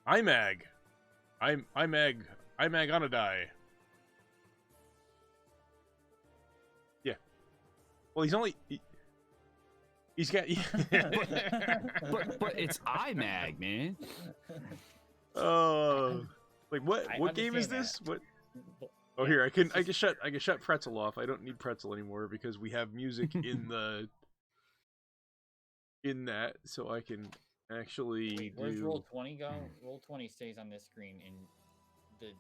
Imag. Imag on a die. Yeah. Well, he's got. But it's Imag, man. Oh, like what? What game is this? What? Oh, here I can shut Pretzel off. I don't need Pretzel anymore because we have music in that, so I can actually Wait, where's roll 20 go? Roll 20 stays on this screen, and the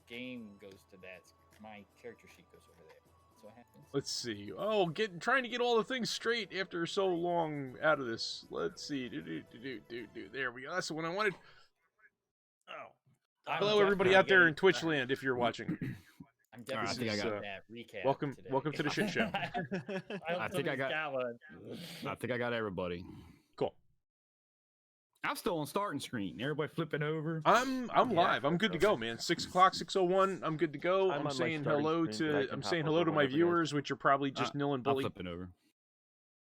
game goes to that. My character sheet goes over there. That's what happens. Let's see. Oh, trying to get all the things straight after so long out of this. Let's see. There we go. That's the one I wanted. Oh. Hello, everybody out there in Twitch land, if you're watching. I'm definitely that recap. Welcome to the shit show. I think I got everybody. Cool. I'm still on starting screen. Everybody flipping over. I'm live. I'm good to go, man. 6 o'clock, 6:01. I'm good to go. I'm saying hello to my viewers, which are probably just Nil and Bully. I'm flipping over.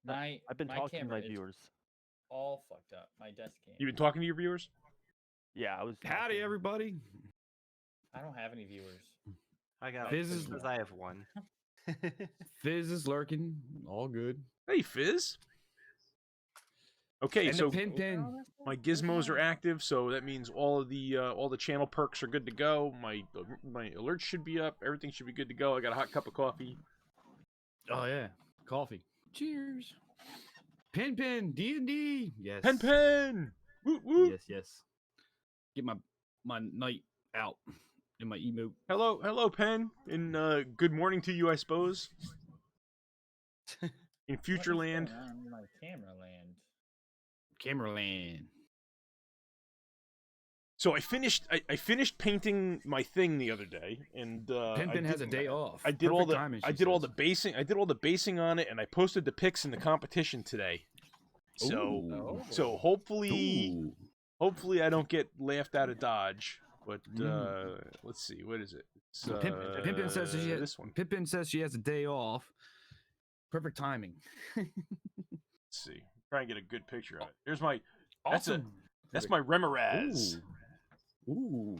I've been talking to my viewers. All fucked up. My desk cam. You've been talking to your viewers? Yeah, I was. Howdy, everybody. I don't have any viewers. I got Fizz because I have one. Fizz is lurking. All good. Hey, Fizz. Okay, and so Pin. my gizmos are active, so that means all the channel perks are good to go. My alerts should be up. Everything should be good to go. I got a hot cup of coffee. Oh yeah, coffee. Cheers. Pin, D&D. Yes. Pen. Woot woot. Yes. Get my night out in my emote. Hello, Pen. And good morning to you, I suppose. In future land. My Camera land. So I finished painting my thing the other day, and Pin has a day off. I did all the basing on it, and I posted the pics in the competition today. So hopefully I don't get laughed out of Dodge. But let's see, what is it? Pimpin says this one. Pimpin says she has a day off. Perfect timing. Let's see. Try and get a good picture of it. Here's my. Awesome. That's my Remoraz. Ooh.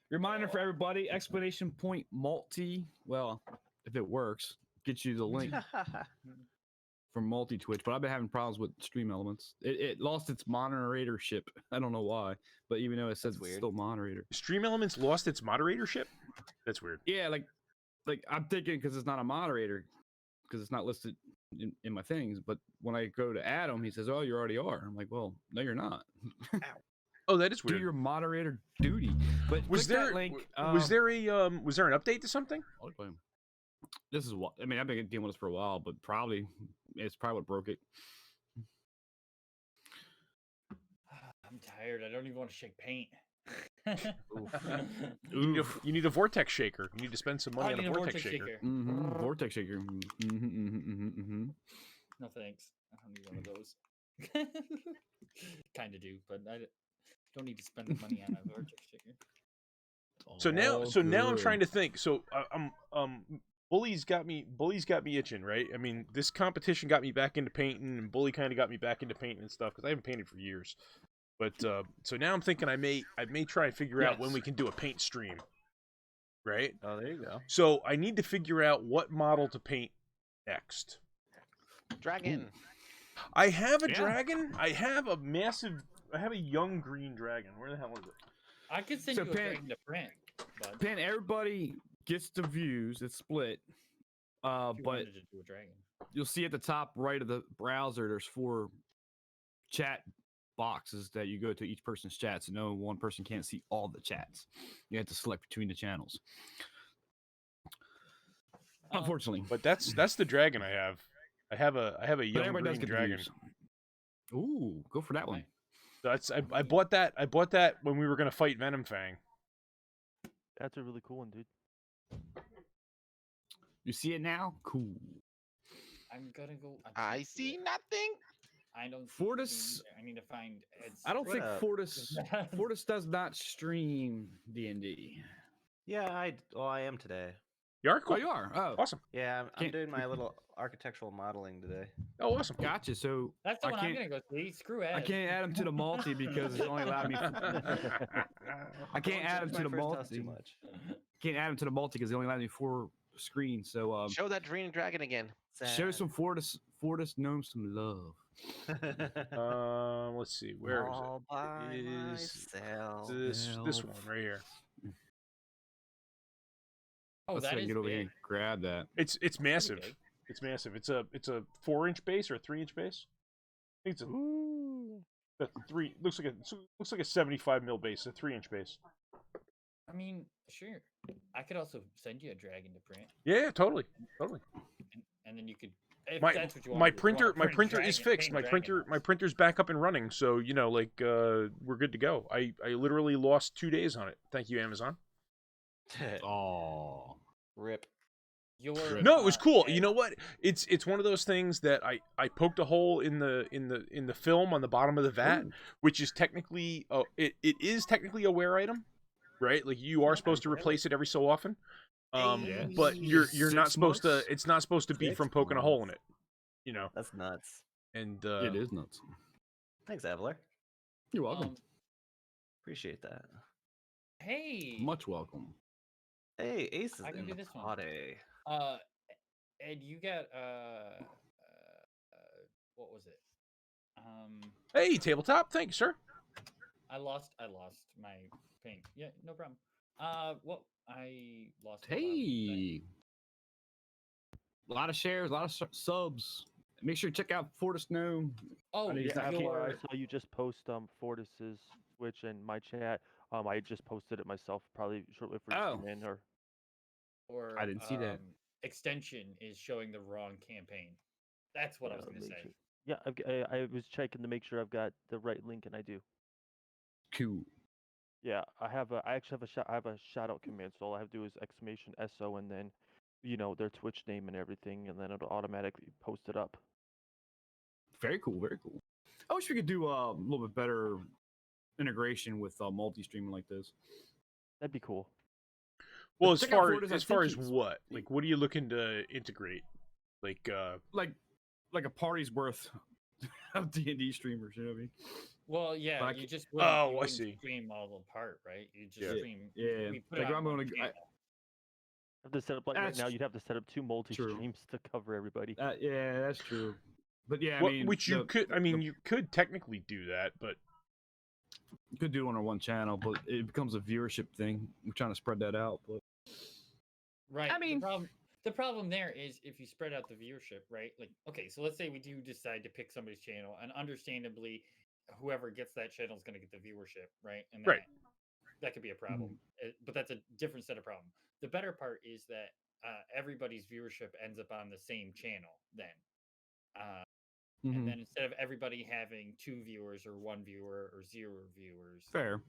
Reminder for everybody: explanation point multi. Well, if it works, get you the link from multi Twitch. But I've been having problems with Stream Elements. It lost its moderatorship. I don't know why, but even though it says it's still moderator, Stream Elements lost its moderatorship. That's weird. Yeah, like I'm thinking because it's not a moderator, because it's not listed in my things. But when I go to add him, he says, "Oh, you already are." I'm like, "Well, no, you're not." Oh, that is weird. Do your moderator duty. But was there that link? Was there an update to something? This is what I mean. I've been dealing with this for a while, but it's probably what broke it. I'm tired. I don't even want to shake paint. You need a vortex shaker. You need to spend some money on a vortex shaker. Vortex shaker. No thanks. I don't need one of those. Kind of do, but I don't need to spend the money on a vortex shaker. So now I'm trying to think. So Bully's got me itching, right? I mean, this competition got me back into painting, and Bully kind of got me back into painting and stuff because I haven't painted for years. But so now I'm thinking I may try and figure out when we can do a paint stream, right? Oh, there you go. So I need to figure out what model to paint next. Dragon. Ooh. I have a dragon. I have a young green dragon. Where the hell is it? I could send you a dragon to print. But Pan, everybody gets the views. It's split. But do a dragon. You'll see at the top right of the browser, there's 4 chat boxes that you go to each person's chat. So no one person can't see all the chats. You have to select between the channels. Unfortunately. But that's the dragon I have. I have a young green dragon. Ooh, go for that one. That's I bought that when we were gonna fight Venom Fang. That's a really cool one, dude. You see it now? Cool. I'm gonna go. I see nothing. I don't. Fortis. I need to find. I don't think Fortis. Fortis does not stream D&D. Yeah, I am today. You are? Oh, Cool. you are. Oh, Awesome. Yeah, I'm Can't- doing my little architectural modeling today. Oh, awesome. gotcha. So That's the I one I'm can't. gonna go see. Screw Ed. I can't add him to the multi because it's only allowed me. I can't add him to the multi. Too much. Can't add him to the multi because it only allows me 4 screens. So Show that green dragon again. show Sad. some Fortis gnomes some love. Let's see. Where is All by it? myself. This one right here. Oh, Let's that see if I is can get over here big. and grab that. It's massive. big. It's massive. It's a 4-inch base or a 3-inch base. I think it's a 3. Looks like a 75 mil base, a 3-inch base. I mean, sure. I could also send you a dragon to print, Yeah, totally. and then you could. If My that's what you want my to do, if you wanna printer my print printer is dragon, fixed. paint My dragon. printer's back up and running. So we're good to go. I literally lost 2 days on it. Thank you, Amazon. Oh, Rip. Your No, it was cool. Ed- You know what? It's one of those things that I poked a hole in the film on the bottom of the vat, which is technically it is technically a wear item, right? Like you are supposed to replace it every so often. Yeah. But you're not 6 supposed to. months? It's not supposed to be 6 from poking a hole in months. it, you know. That's nuts. And it is nuts. Thanks, Avalar. You're welcome. Appreciate that. Hey, Much welcome. Hey, Ace is I can in do the this one. party. Ed, you got what was it? Hey, tabletop. Thank you, sir. I lost my paint. Yeah, no problem. What I lost. Hey, a lot of shares, a lot of subs. Make sure to check out Fortis Gnome. Oh, I need Yeah, to- your I saw you just post Fortis's Twitch in my chat. I just posted it myself, probably shortly for Oh. in or or I didn't see that. extension is showing the wrong campaiin. That's what I was gonna make say. sure- Yeah, I was checking to make sure I've got the right link, and I do. Cool. Yeah, I actually have a shout out command, so all I have to do is exclamation SO and then, their Twitch name and everything, and then it'll automatically post it up. Very cool. Very cool. I wish we could do a little bit better integration with multi-streaming like this. That'd be cool. Well, Check out Fortis, I as far as think he's- what? Like, what are you looking to integrate? Like, like a party's worth of D&D streamers. You know what I mean? Well, yeah, But I you ca- just wouldn't, Oh, you I wouldn't see. stream all apart, right? You just Yeah. stream. Yeah. We put Like it on I'm one gonna. channel. Have to set up right That's now. You'd have to set up 2 multi true. streams to cover everybody. Yeah, that's true. But yeah, what, I mean, which you the- could. I mean, the- you could technically do that, but you could do it on our one channel, but it becomes a viewership thing. We're trying to spread that out, but Right. I mean- the problem there is if you spread out the viewership, right? Like, okay, so let's say we do decide to pick somebody's channel, and understandably, whoever gets that channel is going to get the viewership, right? And Right. that could be a problem, but that's a different set of problem. The better part is that everybody's viewership ends up on the same channel then. And then instead of everybody having 2 viewers or 1 viewer or 0 viewers, fair.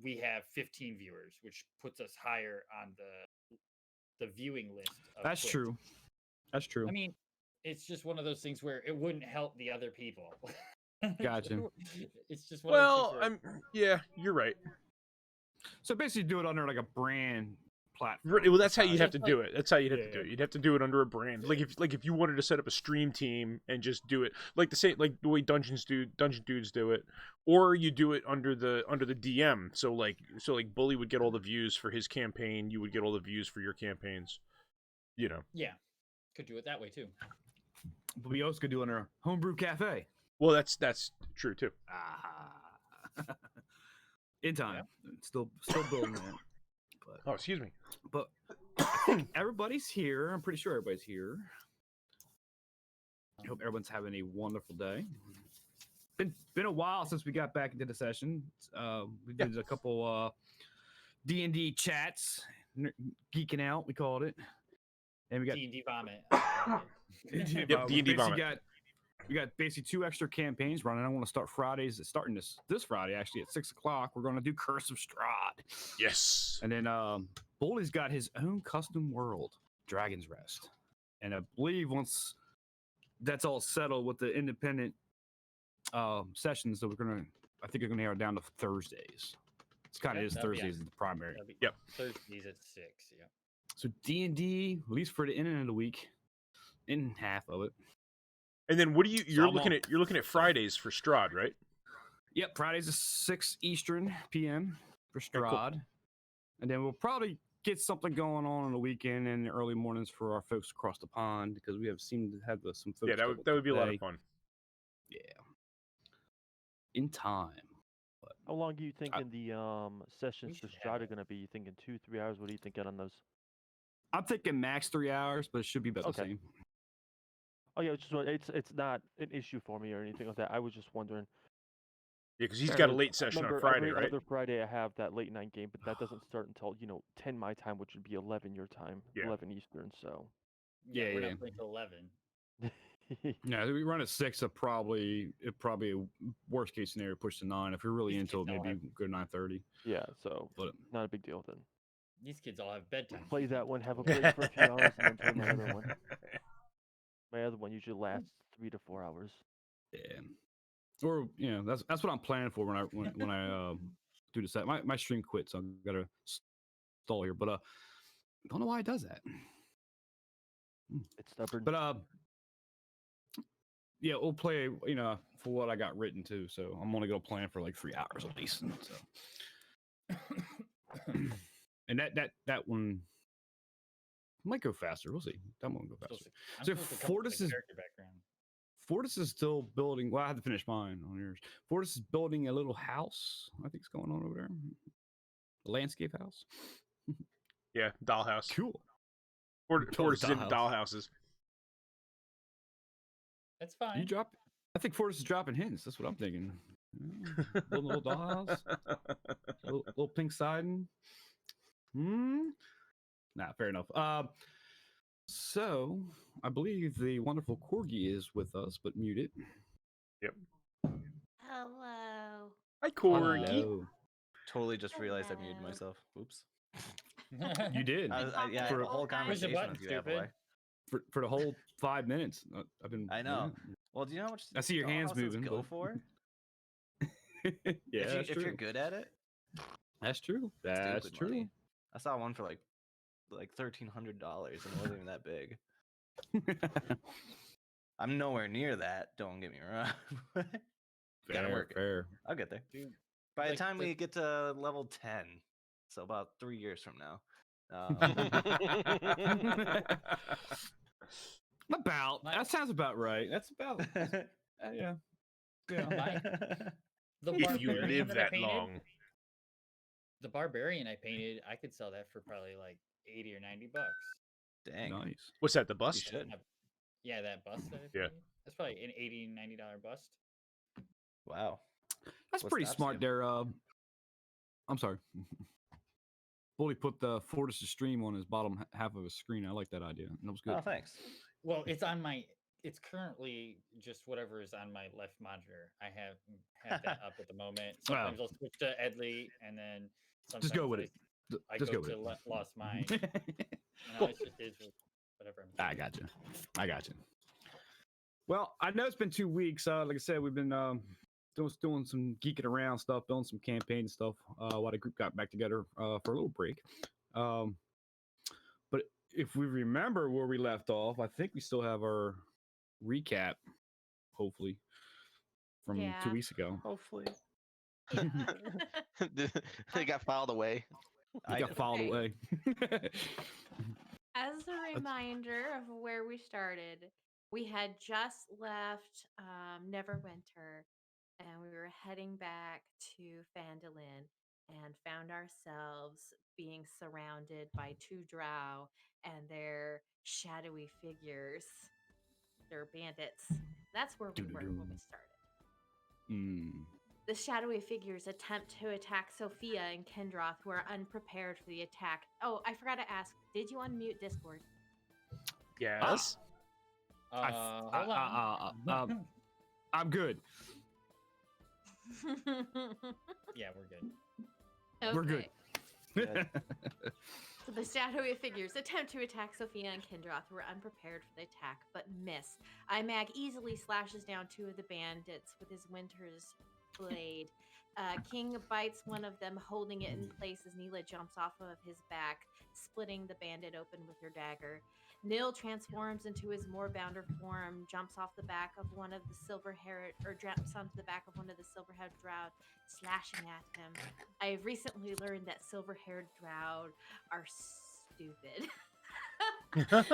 we have 15 viewers, which puts us higher on the viewing list. Of That's Twitch. true. That's true. I mean, it's just one of those things where it wouldn't help the other people. Gotcha. It's just one of those well, things where, yeah, you're right. So basically, do it under like a brand platform. Well, that's how you'd have to Just do it. That's how you'd have to Yeah. do it. You'd have to do it under a brand. Like if you wanted to set up a stream team and just do it like the way Dungeon Dudes do it, or you do it under the DM. So like Bully would get all the views for his campaign, you would get all the views for your campaigns. You know. yeah, could do it that way too. But we also could do it under a homebrew cafe. Well, that's true too. In time. Still building that. Oh, excuse me. But I think everybody's here. I'm pretty sure everybody's here. I hope everyone's having a wonderful day. Been a while since we got back into the session. We did a couple D&D chats, geeking out, we called it. And we got D&D vomit. D&D Yep, D&D vomit. We got basically 2 extra campaigns running. I want to start Fridays, starting this Friday actually at 6 o'clock. We're going to do Curse of Strahd. Yes. And then Bully's got his own custom world, Dragon's Rest. And I believe once that's all settled with the independent sessions, that I think we're gonna narrow it down to Thursdays. It's kind of Yeah, is that'd be Thursdays is the primary. That'd be Yep. Thursdays at 6. Yeah. So D&D, at least for the end of the week, in half of it. And then what do you? You're I'm looking on- at Fridays for Strahd, right? Yep, Fridays is 6 Eastern p.m. for cool. Strahd. And then we'll probably get something going on the weekend and the early mornings for our folks across the pond because we have seemed to have some folks. Yeah, that would be a lot of fun. Yeah. In time. But How long are you thinking the sessions for Strahd are going to be? You thinking 2-3 hours? What are you thinking on those? I'm thinking max 3 hours, but it should be about the same. Oh yeah, it's not an issue for me or anything like that. I was just wondering. Yeah, because he's got a late session on Friday, every right? other Friday I have that late night game, but that doesn't start until 10 my time, which would be 11 your time, 11 Eastern. So Yeah, we're not playing till 11. Yeah, we run at 6. It probably a worst case scenario push to 9. If you're really into it, maybe go 9:30. Yeah, so but not a big deal then. These kids all have bedtime. Play that one, have a break for a few hours, and then play my other one. My other one usually lasts 3 to 4 hours. Yeah, or that's what I'm planning for when I do the set. My stream quit, so I've got to stall here. But don't know why it does that. It's stubborn. But yeah, we'll play for what I got written too. So I'm only gonna plan for like 3 hours at least. So. And that one might go faster. We'll see. That one will go faster. So Fortis is still building. Well, I had to finish mine on yours. Fortis is building a little house. I think it's going on over there. A landscape house. Yeah, dollhouse. Cool. Fortis is in dollhouses. That's fine. I think Fortis is dropping hints. That's what I'm thinking. Building a little dollhouse. little pink siding. Nah, fair enough. So I believe the wonderful Corgi is with us, but muted. Yep. Hello. Hi, Corgi. Hello. Totally just realized I muted myself. Oops. You did. Yeah, for the whole conversation with you, Appleboy. For the whole 5 minutes, I've been. I know. Well, do you know how much? I see your hands moving. Go for. Yeah, if you're good at it. That's true. That's true. Money. I saw one for like $1,300, and it wasn't even that big. I'm nowhere near that. Don't get me wrong. Gotta work. Fair. I'll get there. Dude, by the time we get to level 10, so about 3 years from now. That sounds about right. That's about yeah. If you live that long. The barbarian I painted, I could sell that for probably like $80 or $90. Dang. Nice. What's that, the bust? You should. Yeah, that bust that I painted. That's probably an $80, $90 bust. Wow. That's pretty smart there. I'm sorry. Bully put the Fortis stream on his bottom half of his screen. I like that idea. That was good. Oh, thanks. Well, it's currently just whatever is on my left monitor. I have that up at the moment. Sometimes I'll switch to Edley, and then sometimes just go with it. I just go with to it. Lost Mind. Cool. It just is whatever. I got you. Well, I know it's been 2 weeks. Like I said, we've been doing some geeking around stuff, doing some campaign stuff while the group got back together for a little break. But if we remember where we left off, I think we still have our recap, hopefully, from 2 weeks ago. Hopefully. They got filed away. They got filed away. As a reminder of where we started, we had just left Neverwinter, and we were heading back to Phandelver and found ourselves being surrounded by 2 drow and their shadowy figures. They're bandits. That's where we were when we started. The shadowy figures attempt to attack Sophia and Kendroth, who are unprepared for the attack. Oh, I forgot to ask, did you unmute Discord? Yes. Hold on. I'm good. Yeah, we're good. Okay. We're good. So the shadowy figures attempt to attack Sophia and Kendroth, who are unprepared for the attack, but miss. Imag easily slashes down 2 of the bandits with his Winter's blade. King bites one of them, holding it in place as Neela jumps off of his back, splitting the bandit open with her dagger. Nil transforms into his moorbounder form, jumps off the back of one of the silver-haired, or jumps onto the back of one of the silver-haired drow, slashing at him. I have recently learned that silver-haired drow are stupid. Hard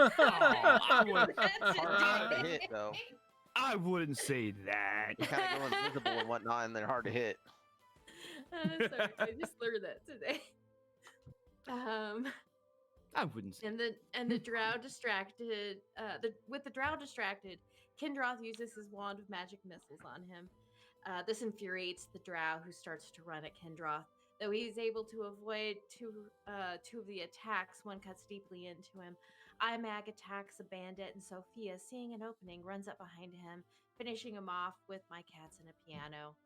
to hit, though. I wouldn't say that. They kind of go invisible and whatnot, and they're hard to hit. Sorry, I just learned that today. I wouldn't say. And the drow distracted. With the drow distracted, Kindroth uses his wand of magic missiles on him. This infuriates the drow, who starts to run at Kindroth. Though he's able to avoid two of the attacks, one cuts deeply into him. Imag attacks a bandit, and Sophia, seeing an opening, runs up behind him, finishing him off with my cats and a piano.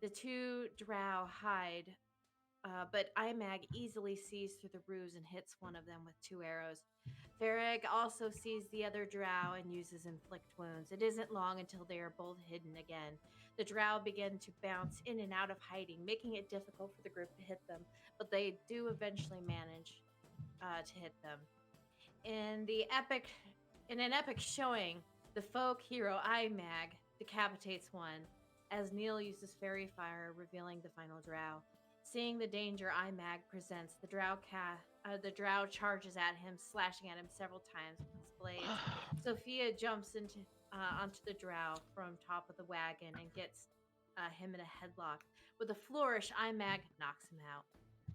The two drow hide, but Imag easily sees through the ruse and hits one of them with 2 arrows. Farag also sees the other drow and uses inflict wounds. It isn't long until they are both hidden again. The drow begin to bounce in and out of hiding, making it difficult for the group to hit them, but they do eventually manage to hit them. In an epic showing, the folk hero Imag decapitates one, as Neil uses fairy fire, revealing the final drow. Seeing the danger Imag presents, the drow charges at him, slashing at him several times with his blades. Sophia jumps onto the drow from top of the wagon and gets him in a headlock. With a flourish, Imag knocks him out.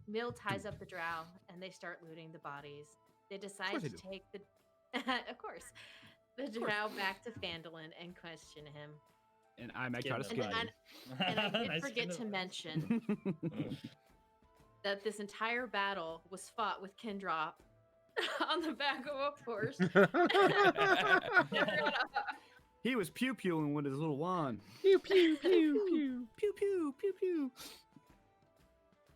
Mill ties up the drow, and they start looting the bodies. They decide to take the drow back to Phandelver and question him. And Imag try to scare him. And I did forget to mention that this entire battle was fought with Kindrop on the back of a horse. He was pew-pewing with his little wand. Pew, pew, pew, pew. Pew, pew, pew, pew.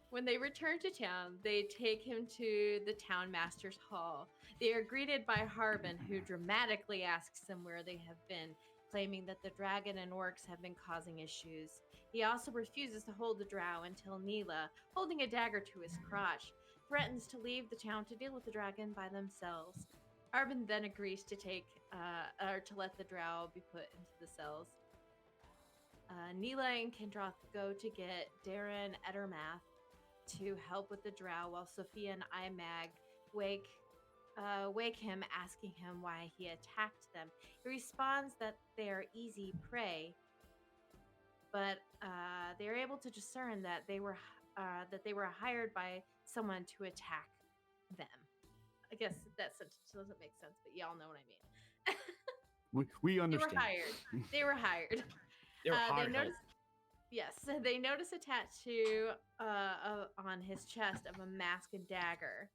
When they return to town, they take him to the town master's hall. They are greeted by Harbin, who dramatically asks them where they have been, claiming that the dragon and orcs have been causing issues. He also refuses to hold the drow until Neela, holding a dagger to his crotch, threatens to leave the town to deal with the dragon by themselves. Harbin then agrees to to let the drow be put into the cells. Neela and Kindroth go to get Darren Edermath to help with the drow, while Sophia and Imag wake him, asking him why he attacked them. He responds that they are easy prey, but they are able to discern that they were hired by someone to attack them. I guess that sentence doesn't make sense, but y'all know what I mean. We understand. They were hired. They were hired. Yes, they notice a tattoo on his chest of a mask and dagger.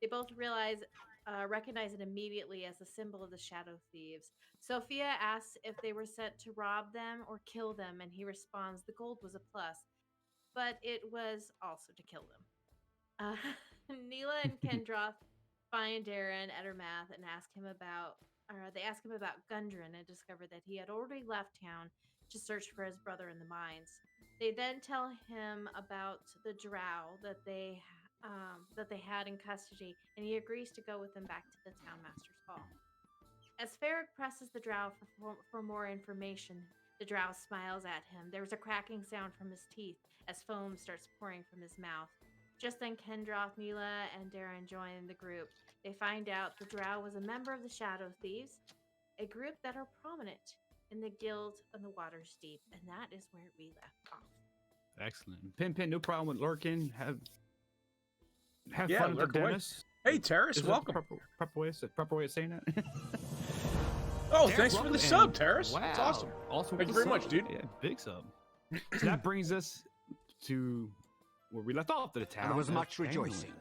They both recognize it immediately as a symbol of the Shadow Thieves. Sophia asks if they were sent to rob them or kill them, and he responds the gold was a plus, but it was also to kill them. Neela and Kendroth find Darren Edermath and ask him about Gundren, and discover that he had already left town to search for his brother in the mines. They then tell him about the drow that they had in custody, and he agrees to go with them back to the town master's hall. As Farag presses the drow for more information, the drow smiles at him. There's a cracking sound from his teeth as foam starts pouring from his mouth. Just then, Kendroth, Neela, and Darren join the group. They find out the drow was a member of the Shadow Thieves, a group that are prominent in the Guild of the Water's Deep, and that is where we left off. Excellent. Pin, no problem with lurking. Have yeah, fun with Dennis. Hey, Terrace, welcome. Proper way of saying that? Oh, thanks for the sub, Terrace. Wow. That's awesome. Thank you very much, dude. Yeah, big sub. So that brings us to where we left off, to the town. There was much rejoicing.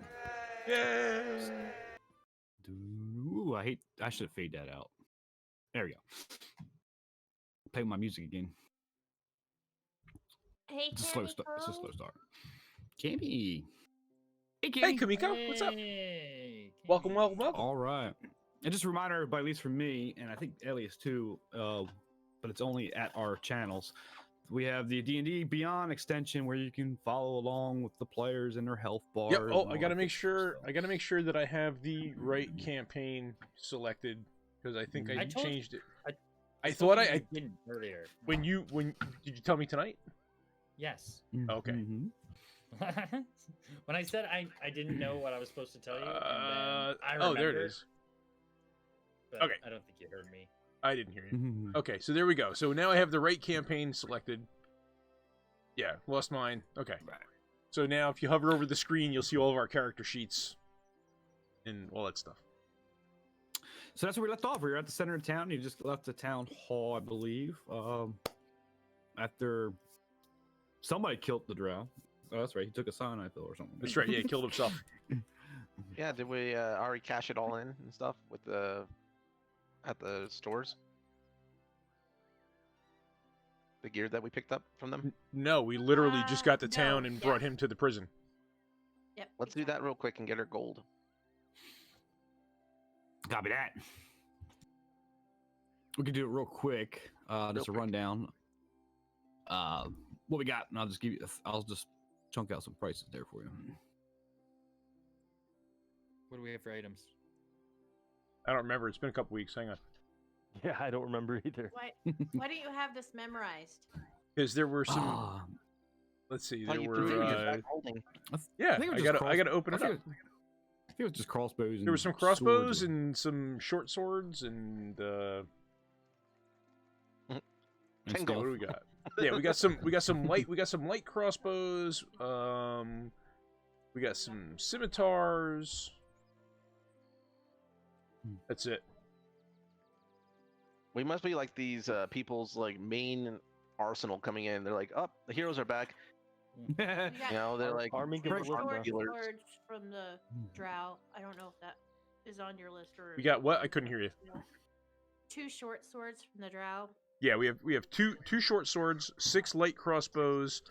Yay! Ooh, I should fade that out. There we go. Play my music again. Hey, it's a slow start. Cammy. Hey, Cammy. Hey, Kamiko. What's up? Welcome. All right. And just a reminder, everybody, at least for me, and I think Elias too, but it's only at our channels. we have the D&D Beyond extension where you can follow along with the players and their health bars. Yep. Oh, and I all gotta that make good sure. stuff. I gotta make sure that I have the right campaign selected because I think I changed it. I thought told you I you didn't earlier. when did you tell me tonight? Yes. Okay. Mhm. When I said I didn't know what I was supposed to tell you, and then I Oh, there it remembered, is. but Okay. I don't think you heard me. I didn't hear you. Mhm. Okay, so there we go. So now I have the right campaign selected. Yeah, lost mine. Okay. So now if you hover over the screen, you'll see all of our character sheets and all that stuff. So that's where we left off. We were at the center of town. You just left the town hall, I believe. After somebody killed the drow. Oh, that's right. He took a cyanide pill or something. That's right. Yeah, he killed himself. Yeah, did we already cash it all in and stuff with at the stores? The gear that we picked up from them? No, we literally just got to town no, and brought him to the prison. Yep. Let's do that real quick and get our gold. Copy that. We can do it real quick. Just a quick. rundown. What we got, and I'll just give you. I'll just chunk out some prices there for you. What do we have for items? I don't remember. It's been a couple weeks. Hang on. Yeah, I don't remember either. Why don't you have this memorized? Because there were some. Ah, Let's see. Oh, There you threw it were. back holding. Yeah, think it was I just gotta open I it think up. I think it was just crossbows. There were some and crossbows swords and some short swords and. and Ten stuff. What do we got? Yeah, we got some light crossbows. We got some scimitars. That's it. We must be like these people's like main arsenal coming in. They're like, oh, the heroes are back. You got You know, they're like Arming two of short Belinda. dealers. swords from the drow. I don't know if that is on your list or. We got what? I couldn't hear you. Two short swords from the drow. Yeah, we have two short swords, 6 light crossbows,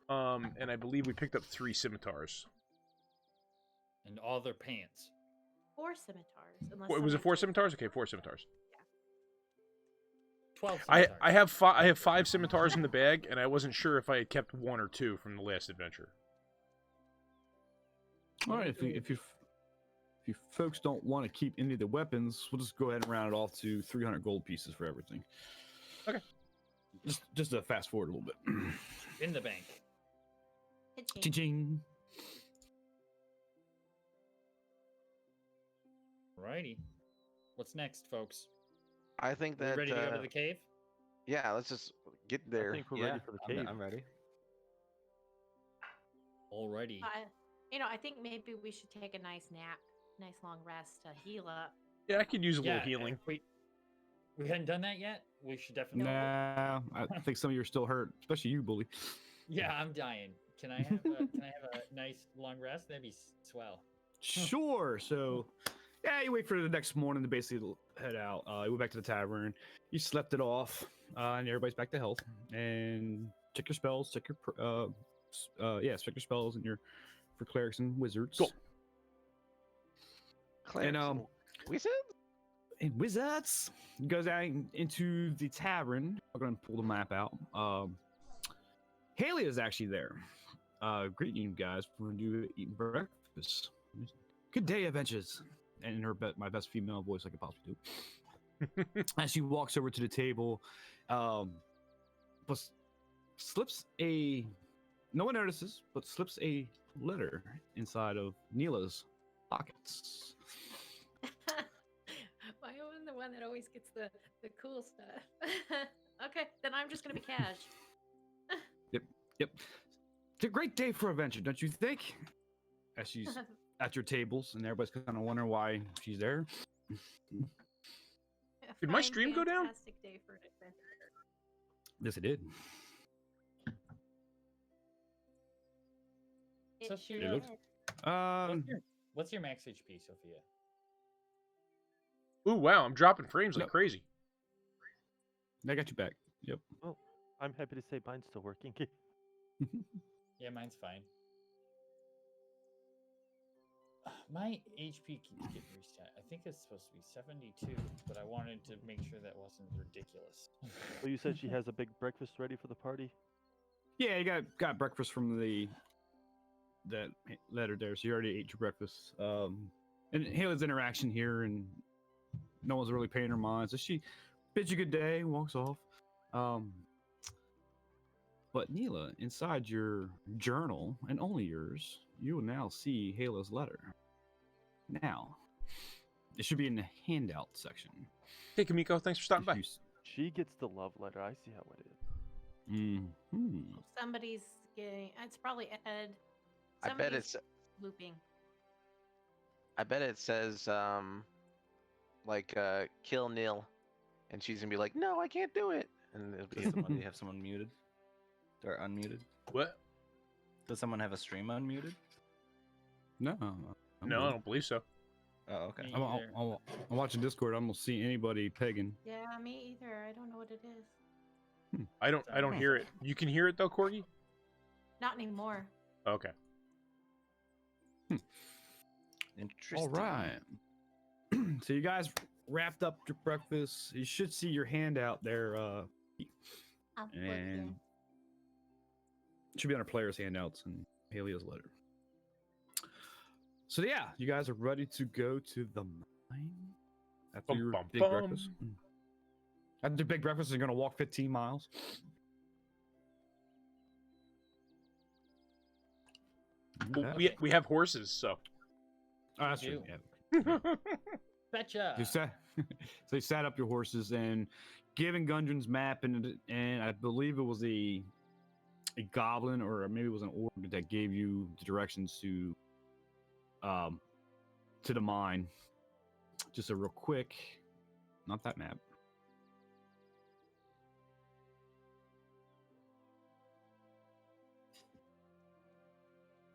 and I believe we picked up 3 scimitars. And all their pants. 4 scimitars. Unless Was it someone 4 told- scimitars? Okay, 4 scimitars. 12 I scimitars. I have 5 scimitars in the bag, and I wasn't sure if I had kept 1 or 2 from the last adventure. All right, if you folks don't want to keep any of the weapons, we'll just go ahead and round it off to 300 gold pieces for everything. Okay. Just to fast forward a little bit. In the bank. Ka-ching. Ching. Alrighty. What's next, folks? I think We that ready to go to the cave? yeah, let's just get there. I think we're Yeah, ready for the cave. I'm ready. Alrighty. I think maybe we should take a nice nap, nice long rest to heal up. Yeah, I could use a little Yeah, healing. if we hadn't done that yet. We should definitely. Nah, I think some of you are still hurt, especially you, Bully. Yeah, I'm dying. Can I have a nice long rest? That'd be swell. Sure. So, yeah, you wait for the next morning to basically head out. You went back to the tavern. You slept it off, and everybody's back to health. And check your spells. Check your check your spells and your for clerics and wizards. Cool. Clarence, And wizards? and wizards. You goes out into the tavern. I'm gonna pull the map out. Haley is actually there. Greeting you guys. We're gonna do eating breakfast. Good day, adventures. And in my best female voice I could possibly do. As she walks over to the table, but slips a. No one notices, but slips a letter inside of Neela's pockets. Why am I the one that always gets the cool stuff? Okay, then I'm just gonna be cash. Yep. It's a great day for adventure, don't you think? As she's at your tables, and everybody's kind of wondering why she's there. Did my stream go down? Fantastic day for an adventure. Yes, it did. So It sure she looks- did. What's your max HP, Sophia? Ooh, wow, I'm dropping frames like No. crazy. I got you back. Yep. I'm happy to say mine's still working. Yeah, mine's fine. My HP keeps getting reset. I think it's supposed to be 72, but I wanted to make sure that wasn't ridiculous. Well, you said she has a big breakfast ready for the party. Yeah, you got breakfast from that letter there, so you already ate your breakfast. And Haley's interaction here, and no one's really paying her mind, so she bids you good day, walks off. But Neela, inside your journal, and only yours, you will now see Hala's letter. Now, it should be in the handout section. Hey, Kamiko, thanks for stopping by. She gets the love letter. I see how it is. Somebody's getting. It's probably Ed. I bet it's looping. I bet it says kill Neil, and she's gonna be like, no, I can't do it, and it'll be Somebody have someone muted or unmuted. What? Does someone have a stream unmuted? No. No, I don't believe so. Oh, okay. I'm watching Discord. I don't see anybody pegging. Yeah, me either. I don't know what it is. I don't hear it. You can hear it though, Corgi? Not anymore. Okay. Interesting. All right. So you guys wrapped up your breakfast. You should see your handout there. And it should be on our players' handouts and Halia's letter. So yeah, you guys are ready to go to the mine after your big breakfast. After the big breakfast, you're gonna walk 15 miles. Well, we have horses, so. Oh, that's true. Yeah. Betcha. So you sat up your horses and given Gundren's map, and I believe it was a goblin, or maybe it was an orc that gave you the directions to the mine. Just a real quick, not that map.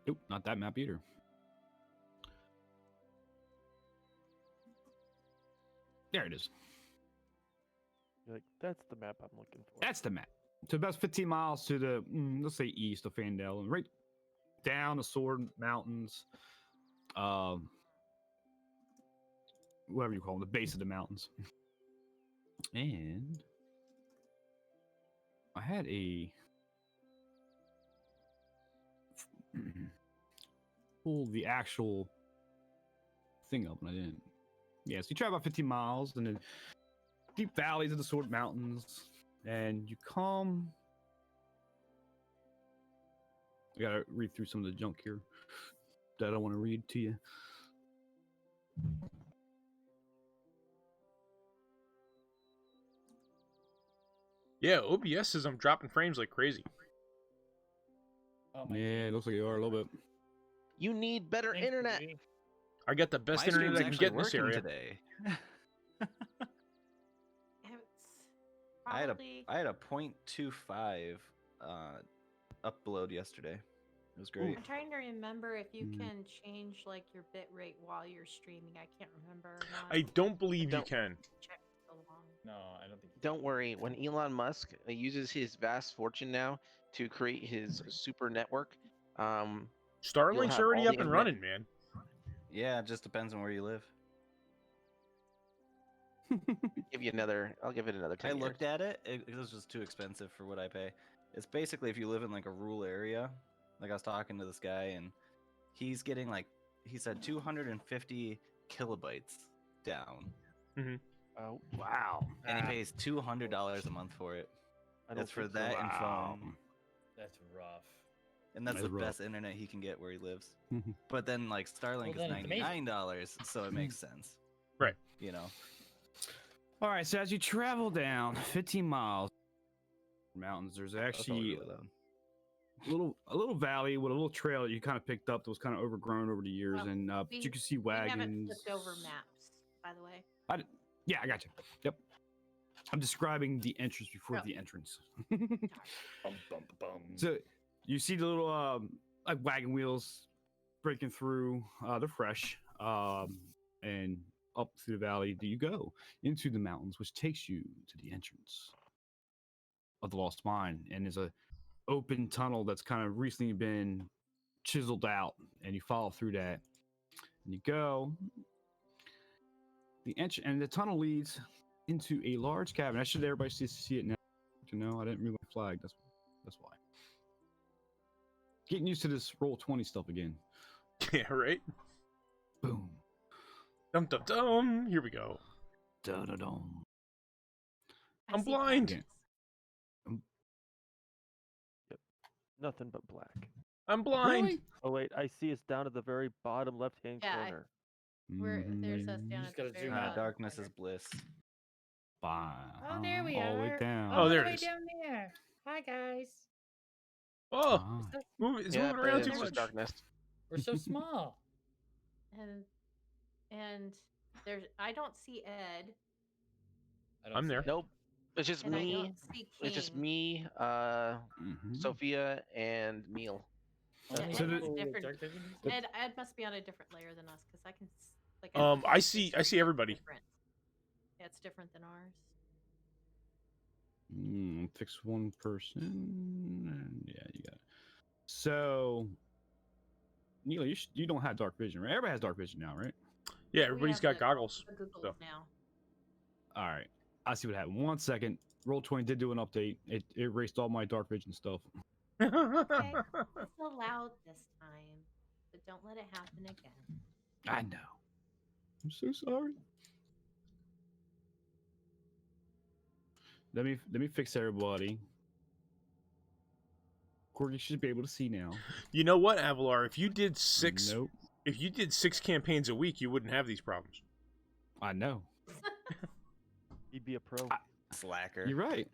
Nope, not that map either. There it is. You're like, that's the map I'm looking for. That's the map. So about 15 miles to the, let's say, east of Phandelver, and right down the Sword Mountains, whatever you call them, the base of the mountains. And I had a pull the actual thing up, and I didn't. Yeah, so you travel about 15 miles, and then deep valleys of the Sword Mountains, and you come. I gotta read through some of the junk here that I don't want to read to you. Yeah, OBS says I'm dropping frames like crazy. Oh Yeah, it looks like you are a little bit. You need better internet. I got the best My internet stream's I can actually get in this working area. today. It's I probably... had a 0.25 upload yesterday. It was great. I'm trying to remember if you can change like your bit rate while you're streaming. I can't remember. Or not. I don't believe you can. Check so long. No, I don't think. Don't worry. When Elon Musk uses his vast fortune now to create his super network, Starlink's have already all up the and internet. running, man. Yeah, it just depends on where you live. I'll give it another 10 I years. looked at it. It was just too expensive for what I pay. It's basically if you live in like a rural area. Like I was talking to this guy, and he's getting he said 250 kilobytes down. Oh, Wow. And he pays $200 a month for it. That's for that and phone. That's rough. And that's That's the rough. best internet he can get where he lives. Mhm. But then like Starlink Well, then is it's amazing. $99, so it makes sense. Right. You know. All right, so as you travel down 15 miles mountains, there's That's actually really loud. a little valley with a little trail that you kind of picked up that was kind of overgrown over the years, Well, and but you can see We haven't wagons. flipped over maps, by the way. Yeah, I got you. Yep. I'm describing the entrance before the entrance. Bum, bum, bum. So you see the little like wagon wheels breaking through. They're fresh. And up through the valley do you go into the mountains, which takes you to the entrance of the Lost Mine, and there's a open tunnel that's kind of recently been chiseled out, and you follow through that, and you go. And the tunnel leads into a large cabin. I should everybody see it now. You know, I didn't read my flag. That's why. getting used to this roll 20 stuff again. Yeah, right. Boom. Dum dum dum. Here we go. Da-da-dum. I'm see blind. patches. Nothing but black. I'm blind. Really? Oh wait, I see it's down at the very bottom left-hand Yeah, corner. There's us down just at the gotta very zoom bottom out. Darkness corner. is bliss. Fine. Oh, there we all the way are. down. Oh, there all the it way is. down there. Hi guys. Oh, Ah. it's Yeah, moving around it's too just much. darkness. We're so small. And there's I don't see Ed, I don't I'm see there. it. Nope. It's just and I me. don't see King. It's just me, Mhm. Sophia, and Meal. Yeah, Only So Ed the- has people with different. dark vision is it? Ed must be on a different layer than us because I can like. I see everybody. Different. Yeah, it's different than ours. Fix one person. And yeah, you got it. So, Neil, you don't have dark vision, right? Everybody has dark vision now, right? Yeah, We everybody's have got the- goggles. The Googles so. now. All right. I see what happened. 1 second. Roll 20 did do an update. It erased all my dark vision stuff. Okay, it's allowed this time, but don't let it happen again. I know. I'm so sorry. Let me fix everybody. Corgi should be able to see now. You know what, Avalar? If you did six campaigns a week, you wouldn't have these problems. I know. He'd be a pro. Slacker. You're right.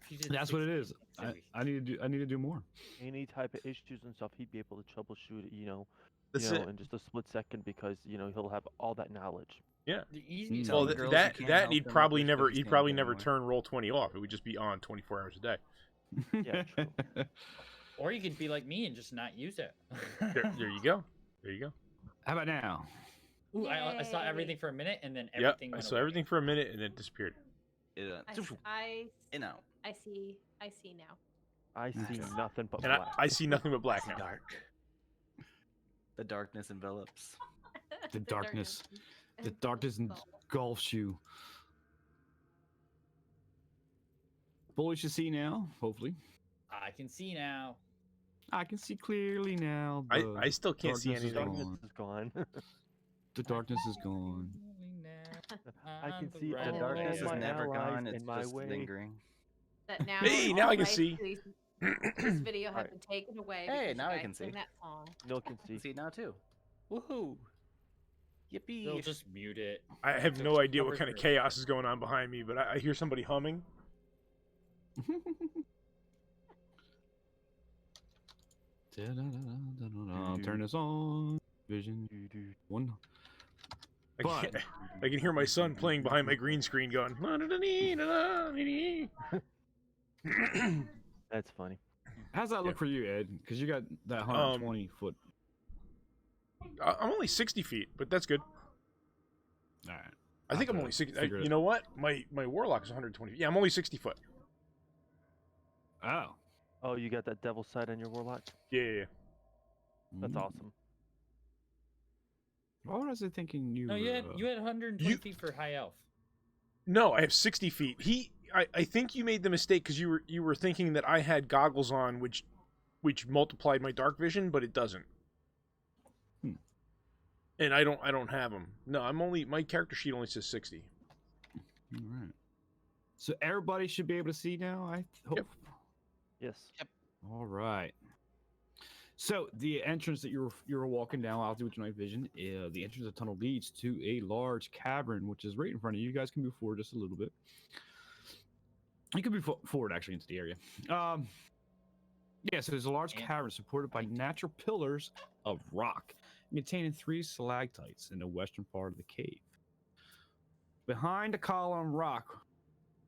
If you did That's what it is. 16 a week. I need to do more. Any type of issues and stuff, he'd be able to troubleshoot it, That's it. in just a split second because he'll have all that knowledge. Yeah. The easiest Well, Tell the girls you that can't that help he'd them probably with never cookies he'd can't probably get never anywhere. turn roll 20 off. It would just be on 24 hours a day. Yeah, true. or you could be like me and just not use it. There you go. There you go. How about now? Ooh, I saw Yay. everything for a minute and then Yep. everything I went saw away. everything for a minute and it disappeared. I know. see now. I see Okay. nothing but And black. I see nothing but black now. Dark. The darkness envelops. The darkness. The darkness engulfs you. Bully should see now, hopefully. I can see now. I can see clearly now. I still can't see darkness is anything. gone. Darkness is gone. The darkness is gone. I can On see the all The road. darkness is my never allies gone. It's in my just way. lingering. That now. Hey, all now I can rights see. to This video have Alright. been taken away. Hey, because now I you can guys sang see. that song. No can see. See now too. Woohoo! Yippee! They'll just mute it. I have So no it's idea what covered kind of for- chaos is going on behind me, but I hear somebody humming. Turn this on. Vision. One. But I can hear my son playing behind my green screen going. That's funny. how's that look for you, Ed? Because you got that 120 foot. I'm only 60 feet, but that's good. All right. I think I'll I'm have only to 60. figure it You know what? My warlock is 120. Yeah, I'm only 60 foot. Oh. Oh, you got that devil side on your warlock? Yeah. That's Mm. awesome. Why was I thinking you? No, you had 120 You- feet for high elf. No, I have 60 feet. I think you made the mistake because you were thinking that I had goggles on, which multiplied my dark vision, but it doesn't. And I don't have them. No, my character sheet only says 60. All right. So everybody should be able to see now. I hope. Yep. Yes. All right. So the entrance that you're walking down, I'll do with your night vision. The entrance of the tunnel leads to a large cavern, which is right in front of you. You guys can move forward just a little bit. You can move forward actually into the area. Yeah. So there's a large And- cavern supported by natural pillars of rock, containing 3 stalactites in the western part of the cave. Behind the column rock,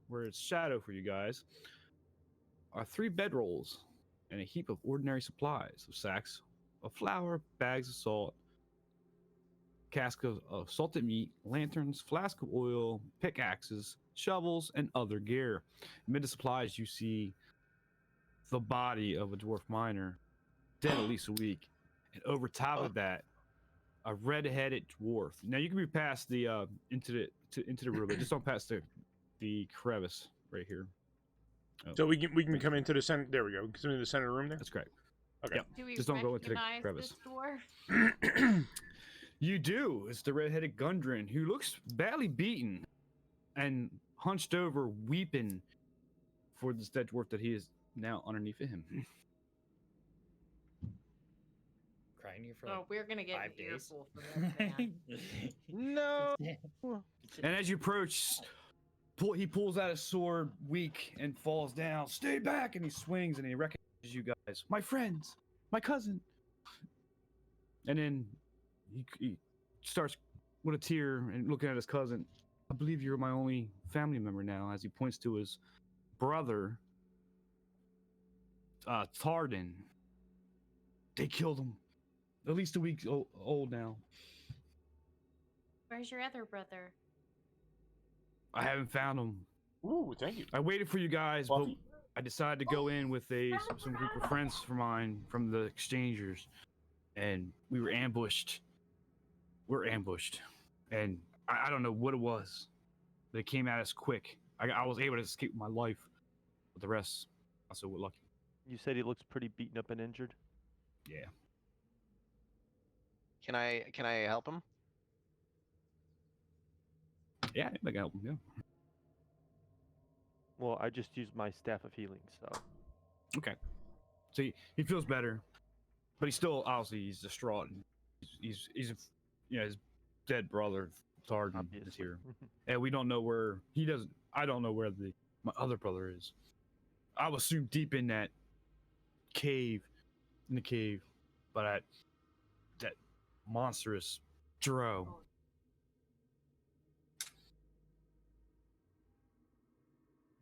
where it's shadow for you guys, are 3 bedrolls and a heap of ordinary supplies of sacks of flour, bags of salt, cask of salted meat, lanterns, flask of oil, pickaxes, shovels, and other gear. Amid the supplies, you see the body of a dwarf miner, dead at least a week, and over top of that, a red-headed dwarf. Now you can be past the into the room, but just don't pass the crevice right here. Oh, So we can come into the center. There we go. Come into the center room there. that's correct. Okay. Yep. Do we Just don't go into the recognize crevice. this dwarf? You do. It's the red-headed Gundren who looks badly beaten and hunched over, weeping for this dead dwarf that he is now underneath of him. Crying here for Oh, like we're gonna get 5 an days. earful from this man. No. And as you approach, he pulls out his sword, weak, and falls down. Stay back! And he swings and he recognizes you guys. My friends! My cousin! And then he starts with a tear and looking at his cousin. I believe you're my only family member now, as he points to his brother, Tharden. They killed him. At least a week old now. Where's your other brother? I haven't found him. Ooh, thank you. I waited for you guys, but Fluffy. I decided to go in with some group of friends of mine from the exchangers, and we were ambushed. We're ambushed, and I don't know what it was. They came at us quick. I was able to escape with my life, but the rest, not so lucky. You said he looks pretty beaten up and injured. Yeah. Can I help him? Yeah, I can help him. Yeah. Well, I just used my staff of healing, so. Okay. So he feels better, but he's still obviously he's distraught. And he's his dead brother Tharden is Obviously. here, and we don't know where he doesn't. I don't know where my other brother is. I was assumed deep in that cave, but that monstrous drow.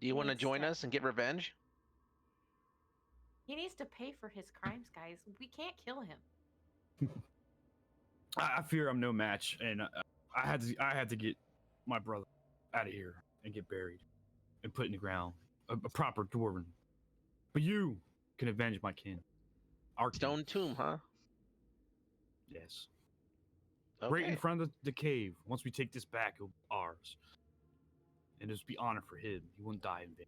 Do you want to Needs join to- us and get revenge? He needs to pay for his crimes, guys. We can't kill him. I fear I'm no match, and I had to get my brother out of here and get buried and put in the ground, a proper dwarven. But you can avenge my kin. Our kin. Stone tomb, huh? Yes. Okay. Right in front of the cave. Once we take this back, it'll be ours. And it'll be honor for him. He won't die in vain.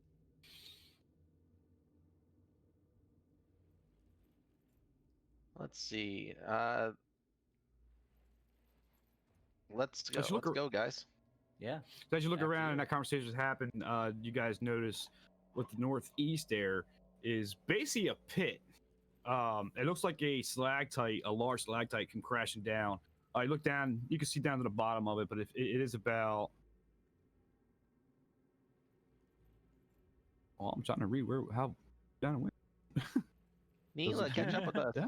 Let's see. Let's go. Let's look Let's go, guys. Yeah. So as you look around and Absolutely. that conversation has happened, you guys notice with the northeast there is basically a pit. It looks like a large stalactite come crashing down. You look down, you can see down to the bottom of it, but it is about. Well, I'm trying to read how down it went. Neela, catch up with us. Yeah.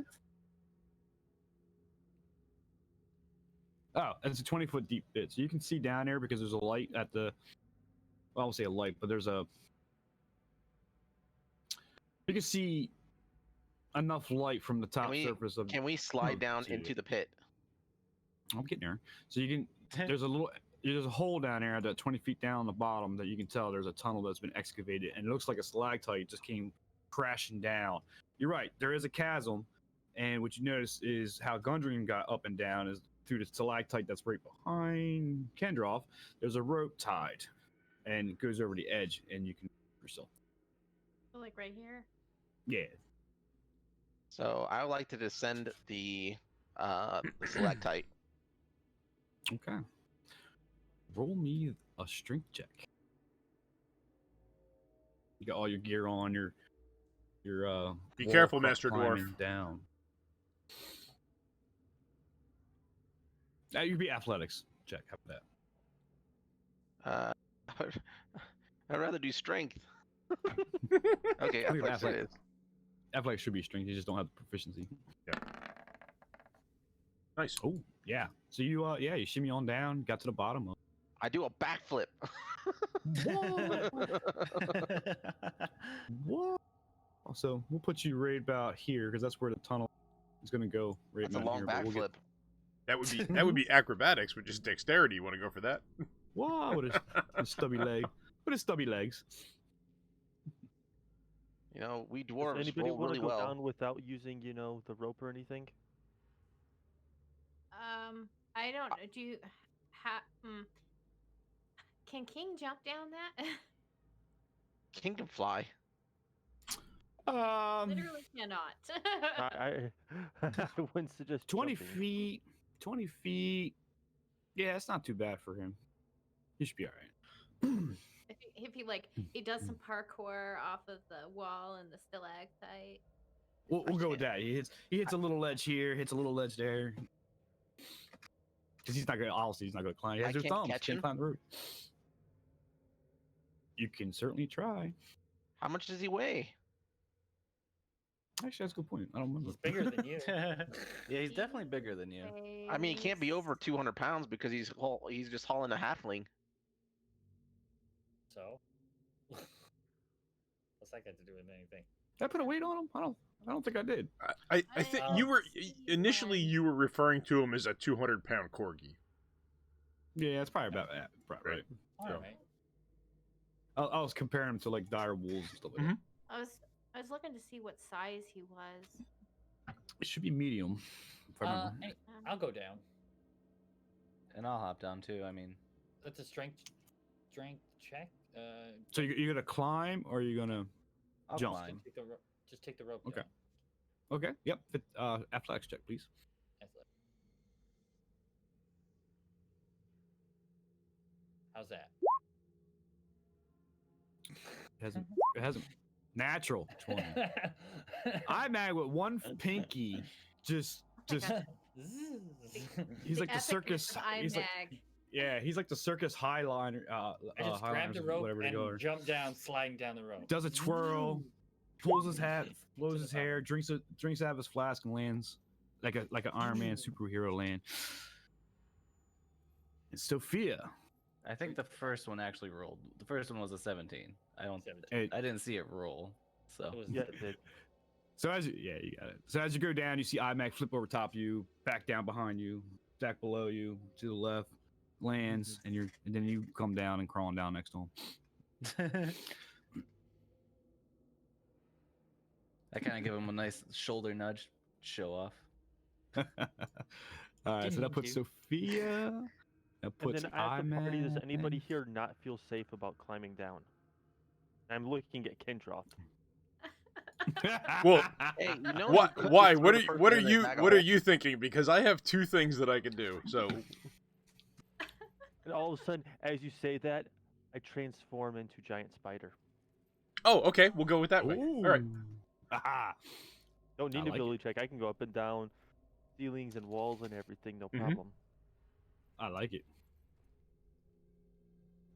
Oh, it's a 20-foot deep pit, so you can see down there because there's a light at the. Well, I won't say a light, but there's a. You can see enough light from the top surface of. Can we slide down to into it. the pit? I'm getting there. So you can. There's a hole down there that 20 feet down on the bottom that you can tell there's a tunnel that's been excavated, and it looks like a stalactite just came crashing down. You're right. There is a chasm, and what you notice is how Gundren got up and down is through the stalactite that's right behind Kendroff. There's a rope tied, and it goes over the edge, and you can yourself. So, like right here. Yeah. So I would like to descend the stalactite. Okay. Roll me a strength check. You got all your gear on. Your Be wall careful, Master climbing Dwarf. Down. You'd be athletics check. How about that? I'd rather do strength. Okay, I think athletics it is. Athletics should be strength. You just don't have the proficiency. Nice. Oh yeah. So you you shimmy on down. Got to the bottom. I do a backflip. What? So we'll put you right about here because that's where the tunnel is going to go. Right That's a about long here, but we'll backflip. get- That would be acrobatics with just dexterity. You want to go for that? Whoa! With his stubby leg. With his stubby legs. You know, we Does dwarves anybody roll want really to go well. down without using, the rope or anything? I don't. Do you? Can King jump down that? King can fly. Literally cannot. I wouldn't suggest 20 jumping. feet. 20 feet. Yeah, it's not too bad for him. He should be all right. if he like he does some parkour off of the wall and the stalactite. We'll go with that. He hits a little ledge here, hits a little ledge there. Because he's not gonna, obviously he's not gonna climb. He has I your can't thumbs. catch Can't him? climb the roof. You can certainly try. How much does he weigh? Actually, that's a good point. I don't remember. He's bigger than you. Yeah, he's definitely bigger than you. I mean, he can't be over 200 pounds because he's just hauling a halfling. So, what's that got to do with anything? Did I put a weight on him? I don't think I did. I think you were initially you were referring to him as a 200-pound corgi. Yeah, it's probably about that. Probably right. All So. right. I was comparing him to like dire wolves and stuff like that. I was looking to see what size he was. It should be medium. If I remember. Hey, I'll go down. And I'll hop down too. I mean, That's a strength check. So you're gonna climb or are you gonna I'll jump? climb. Just take the rope. Okay. down. Okay. Yep. Athletics check, please. Athletic. How's that? It hasn't. Natural 20. Imag with one pinky, just. He's The like the epicness circus. of He's like, Imag. yeah, he's like the circus highliner. I just grabbed the Highliners, rope whatever they go. and jumped down, sliding down the rope. Does a twirl, pulls his hat, blows To his the hair, drinks out of his flask, and lands like an Iron Man superhero land. And Sophia. I think the first one actually rolled. The first one was a 17. I don't. 17. I didn't see it roll. So It was Yeah, it did. So you got it. So as you go down, you see Imag flip over top of you, back down behind you, back below you, to the left, lands, and then you come down and crawling down next to him. I kind of give him a nice shoulder nudge, show off. All right, so that puts Sophia. That And puts then at the party, does Imag. anybody here not feel safe about climbing down? I'm looking at Kendroth. Well, Hey, you know What? you could Why? just What throw are the person what are in a you bag of what are holes. you thinking? Because I have two things that I can do. So And all of a sudden, as you say that, I transform into giant spider. oh, okay, we'll go with that way. All right. Aha. Don't need I an like ability check. I can go up and down ceilings and walls and everything, no Mhm. problem. I like it.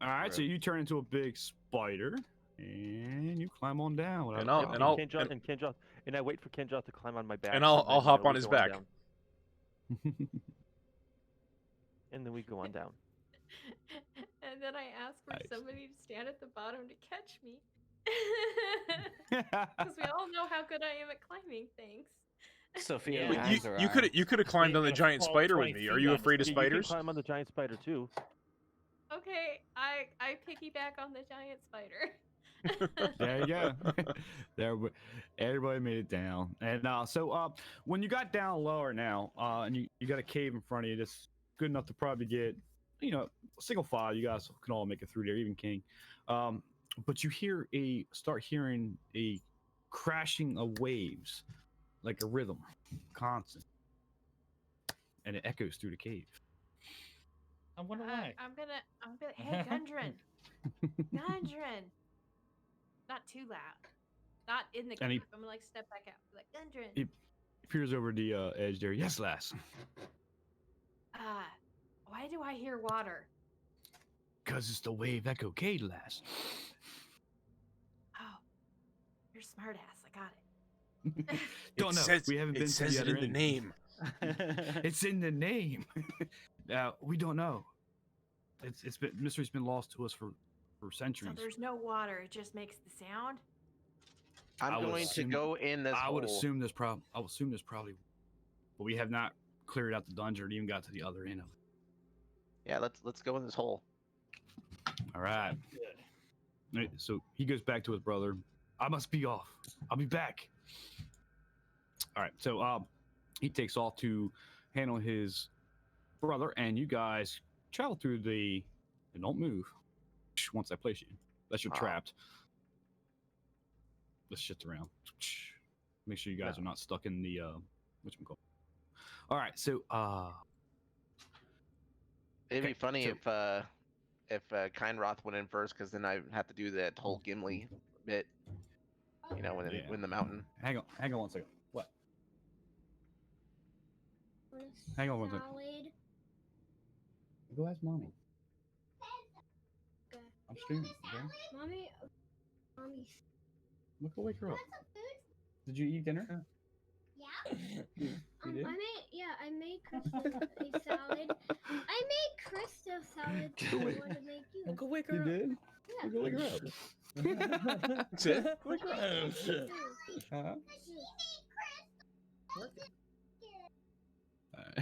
All right, so you turn into a big spider, and you climb on down. without And I'll- problem. and I'll- Kendroth, and I wait for Kendroth to climb on my back. And I'll then, hop we on his go back. down. And then we go on down. And then I ask for Nice. somebody to stand at the bottom to catch me. Because we all know how good I am at climbing things. Sophia, Yeah. But hangs her you arm. could have climbed on the gonna giant fall spider with 20 me. Are feet you on afraid of this Yeah, you can spiders? climb on the giant spider too. Okay, I piggyback on the giant spider. There you go. Everybody made it down. And so when you got down lower now, and you got a cave in front of you that's good enough to probably get, single file. You guys can all make it through there, even King. But you start hearing a crashing of waves, like a rhythm, constant, and it echoes through the cave. I wonder why. I'm gonna, hey, Gundren. Gundren. Not too loud. Not in the And he- cave. I'm gonna like step back out. Be like, Gundren. He peers over the edge there. Yes, lass. Why do I hear water? Because it's the wave echo cave, lass. Oh, you're smart ass. I got it. Don't know. We haven't been It to says the it other in the end. name. It's in the name. We don't know. Mystery's been lost to us for So centuries. there's no water. It just makes the sound. I I'm would going to assume- go in this I would hole. assume there's probably. I would assume there's probably, but we have not cleared out the dungeon or even got to the other end of it. Yeah, let's go in this hole. All right. Good. Right, so he goes back to his brother. I must be off. I'll be back. All right. So he takes off to handle his brother, and you guys travel through the. And don't move once I place you, unless you're Wow. trapped. this shit's around. Make sure you guys are not stuck in the whatchamacallit. All right, so It'd be okay, funny so- if Kindroth went in first, because then I have to do that whole Gimli bit. You know, when Yeah. win the mountain. hang on 1 second. What? Hang on 1 second. Go ask mommy. Okay. I'm streaming. Okay? Mommy. Look, go wake her up. Did you eat dinner? Yeah. You did? I made Krista a salad. I made Krista salad too. I want to make you. Go wake her You up. did? Yeah. Go wake her up. That's it. Uh-huh.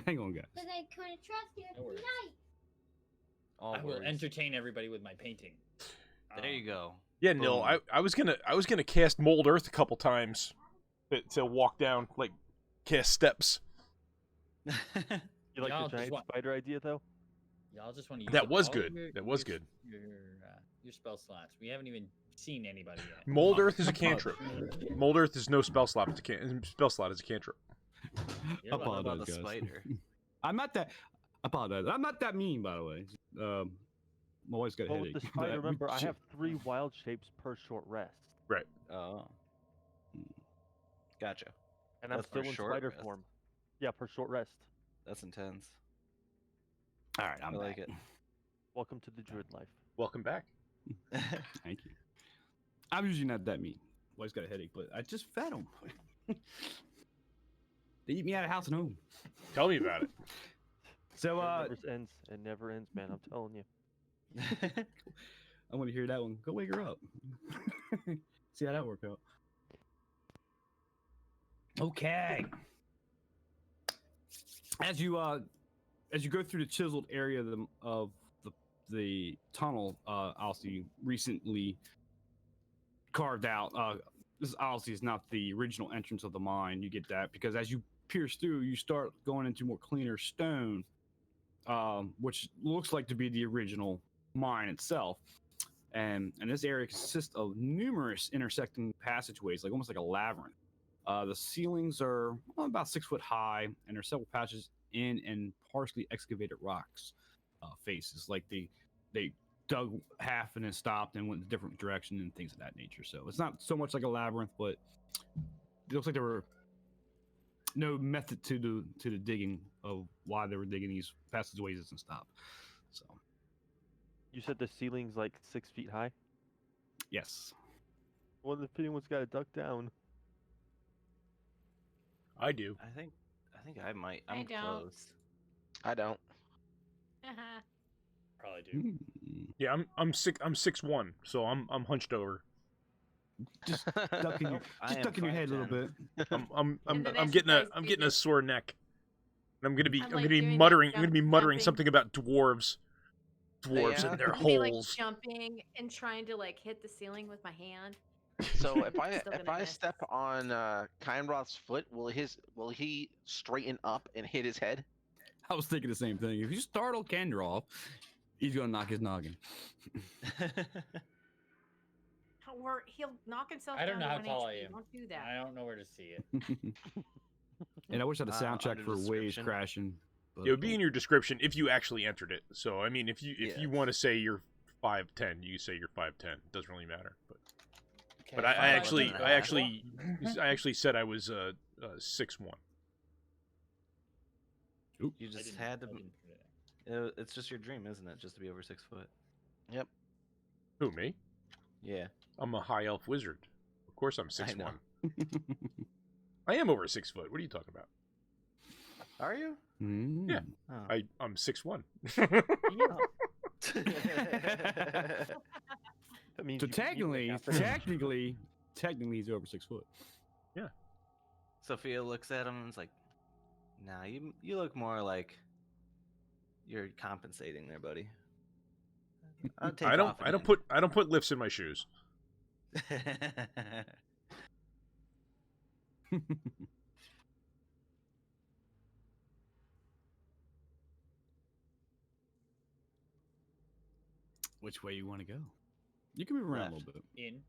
Hang on, guys. Because I couldn't trust you No worries. tonight. All I will worries. entertain everybody with my painting. There you go. Yeah, Nil. Boom. I was gonna cast Mold Earth a couple times to walk down, like cast steps. You like Y'all the just giant want- spider idea though? Y'all just want to use That up was all good. Your, That was your- good. Your spell slots. We haven't even seen anybody yet. Mold Earth is a cantrip. Mold Earth is no spell slot. It's a spell slot is a cantrip. You're What lucky. about the guys. spider? I'm not that. I apologize. I'm not that mean, by the way. My wife's got a Well, headache. with the spider, but we remember, I should- have 3 wild shapes per short rest, Oh. Gotcha. and I'm That's for still in short spider rest. form. Yeah, per short rest. That's intense. All right, I'm I like back. Welcome to the druid life. Welcome back. it. Thank you. I'm usually not that mean. Wife's got a headache, but I just fed them. They eat me out of house and home. Tell me about it. So, It never ends, man. I'm telling you. I want to hear that one. Go wake her up. See how that worked out. Okay. As you go through the chiseled area of the tunnel, obviously recently carved out. This obviously is not the original entrance of the mine. You get that because as you pierce through, you start going into more cleaner stone, which looks like to be the original mine itself. And this area consists of numerous intersecting passageways, like almost like a labyrinth. The ceilings are about 6 foot high, and there's several passages in and partially excavated rocks faces. Like they dug half and then stopped and went in a different direction and things of that nature. So it's not so much like a labyrinth, but it looks like there were no method to the digging of why they were digging these passageways and stuff. So You said the ceiling's like 6 feet high? yes. Well, if anyone's got to duck down. I do. I think I might. I'm don't. close. I don't. Probably do. Yeah, I'm 6'1", so I'm hunched over. Just ducking your, I just am ducking your head a little 5'10". bit. I'm And then I'm as getting you a guys I'm do getting a this- sore neck. And I'm gonna be I'm, I'm like, gonna be doing a muttering I'm gonna be jump- muttering jumping. something about dwarves. Dwarves Yeah. and their I'm gonna be, like, holes. jumping and trying to like hit the ceiling with my hand. So if I Still if gonna I miss. step on Kindroth's foot, will he straighten up and hit his head? I was thinking the same thing. If you startle Kendra off, he's gonna knock his noggin. Or he'll knock himself I don't down know to how 1 tall I HP. am. Don't do that. I don't know where to see it. And I wish I had a soundtrack under for waves description. crashing. But It would be in your description if you actually entered it. So I mean, if you Yes. want to say you're 5'10", you say you're 5'10". It doesn't really matter. But Okay, I fine, actually let's I actually said I was 6'1". You I just didn't- had to. I didn't do that. It's just your dream, isn't it? Just to be over 6 foot. Who, me? Yeah. I'm a high elf wizard. Of course I'm I 6'1". know. I am over 6 foot. What are you talking about? Are you? Mm. Yeah. Oh. I'm 6'1". That means So you can eat, like, technically, half he's over 6 foot. Sophia looks at him and is like, "Nah, you look more like you're compensating there, buddy." I'll take I off don't again. put lifts in my shoes. Which way you want to go? You can move around a little bit. In.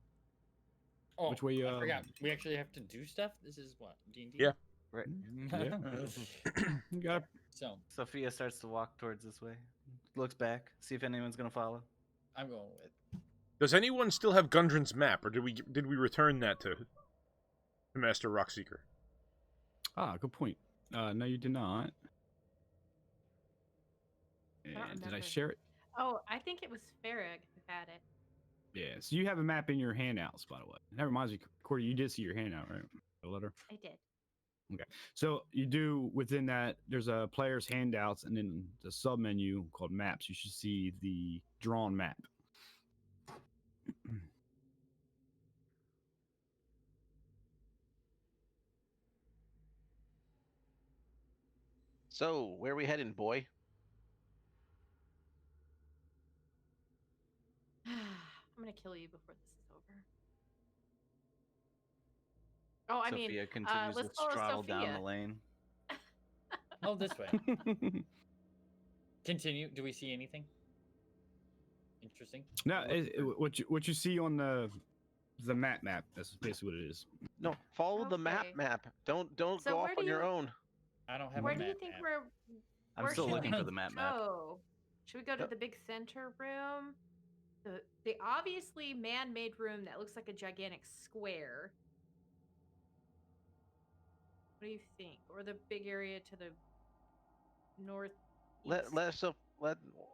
Oh, Which way? I forgot. We actually have to do stuff. This is what D&D. Yeah. Right. Yeah. You got So Sophia starts to walk towards this way. Looks back, see if anyone's gonna follow. I'm going with. Does anyone still have Gundren's map, or did we return that to Master Rockseeker? good point. No, you did not. don't And did I remember. share it? Oh, I think it was Farag who had it. Yeah. So you have a map in your handouts, by the way. That reminds me, Cordy, you did see your handout, right? The letter. I did. Okay. So you do within that. There's a player's handouts, and then the sub menu called maps. You should see the drawn map. So, where are we heading, boy? I'm gonna kill you before this is over. Oh, I Sophia mean, continues let's to follow straddle down Sophia. the lane. Oh, this way. Continue. Do we see anything interesting? No, what you see on the map. That's basically what it is. No, follow the Okay. map. Don't So go where off do on your you- own. I don't have Where a do you map think app. I'm where still should looking we for the map. go? Should we go to Yep. the big center room? The obviously man-made room that looks like a gigantic square. What do you think? Or the big area to the north? Let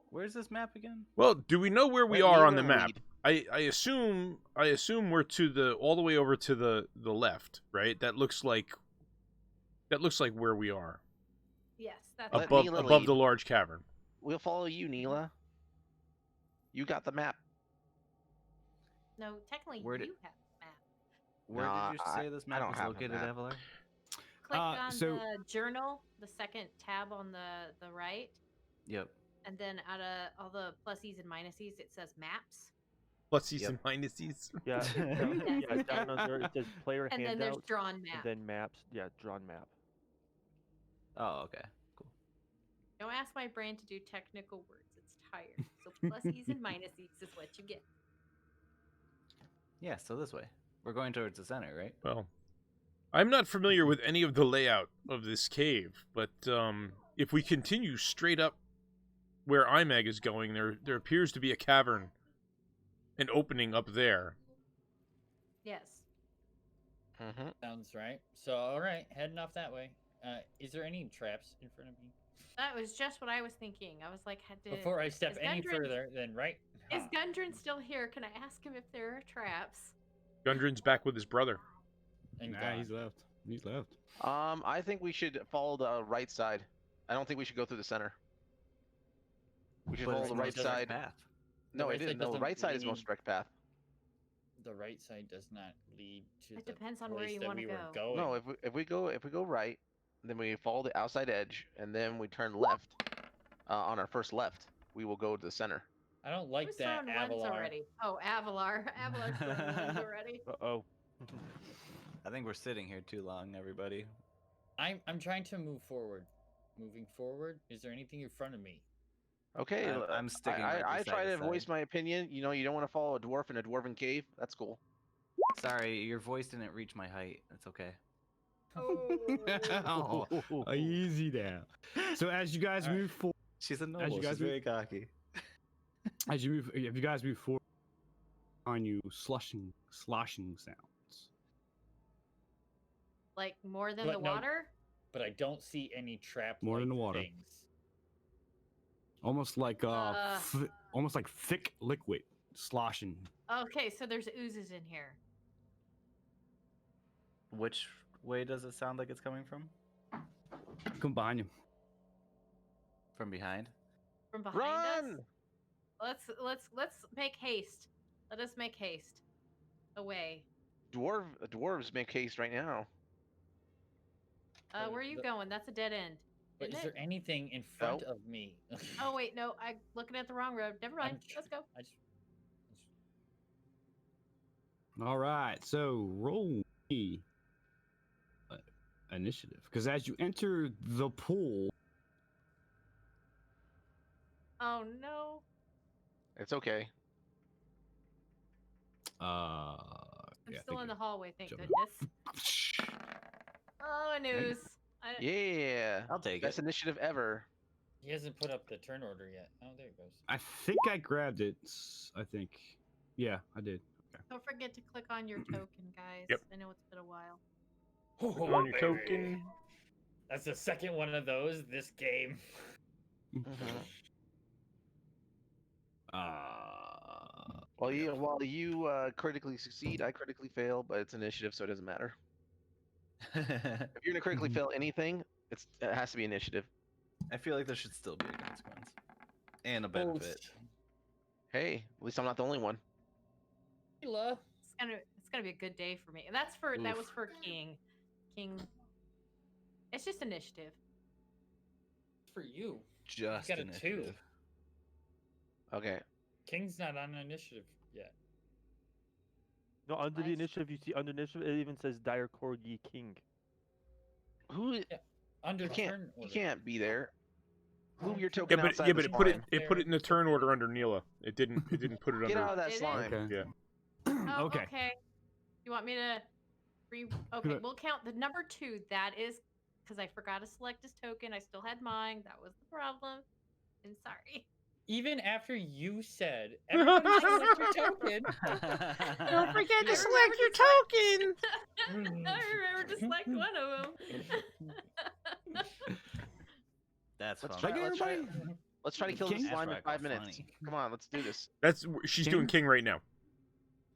Where's this map again? Well, do we know where we Let are on the Neela map? lead. I assume we're to all the way over to the left, right? That looks like where we are. Yes, that's Let right. Neela above lead. the large cavern. We'll follow you, Neela. You got the map. No, technically Where did- you have the map. Where No, did you say this I map don't was have a located, map. Avalar? Click on so- the journal, the second tab on the right, Yep. and then out of all the pluses and minuses, it says maps. Pluses Yep. and minuses. Yeah, down under it says player And then there's handouts, drawn and map. then maps. Yeah, drawn map. Oh, okay. Cool. Don't ask my brain to do technical words. It's tired. So pluses and minuses is what you get. Yeah, so this way. We're going towards the center, right? Well, I'm not familiar with any of the layout of this cave, but if we continue straight up where Imag is going, there appears to be a cavern, an opening up there. Yes. Mm-hmm. Sounds right. So, all right, heading off that way. Is there any traps in front of me? That was just what I was thinking. I was like, Before I step is any Gundren- further, then right. is Ha. Gundren still here? Can I ask him if there are traps? Gundren's back with his brother. And Nah, gone. he's left. He's left. I think we should follow the right side. I don't think we should go through the center. We should But follow it's the the right most direct side. path. No, right it side isn't. No, the doesn't right side is the most lead- direct path. The right side does not lead to It the depends on where place you that wanna we were go. going. No, if we go right, then we follow the outside edge, and then we turn left. On our first left, we will go to the center. I don't like Who's that, throwing ones Avalar. already? Oh, Avalar. Avalar's throwing ones already. Oh. I think we're sitting here too long, everybody. I'm trying to move forward. Moving forward. Is there anything in front of me? Okay, I'm sticking right I beside try his to voice side. my opinion. You know, you don't want to follow a dwarf in a dwarven cave. That's cool. Sorry, your voice didn't reach my height. It's okay. Oh, easy now. So as you guys All right. move forward, She's a you noble. guys She's move- very cocky. if you guys move forward, on you sloshing sounds. Like more than But the no- water? But I don't see any trap. More than the water. Things. Almost like almost like thick liquid sloshing. Okay, so there's oozes in here. Which way does it sound like it's coming from? Come behind you. From behind? From behind Run! us? Let's make haste. Let us make haste. Away. Dwarves make haste right now. Where are you the- going? That's a dead end. But Isn't is there it? anything in front No. of me? Oh wait, no, I'm looking at the wrong road. Never mind. Let's go. I just. All right, so roll me initiative, because as you enter the pool, Oh no. It's okay. I'm Yeah, still in the hallway, thank jump in. goodness. Oh, news. Yeah. I'll take Best it. initiative ever. He hasn't put up the turn order yet. Oh, there it goes. I think I grabbed it. I think. Yeah, I did. Okay. Don't forget to click on your token, guys. Yep. I know it's been a while. Oh, on your baby. token. That's the second one of those this game. Mhm. Uh, While you critically succeed, I critically fail, but it's initiative, so it doesn't matter. If you're gonna critically Mhm. fail anything, it has to be initiative. I feel like there should still be a consequence and a benefit. Hey, at least I'm not the only one. Sheila. It's gonna be a good day for me. And that was Oof. for King. King. It's just initiative. For you. Just got a initiative. 2. Okay. King's not on initiative yet. No, under the Nice. initiative, you see under initiative, it even says Dire Corgi King. Who? Under You can't. turn You order. can't be there. Move your Yeah, token but outside yeah, the but slime. it put it in the turn order under Neela. It didn't put it under. Get out of that Did it? slime. okay. Yeah. Oh, Okay. okay. You want me to okay, Good. we'll count the number 2. That is because I forgot to select his token. I still had mine. That was the problem. I'm sorry. Even after you said everybody select your token. Don't forget to I select your remember token. I remember to select one of them. That's Let's fun. try. Let's try. Let's try to kill the King? slime in That's why I 5 call minutes. funny. Come on, let's do this. She's King? doing King right now.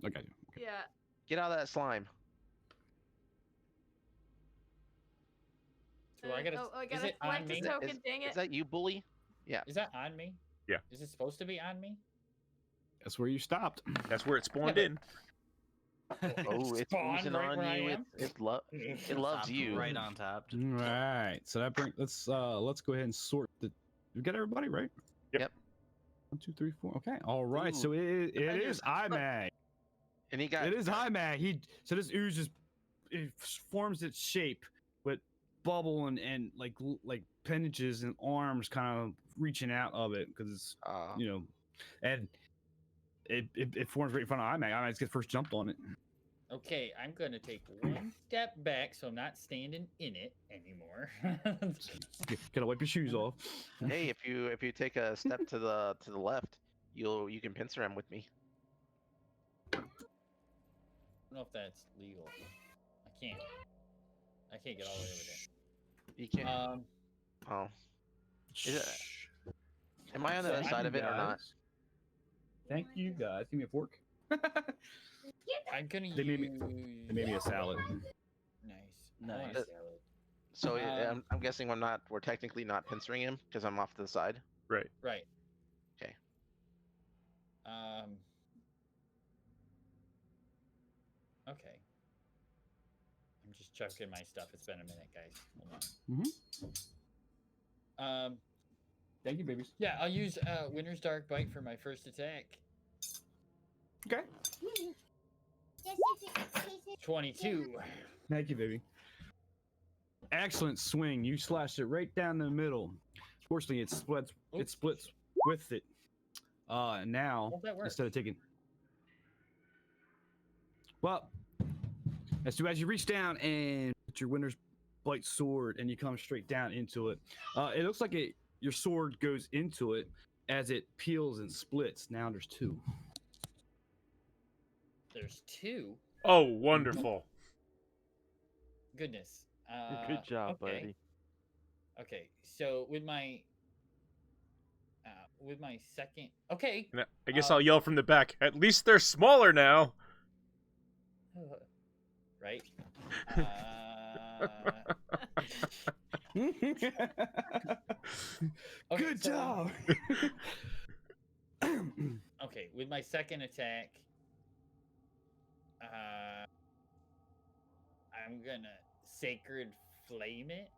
Okay. Yeah. Get out of that slime. So I gotta. I is gotta it on select his me? token. Dang it. Is that you, bully? Yeah. Is that on me? Yeah. Is it supposed to be on me? That's where you stopped. That's where it spawned but- in. Oh, it's Spawn oozing right on where I you. am? It loves Stopped you. right on top. All right. So that brings. Let's go ahead and sort the. We got everybody right. Yep. 1, 2, 3, 4. Okay. All right. Ooh. So it Defenders. is Imag. And he got. It is Imag. So this ooze just it forms its shape with bubble and like appendages and arms kind of reaching out of it because it's and it forms right in front of Imag. Imag gets first jumped on it. Okay, I'm gonna take one step back so I'm not standing in it anymore. Gotta wipe your shoes off. Hey, if you take a step to the left, you can pincer him with me. I don't know if that's legal. I can't get all the way over there. You can't. Oh. Is it, am I on the So other side of it or not? Thank you guys. Give me a fork. I'm gonna They made me- use. They made me a salad. Nice. I want a Nice. salad. So Um, I'm guessing we're technically not pincering him because I'm off to the side. Right. Right. Okay. Okay. I'm just checking my stuff. It's been a minute, guys. Hold on. Thank you, babies. Yeah, I'll use Winter's Dark Bite for my first attack. Okay. 22. Thank you, baby. Excellent swing. You slashed it right down the middle. Fortunately, it splits. It Oops. splits with it. Now How'd that work? instead of taking. Well, as you reach down and put your Winter's Bite sword and you come straight down into it, it looks like your sword goes into it as it peels and splits. Now there's 2. There's 2. Oh, wonderful. Goodness. Good job, okay. buddy. Okay, so with my second. Okay. And I guess I'll yell from the back. At least they're smaller now. Right. Okay, Good so- job. Okay, with my second attack, I'm gonna Sacred Flame it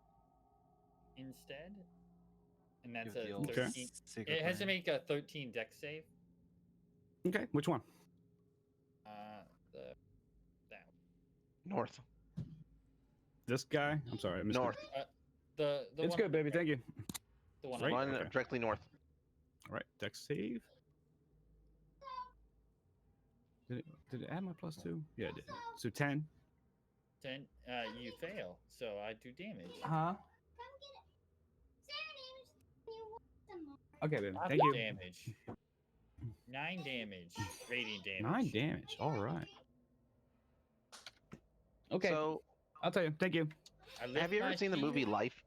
instead, and that's Give a the old 13. secret It has to plan. make a 13 dex save. Okay, which one? That North. This guy? I'm sorry, I missed North. the It's one good, baby. Thank you. The one Right? One Okay. directly north. All right, dex save. Did it add my +2? Yeah, it did. So 10. 10. You fail, so I do damage. Huh? Come get it. Serenade, you want some more? Okay, baby. Lots Thank of you. damage. 9 damage. Radiant damage. 9 damage. All right. Okay. So, I'll tell you. Thank you. I lift have you ever my seen the movie shield. Life?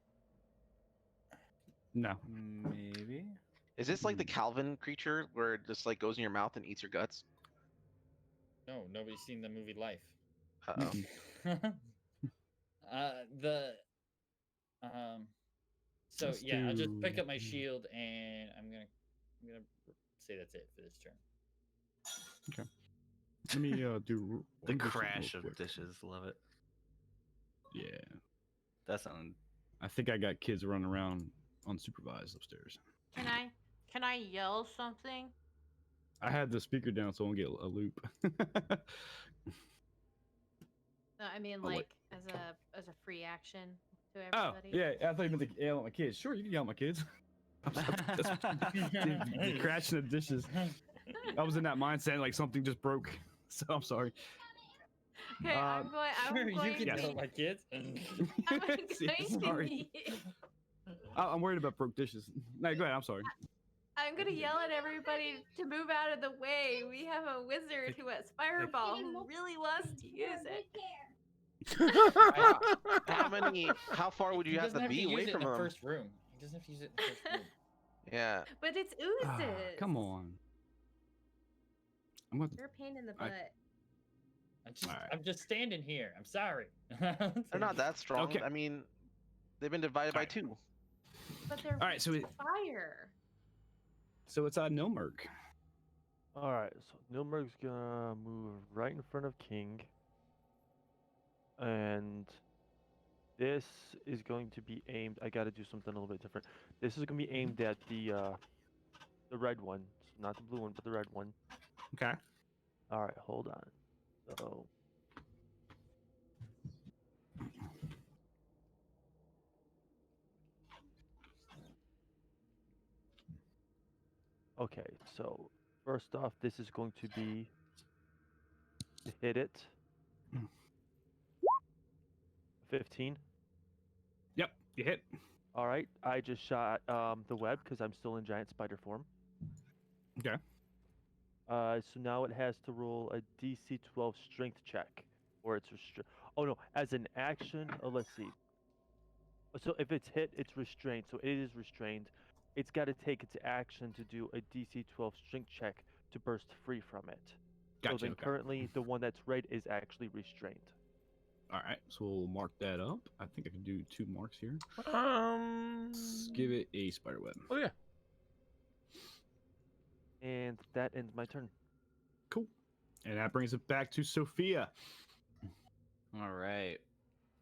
No. Maybe. Is this like the Calvin creature where it just like goes in your mouth and eats your guts? No, nobody's seen the movie Life. Uh-oh. The so Let's yeah, I'll just pick do- up my shield and I'm gonna say that's it for this turn. Okay. Let me do The one different crash real of quick. dishes. Love it. Yeah. That sounds. I think I got kids running around unsupervised upstairs. Can I yell something? I had the speaker down so I won't get a loop. No, I mean Oh, wait. like as a free action to Oh, everybody. yeah. I thought you meant to yell at my kids. Sure, you can yell at my kids. The crashing of dishes. I was in that mindset like something just broke. So I'm sorry. Okay, I'm Sure, you going can to Yes. yell be, at my kids. I'm going Sorry. to be, I'm worried about broke dishes. No, go ahead. I'm sorry. I'm gonna yell at everybody to move out of the way. We have a wizard who has fireball who really wants to use it. How far would you He have doesn't to have be to use away it in from the them? first room. He doesn't have to use it in the first room. Yeah. But it's Ah, oozes. come on. I'm going to You're a pain in the I- butt. Alright. I'm just standing here. I'm sorry. They're not that strong. Okay. I mean, they've been divided by Alright. 2. But they're Alright, so weak to fire. So it's Nilmerg. All right, so Nilmerg's gonna move right in front of King, and this is going to be aimed. I got to do something a little bit different. This is gonna be aimed at the red one, so not the blue one, but the red one. Okay. All right, hold on. So. Okay, so first off, this is going to be to hit it. 15. Yep, you hit. All right, I just shot the web because I'm still in giant spider form. Okay. So now it has to roll a DC 12 strength check, or it's Oh no, as an action. Let's see. So if it's hit, it's restrained. So it is restrained. It's got to take its action to do a DC 12 strength check to burst free from it. Gotcha. So then Okay. currently the one that's red is actually restrained. All right, so we'll mark that up. I think I can do 2 marks here. Let's Give it a spider web. Oh yeah. And that ends my turn. Cool. And that brings it back to Sophia. All right.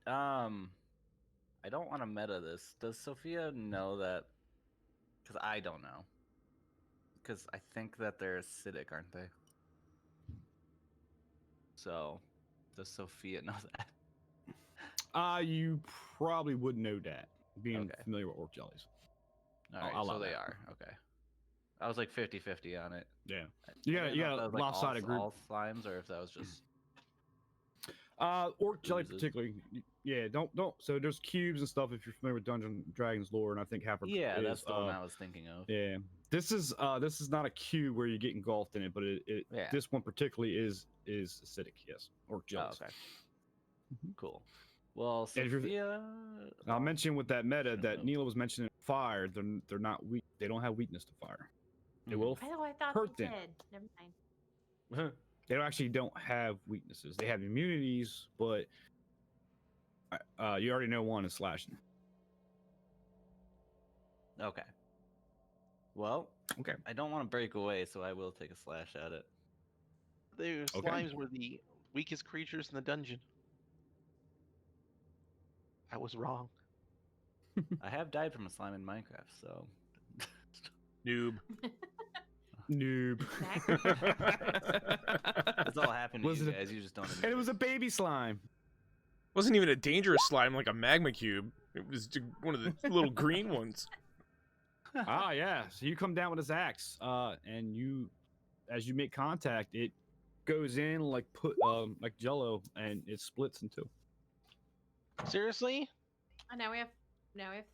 I don't want to meta this. Does Sophia know that? Because I don't know. Because I think that they're acidic, aren't they? So, does Sophia know that? You probably would know that, being Okay. familiar with orc jellies. All right, I'll so allow they that. are. Okay. I was like 50-50 on it. Yeah. I You didn't got know if a that was, like, lopsided group. all slimes, or if that was just. Orc jelly Oozes. particularly. Yeah, don't. So there's cubes and stuff if you're familiar with Dungeons and Dragons lore, and I think half. Yeah, that's is, the one I was thinking of. Yeah, this is not a cube where you get engulfed in it, but Yeah. this one particularly is acidic. Yes, orc Oh, jellies. okay. Cool. Well, And if you're- Sophia. I'll mention with that meta that Neela was mentioning fire. They're not weak. They don't have weakness to fire. They will. Oh, I thought hurt they them. did. Never mind. They actually don't have weaknesses. They have immunities, but you already know one is slashing. Okay. Well, Okay. I don't want to break away, so I will take a slash at it. The Okay. slimes were the weakest creatures in the dungeon. I was wrong. I have died from a slime in Minecraft, so. Noob. Noob. It's all happened to Was you it- guys. You just don't. And admit it was a baby slime. Wasn't even a dangerous slime like a magma cube. It was just one of the little green ones. Ah, yeah. So you come down with this axe, and as you make contact, it goes in like like Jello, and it splits in two. Seriously? Oh, now we have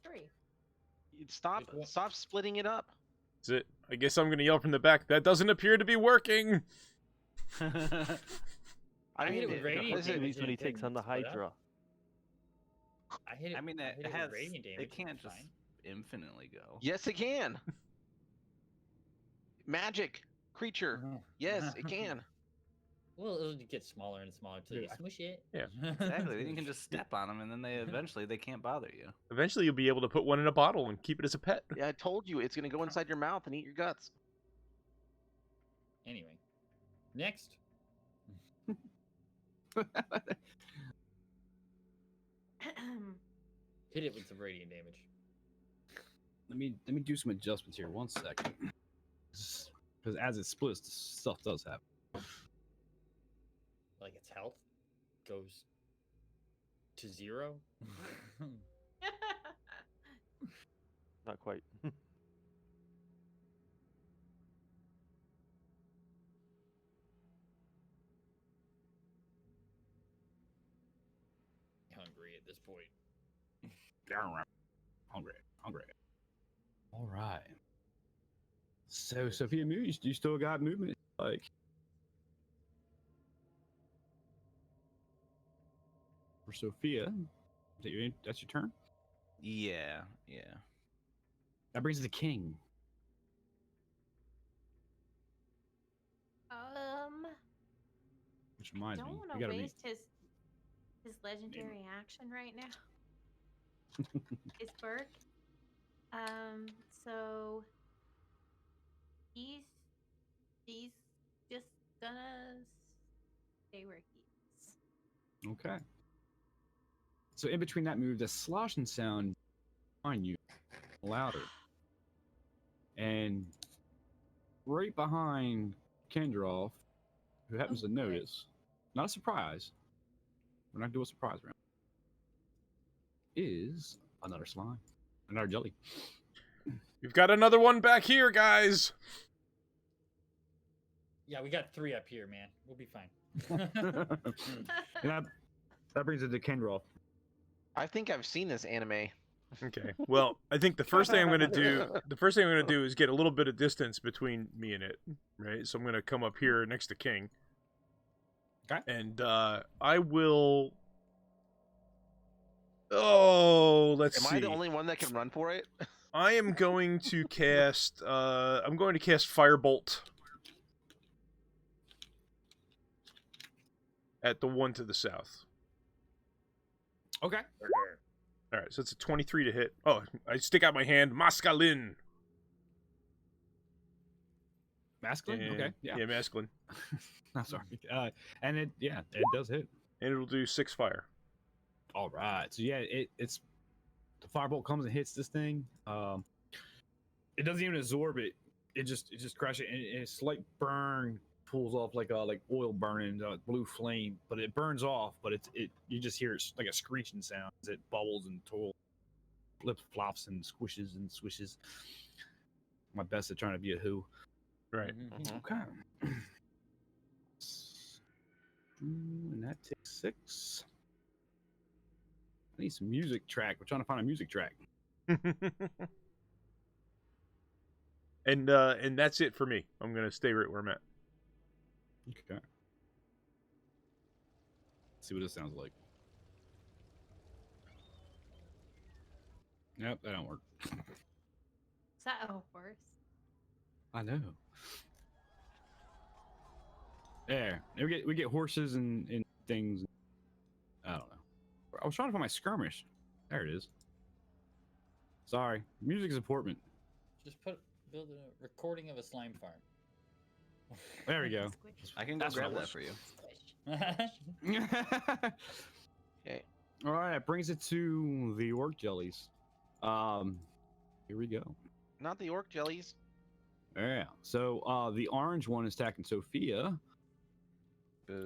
3. Stop splitting it up. That's it. I guess I'm gonna yell from the back. That doesn't appear to be working. I hit it with radiant What damage when he takes on the Hydra? I hit it. I mean, I hit it with has. radiant damage. It can't it's just fine. infinitely go. Yes, it can. Magic creature. Yes, it can. Well, it'll get smaller and smaller until you smush it. Yeah. Exactly. Then you can just step on them, and then they can't bother you. Eventually, you'll be able to put one in a bottle and keep it as a pet. Yeah, I told you it's gonna go inside your mouth and eat your guts. Anyway, next. Hit it with some radiant damage. Let me do some adjustments here. 1 second. Because as it splits, stuff does happen. Like its health goes to 0. Not quite. Hungry at this point. Hungry. All right. So, Sophia Muse, do you still got movement? Like, for Sophia, that's your turn. Yeah. That brings us to King. Which reminds Don't me, want we to gotta waste his legendary action right now. His Burke. So he's just gonna stay where he is. Okay. So in between that move, the sloshing sound on you louder, and right behind Kendroff, who happens to notice, not a surprise. We're not doing a surprise round. Is another slime, another jelly. We've got another one back here, guys. Yeah, we got 3 up here, man. We'll be fine. And that brings it to Kendroff. I think I've seen this anime. Okay. Well, I think the first thing I'm gonna do is get a little bit of distance between me and it, right? So I'm gonna come up here next to King. Okay. And I will. Oh, let's see. Am I the only one that can run for it? I am going to cast. I'm going to cast Firebolt at the one to the south. Okay. All right, so it's a 23 to hit. Oh, I stick out my hand. Masculine. Masculine. And, Okay. Yeah. masculine. I'm sorry. And it does hit. And it'll do 6 fire. All right. So yeah, it's the firebolt comes and hits this thing. It doesn't even absorb it. It just crashes, and a slight burn pulls off like oil burning, blue flame, but it burns off. But it you just hear it like a screeching sound as it bubbles and flip flops and squishes and swishes. My best at trying to be a who. Right. Okay. And that takes 6. I need some music track. We're trying to find a music track. And that's it for me. I'm gonna stay right where I'm at. Okay. Let's see what this sounds like. Yep, that don't work. Is that worse? I know. There. We get horses and things. I don't know. I was trying to find my skirmish. There it is. Sorry. Music is important. Just build a recording of a slime farm. There we go. I can go grab that for you. Okay. All right, that brings it to the orc jellies. Here we go. Not the orc jellies. Yeah. So the orange one is attacking Sophia.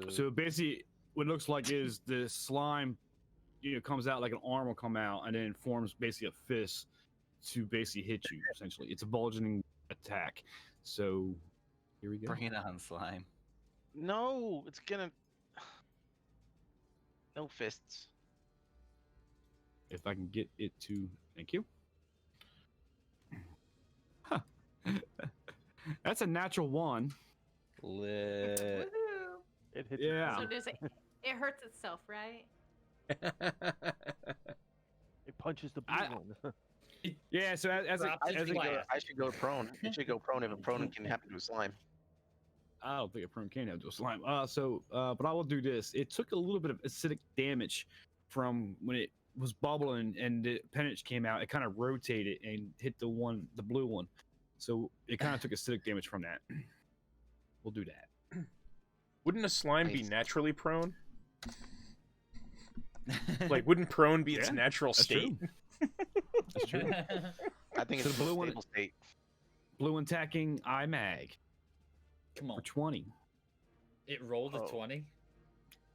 So basically, what it looks like is the slime, comes out like an arm will come out, and then forms basically a fist to basically hit you. Essentially, it's a bulging attack. So here we go. Bring it on, slime. No, it's gonna. No fists. If I can get it to, thank you. Huh. That's a natural 1. Lit. Woohoo! It hits. Yeah. So does it? It hurts itself, right? It punches the blue I- one. Yeah. So as it, Drops I its as it, glass. I should go prone. It should go prone if a prone can happen to a slime. I don't think a prone can have dual slime. But I will do this. It took a little bit of acidic damage from when it was bubbling and the appendage came out. It kind of rotated and hit the blue one. So it kind of took acidic damage from that. We'll do that. Wouldn't a slime be Nice. naturally prone? Like, wouldn't prone be its Yeah, natural that's state? true. That's true. I think So it's the a blue one- stable state. Blue attacking Imag Come for on. 20. It rolled a Oh. 20.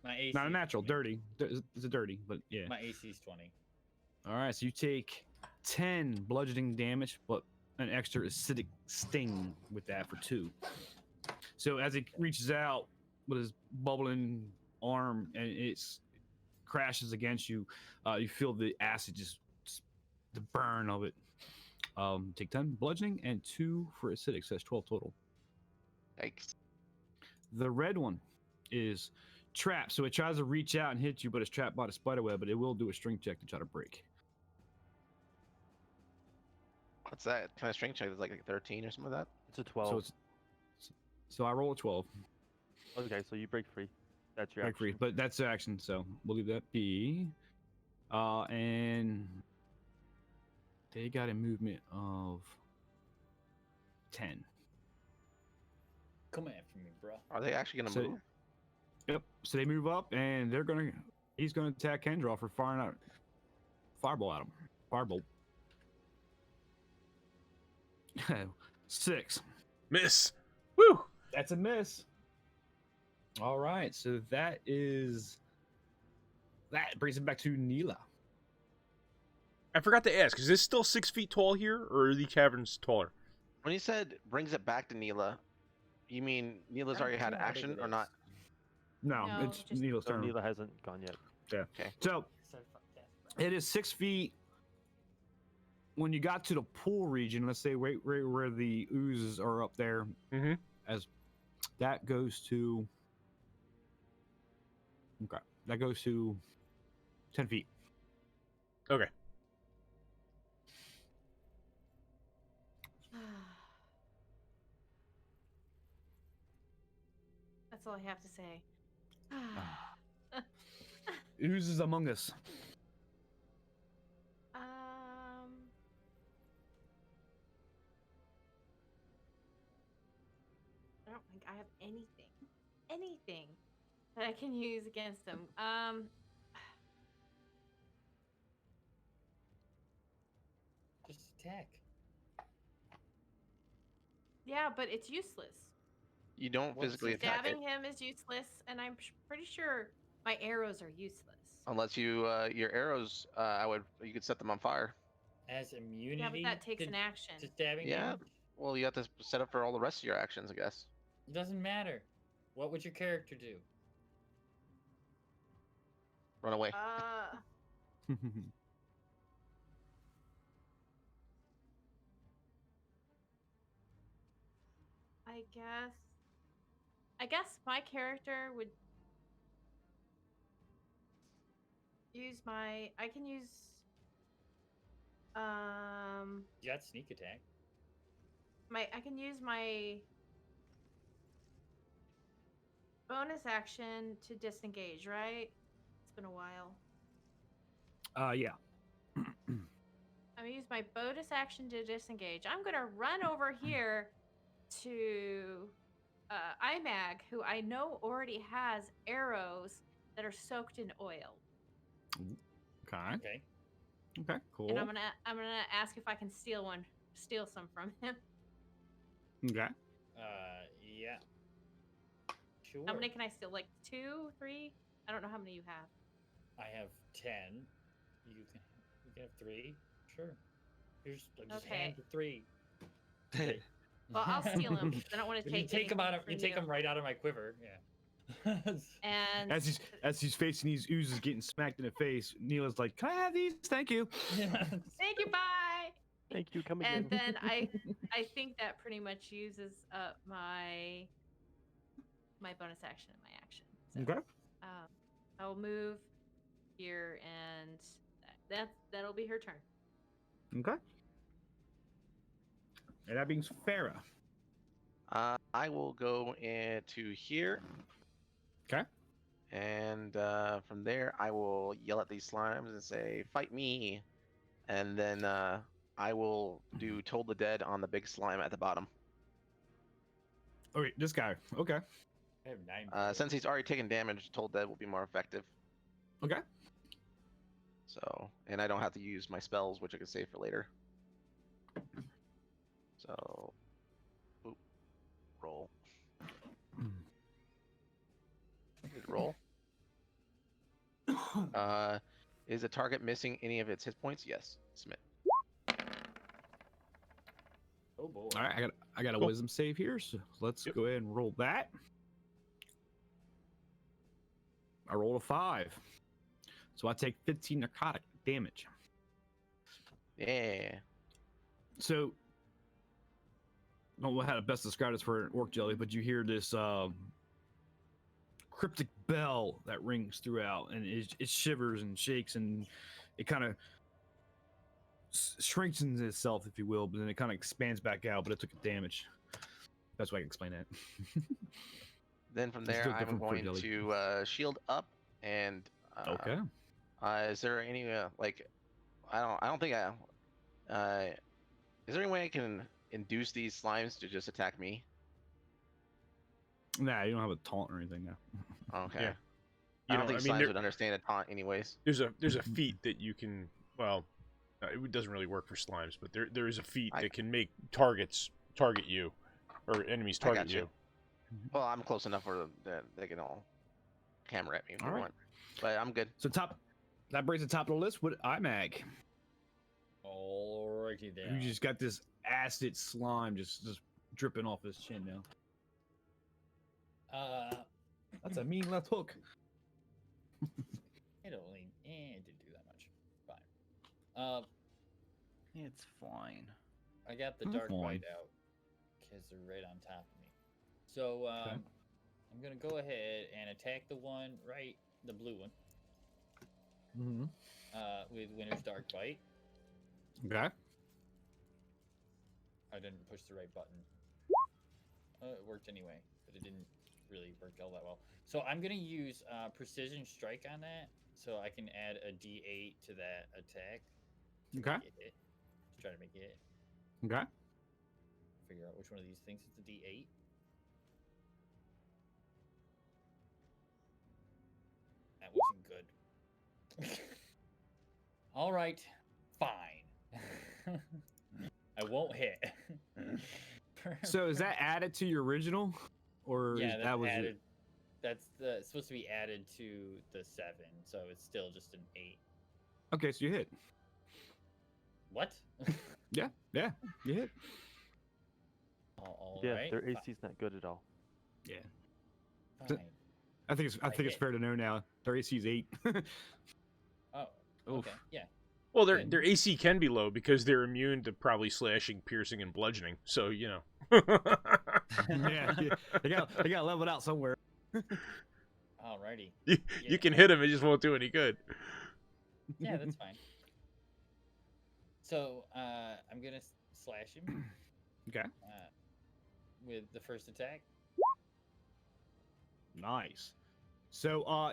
My AC. Not a is natural, 20. dirty. It's a dirty, but yeah. My AC is 20. All right, so you take 10 bludgeoning damage, but an extra acidic sting with that for 2. So as it reaches out with his bubbling arm and it crashes against you, you feel the acid just the burn of it. Take 10 bludgeoning and 2 for acidic, so that's 12 total. Yikes. The red one is trapped, so it tries to reach out and hit you, but it's trapped by the spider web, but it will do a strength check to try to break. What's that? Kind of strength check is like 13 or something like that. It's a 12. So so I roll a 12. Okay, so you break free. That's your Break free, action. but that's the action, so we'll leave that be. And they got a movement of 10. Come after me, bro. Are they actually gonna So- move? Yep. So they move up, and he's gonna attack Kendra for firing out fireball at him. Firebolt. 6. Miss. Woo! That's a miss. All right, so that brings it back to Neela. I forgot to ask, is this still 6 feet tall here, or are the caverns taller? When you said brings it back to Neela, you mean Neela's I already don't had know how big action it or is. not? No, No, it's just- Neela's So turn. Neela hasn't gone yet. So it is 6 feet. When you got to the pool region, let's say right where the oozes are up there, Mhm. as that goes to. Okay, that goes to 10 feet. Okay. That's all I have to say. Oozes among us. I don't think I have anything that I can use against them. Just attack. Yeah, but it's useless. You don't What's physically attack it Stabbing him is useless, and I'm pretty sure my arrows are useless. unless you your arrows. You could set them on fire. As immunity. Yeah, but that takes to- an action. To stabbing Yeah. damage? Well, you have to set up for all the rest of your actions, I guess. It doesn't matter. What would your character do? Run away. I guess my character would use my. I can use. You got sneak attack. I can use my bonus action to disengage, right? It's been a while. Yeah. I'm gonna use my bonus action to disengage. I'm gonna run over here to Imag, who I know already has arrows that are soaked in oil, Okay. Okay. Okay. Cool. and I'm gonna ask if I can steal some from him. Okay. Yeah. Sure. How many can I steal? Like 2, 3? I don't know how many you have. I have 10. You can have 3. Sure. Here's just Okay. hand the 3. Well, I'll steal them. I don't want to You take. take them out of. anything You from take them right out of my quiver. Yeah. And As he's facing these oozes getting smacked in the face, Neela's like, "Can I have these? Thank you." thank you. Bye. Thank you. Come And again. then I think that pretty much uses up my bonus action and my action. So, Okay. I'll move here, and that'll be her turn. Okay. And that means Farah. I will go into here. Okay. And from there, I will yell at these slimes and say, "Fight me!" And then I will do Toll the Dead on the big slime at the bottom. Oh wait, this guy. Okay. I have 9. Since he's already taken damage, Toll Dead will be more effective. Okay. So, and I don't have to use my spells, which I can save for later. So, oop, roll. Roll. Is the target missing any of its hit points? Yes. Submit. Oh boy. All right, I got a Cool. wisdom save here, so let's Yep. go ahead and roll that. I rolled a 5, so I take 15 necrotic damage. Yeah. So, I don't know how to best describe this for an orc jelly, but you hear this cryptic bell that rings throughout, and it shivers and shakes, and it kind of shrinks into itself, if you will, but then it kind of expands back out, but it took damage. That's why I can explain that. Then from It's there, still I'm different for going jelly. to shield up and. Okay. Is there any like? I don't think I. Is there any way I can induce these slimes to just attack me? Nah, you don't have a taunt or anything now. Okay. Yeah. I You don't know, think I mean, slimes there- would understand a taunt, anyways. There's a feat that you can. Well, it doesn't really work for slimes, but there is a feat that can make targets target you, or enemies I got target you. Well, I'm close enough where they can all camera at me if they All right. want. But I'm good. So that brings the top of the list with Imag. Alrighty then. You just got this acid slime just dripping off his chin now. That's a mean left hook. It didn't do that much. Fine. It's fine. I got the I'm dark fine. bite out because they're right on top of me. So Okay. I'm gonna go ahead and attack the blue one, Mm-hmm. with Winter's Dark Bite. Okay. I didn't push the right button. It worked anyway, but it didn't really work all that well. So I'm gonna use Precision Strike on that, so I can add a D8 to that attack. to Okay. make it hit. To try to make it hit. Okay. Figure out which one of these things is the D8. That wasn't good. All right, fine. I won't hit. So is that added to your original, or yeah, is that's that was added. it? That's it's supposed to be added to the 7, so it's still just an 8. Okay, so you hit. What? Yeah, you hit. All Yeah, right, their AC is not good at all. Yeah. fine. I think it's hit. fair to know now. Their AC is 8. Oh, Oof. okay, yeah. Well, Good. their AC can be low because they're immune to probably slashing, piercing, and bludgeoning. So you know. Yeah, they got leveled out somewhere. Alrighty. You can hit them; it just won't do any good. Yeah, that's fine. So I'm gonna slash him. Okay. With the first attack. Nice. So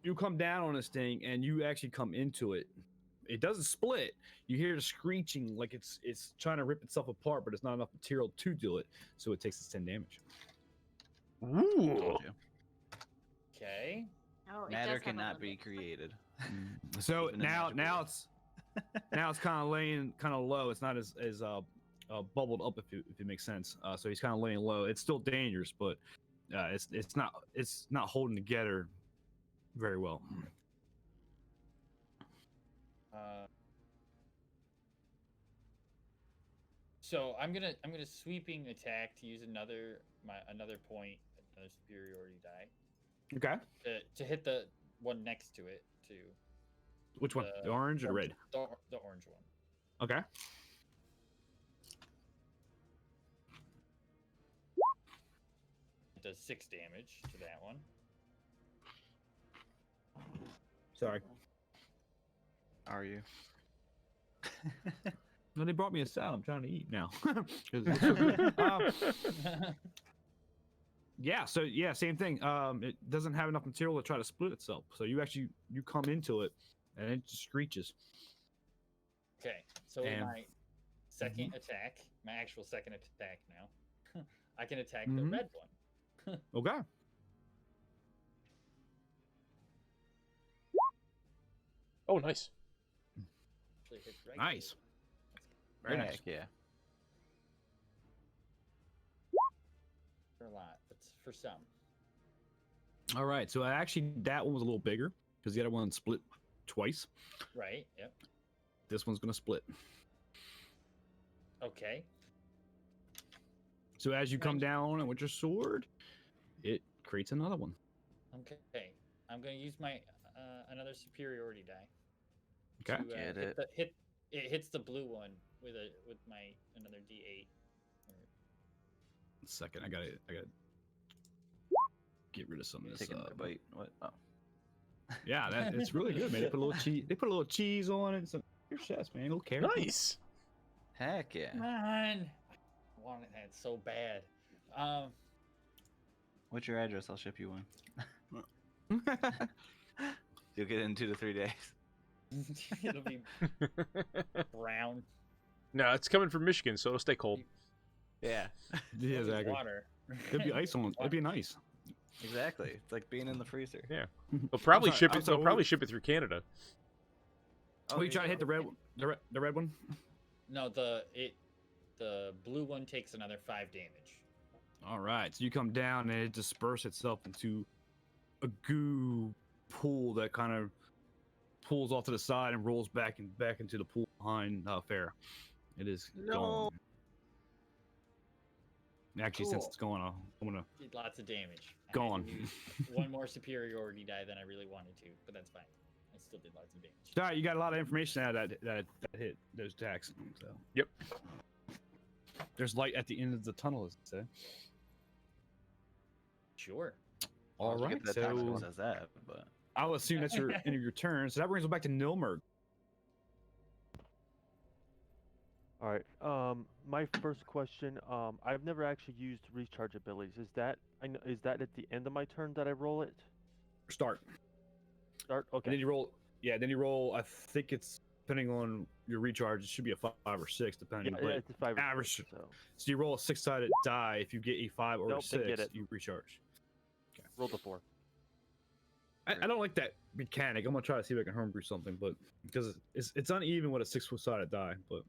you come down on this thing and you actually come into it. It doesn't split. You hear the screeching like it's trying to rip itself apart, but it's not enough material to do it, so it takes its 10 damage. Ooh. Told you. Okay. Oh, it Matter does have a cannot be limit. created. So Even in now magic it's kind of laying kind of low. It's not as bubbled up if it makes sense. So he's kind of laying low. It's still dangerous, but it's not holding together very well. So I'm gonna sweeping attack to use another point, another superiority die. Okay. To hit the one next to it too. Which one? The orange or the red? The orange one. Okay. It does 6 damage to that one. Sorry. Are you? No, they brought me a salad. I'm trying to eat now. Yeah. So yeah, same thing. It doesn't have enough material to try to split itself. So you come into it, and it just screeches. Okay. So And- my second attack, my actual second attack now, I can attack the Mhm. red one. Okay. Oh, nice. Actually hits regularly. Nice. Very nice. Heck yeah. For a lot, but for some. All right. So actually, that one was a little bigger because the other one split twice. Right. Yep. This one's gonna split. Okay. So as you come down with your sword, it creates another one. Okay. I'm gonna use my another superiority die. Okay. To, it hits the blue one with my another D8. Second, I gotta get rid of some of this. Taking my bite. What? Oh. Yeah, it's really good, man. They put a little cheese. They put a little cheese on it. Some your chefs, man. A little carrot. Nice. Heck yeah. Man, I wanted that so bad. What's your address? I'll ship you one. You'll get it in 2 to 3 days. It'll be brown. No, it's coming from Michigan, so it'll stay cold. Yeah. Yeah, exactly. Water. It'd be ice on it. It'd be nice. Exactly. It's like being in the freezer. Yeah. They'll probably I'm sorry, ship I'm it. sorry, They'll what probably was- ship it through Canada. Oh, you trying to hit the red one? The red one? No, the blue one takes another 5 damage. All right. So you come down and it disperses itself into a goo pool that kind of pulls off to the side and rolls back into the pool behind Fair. It is gone. Actually, since Cool. it's gone, I'm gonna Did lots of damage. I had go to on. use one more superiority die than I really wanted to, but that's fine. I still did lots of damage. All right, you got a lot of information out of that hit those attacks. So Yep. there's light at the end of the tunnel, as they say. Sure. All I'll right, get the attack so says that, but I'll assume that's your end of your turn. So that brings us back to Nilmerg. All right. My first question. I've never actually used recharge abilities. Is that at the end of my turn that I roll it? Start. Start. And Okay. then you roll. Yeah, then you roll. I think it's depending on your recharge. It should be a 5 or 6, depending. Yeah, but it's a 5 or average. 6, so So you roll a 6-sided die. If you get a 5 or a Nope, didn't get 6, it. you recharge. roll the 4. I don't like that mechanic. I'm gonna try to see if I can homebrew something, but because it's uneven with a 6-sided die, but I guess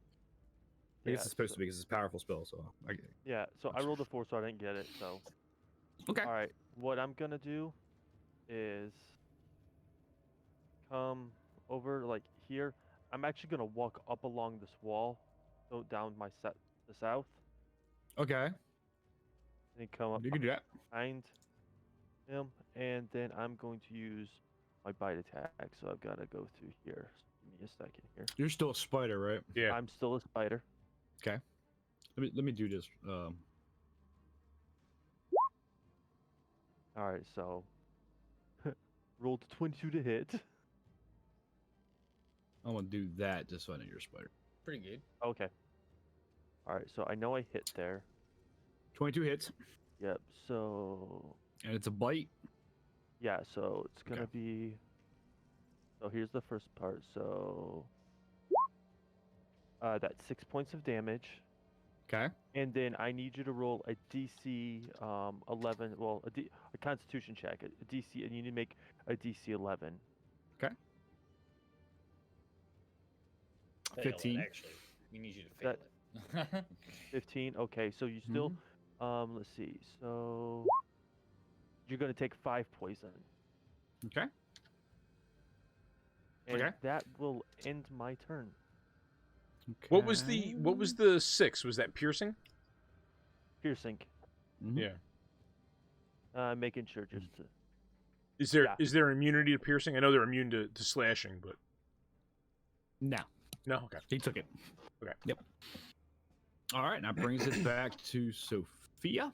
Yeah, it's supposed so- to be because it's a powerful spell. So I get it. Yeah. So I rolled a 4, so I didn't get it. So. Okay. All right. What I'm gonna do is come over like here. I'm actually gonna walk up along this wall, go down the south, Okay. and come up You can do that. behind him, and then I'm going to use my bite attack. So I've got to go through here. Give me a second here. You're still a spider, right? Yeah. I'm still a spider. Okay. Let me do this. All right. So rolled 22 to hit. I'm gonna do that just so I know you're a spider. Pretty good. Okay. All right. So I know I hit there. 22 hits, Yep. So and it's a bite. yeah. So it's gonna Okay. be. So here's the first part. So that's 6 points of damage. Okay. And then I need you to roll a DC 11, well, a Constitution check, a DC, and you need to make a DC 11. Fail 15. It, actually, we need you to fail That- it. 15. Okay, so you still, Mm-hmm. let's see. So you're gonna take 5 poison, Okay. and Okay. that will end my turn. What was the 6? Was that piercing? Piercing. Mhm. Yeah. Making sure just to. Is there immunity to piercing? I know they're immune to slashing, but No. no. Okay. He took it. Okay. Yep. All right, that brings it back to Sophia.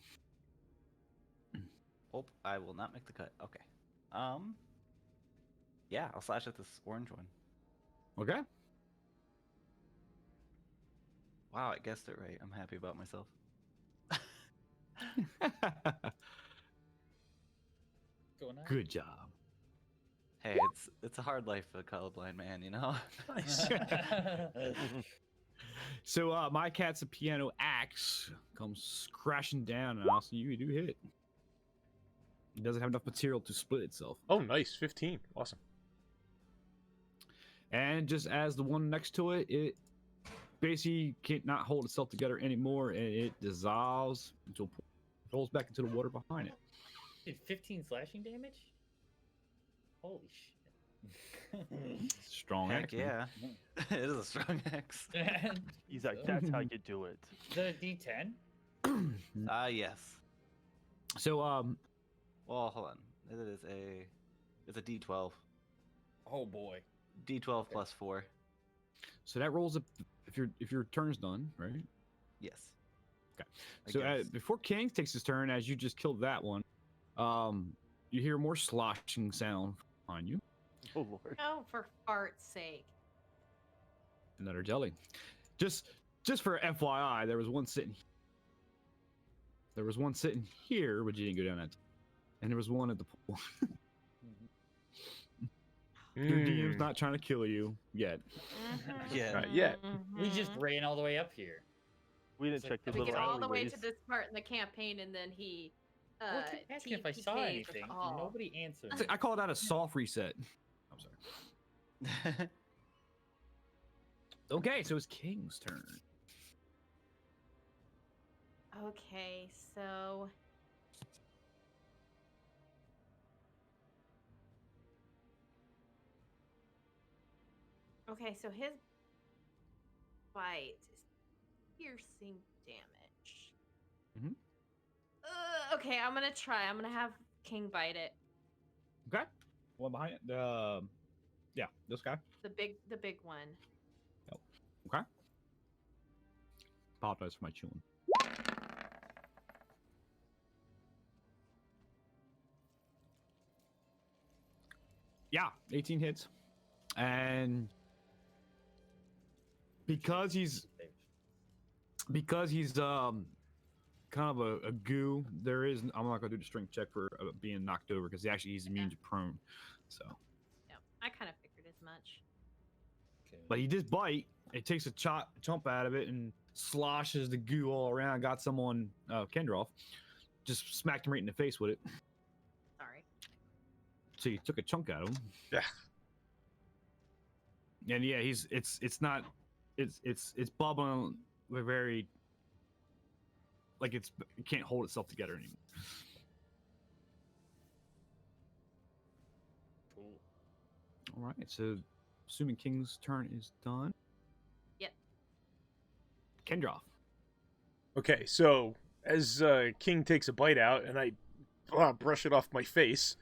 Oh, I will not make the cut. Okay. Yeah, I'll slash at this orange one. Okay. Wow, I guessed it right. I'm happy about myself. Going on. Good job. Hey, it's a hard life for a colorblind man, you know. So my cat's a piano axe comes crashing down, and also you do hit. It doesn't have enough material to split itself. Oh, nice. 15. Awesome. And just as the one next to it, it basically can't not hold itself together anymore, and it dissolves until it rolls back into the water behind it. Did 15 slashing damage? Holy shit. Strong Heck axe. man. yeah. It is a strong X. He's like, that's how you do it. The D10? Yes. So Well, hold on. It's a D12. Oh boy. D12 plus 4. so that rolls up if your turn's done, right? Yes. Okay. I So guess. before King takes his turn, as you just killed that one, you hear more sloshing sound behind you. Oh lord. Oh, for fart's sake. Another deli. Just for FYI, there was one sitting. There was one sitting here, but you didn't go down that. And there was one at the pool. Your DM's not trying to kill you yet. Yeah. Not yet. We just ran all the way up here. We didn't check the We little get all the way alleyways. to this part in the campaign, and then he. Well, I kept asking if I saw TPK'd us anything. and all. Nobody answered. I call that a soft reset. I'm sorry. Okay, so it's King's turn. Okay, so. Okay, so his bite is piercing damage. Mhm. Okay, I'm gonna try. I'm gonna have King bite it. Okay. One behind it. Yeah, this guy. The big one. Okay. Apologize for my chewing. Yeah, 18 hits. And because he's kind of a goo, there is I'm not gonna do the strength check for being knocked over because he's immune to prone. So Yep, I kind of figured as much. Okay. but he did bite. It takes a chomp out of it and sloshes the goo all around. Got someone Kendroff. Just smacked him right in the face with it. Sorry. So you took a chunk out of him. Yeah. And yeah, it's bubbling very like it can't hold itself together anymore. Cool. All right, so assuming King's turn is done. Yep. Kendroff. Okay, so as King takes a bite out, and I brush it off my face,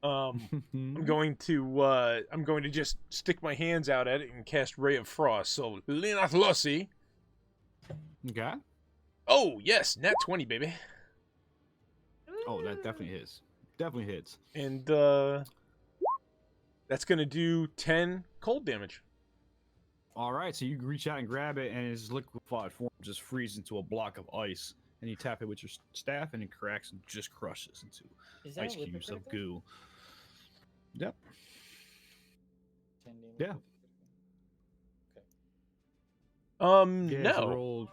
I'm going to just stick my hands out at it and cast Ray of Frost. So Lenath Lossi. Okay. Oh yes, nat 20, baby. Oh, that definitely hits. Definitely hits. And that's gonna do 10 cold damage. All right, so you reach out and grab it, and its liquefied form just freezes into a block of ice. And you tap it with your staff, and it cracks and just crushes into Is that ice a liquid cubes of critical? goo. Yep. 10 damage Yeah. Okay. Yeah, No.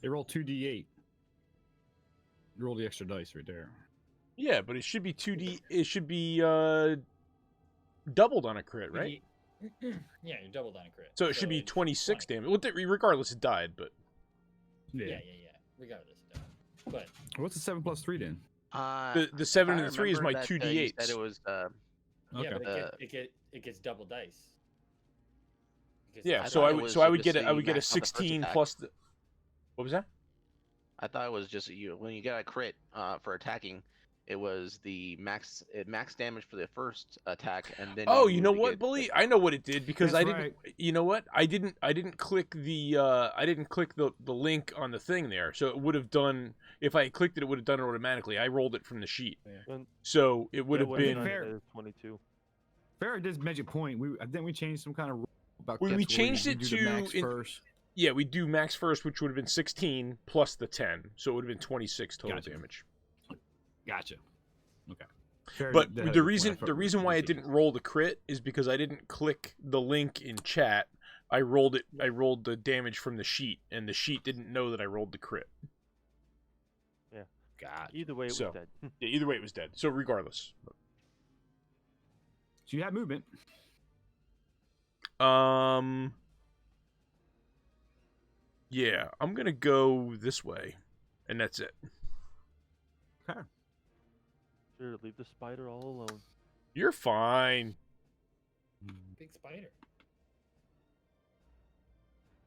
They roll 2d8. You roll the extra dice right there. Yeah, but it should be 2D. It should be doubled on a crit, right? Yeah, you're doubled on a crit. So it should be it's 26 20. damage. Well, regardless, it died, but Yeah. Regardless, it does. But What's the 7 plus 3 then? the 7 I and the 3 is my remember that, 2d8s. you said it was Okay. yeah, but it gets double dice. Yeah, I so thought I it would was so I would just get so I you would get a maxed out the first 16 attack. plus the. What was that? I thought it was just when you got a crit for attacking, it was the max damage for the first attack, and then Oh, you you know moved to what, get Bully? I know what it did because That's I didn't. right. You know what? I didn't click the link on the thing there, so it would have done. If I had clicked it, it would have done it automatically. I rolled it from the sheet, And so it would it have would have been. done Fair. it at 22. Farrah does magic point. I think we changed some kind of rule about We gets where changed you it do to the max first. Yeah, we do max first, which would have been 16 plus the 10, so it would have been 26 total Gotcha. damage. Gotcha. Okay. Farrah But did have the a point. I reason thought we why I did didn't roll the crit is because I didn't click the link in chat. I rolled it. I rolled the damage from the sheet, and the sheet didn't know that I rolled the crit. God. Either way, it So- was dead. Yeah, either way, it was dead. So regardless, So you have movement. yeah, I'm gonna go this way, and that's it. Okay. Sure, leave the spider all alone. You're fine. Big spider.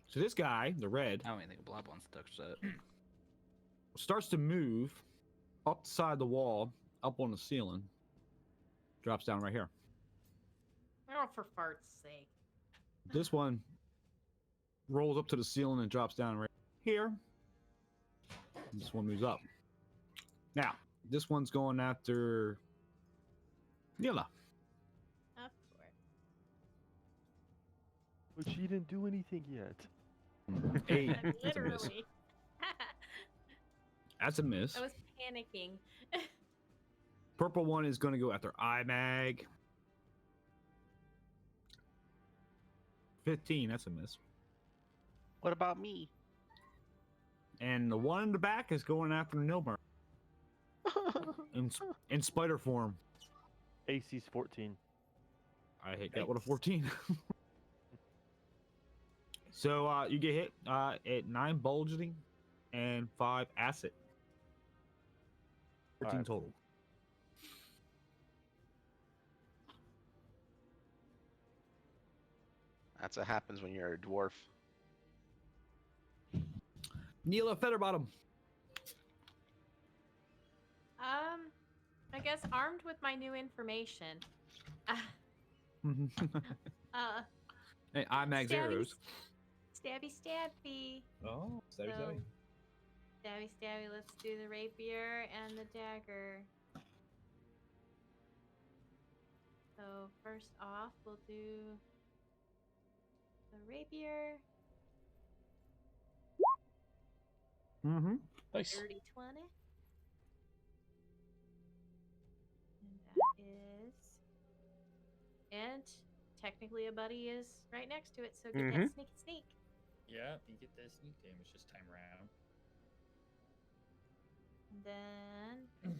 So this guy, the red, I don't even think Blob wants to touch that. starts to move up the side of the wall, up on the ceiling, drops down right here. Oh, for fart's sake. This one rolls up to the ceiling and drops down right here. This one moves up. Now, this one's going after Nila. Of course. But she didn't do anything yet. 8. I'm That's a miss. literally. That's a miss. I was panicking. Purple one is going to go after Imag. 15, that's a miss. What about me? And the one in the back is going after Nilmer in spider form. AC's 14. I hit that with a 14. So you get hit at 9 bludgeoning and 5 acid. 14 Alright. total. That's what happens when you're a dwarf. Neela Featherbottom. I guess armed with my new information. Hey, Imag's arrows. Stabby, stabby. Oh, stabby, stabby. Stabby, stabby. Let's do the rapier and the dagger. So first off, we'll do the rapier. Mm-hmm. Nice. Dirty 20. And that is. And technically a buddy is right next to it, so get that sneak. Yeah, you get the sneak damage this time around. And then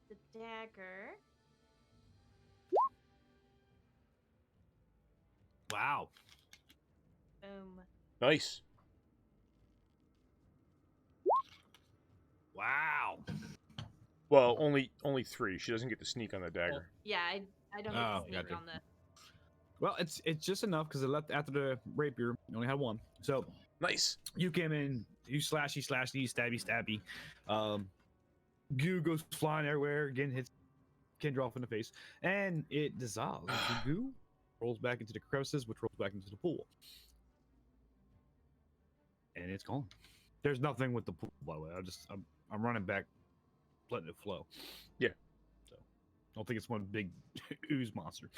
the dagger. Wow. Boom. Nice. Wow. Well, only 3. She doesn't get to sneak on the dagger. Yeah, I don't get Oh, to sneak gotcha. on the. Well, it's just enough because it left after the rapier. You only had 1. So Nice. you came in, you slashy, stabby. Goo goes flying everywhere. Again, hits Kendra off in the face, and it dissolves. The goo rolls back into the crevices, which rolls back into the pool, and it's gone. There's nothing with the pool, by the way. I'm running back, letting it flow. Yeah. So I don't think it's one big ooze monster.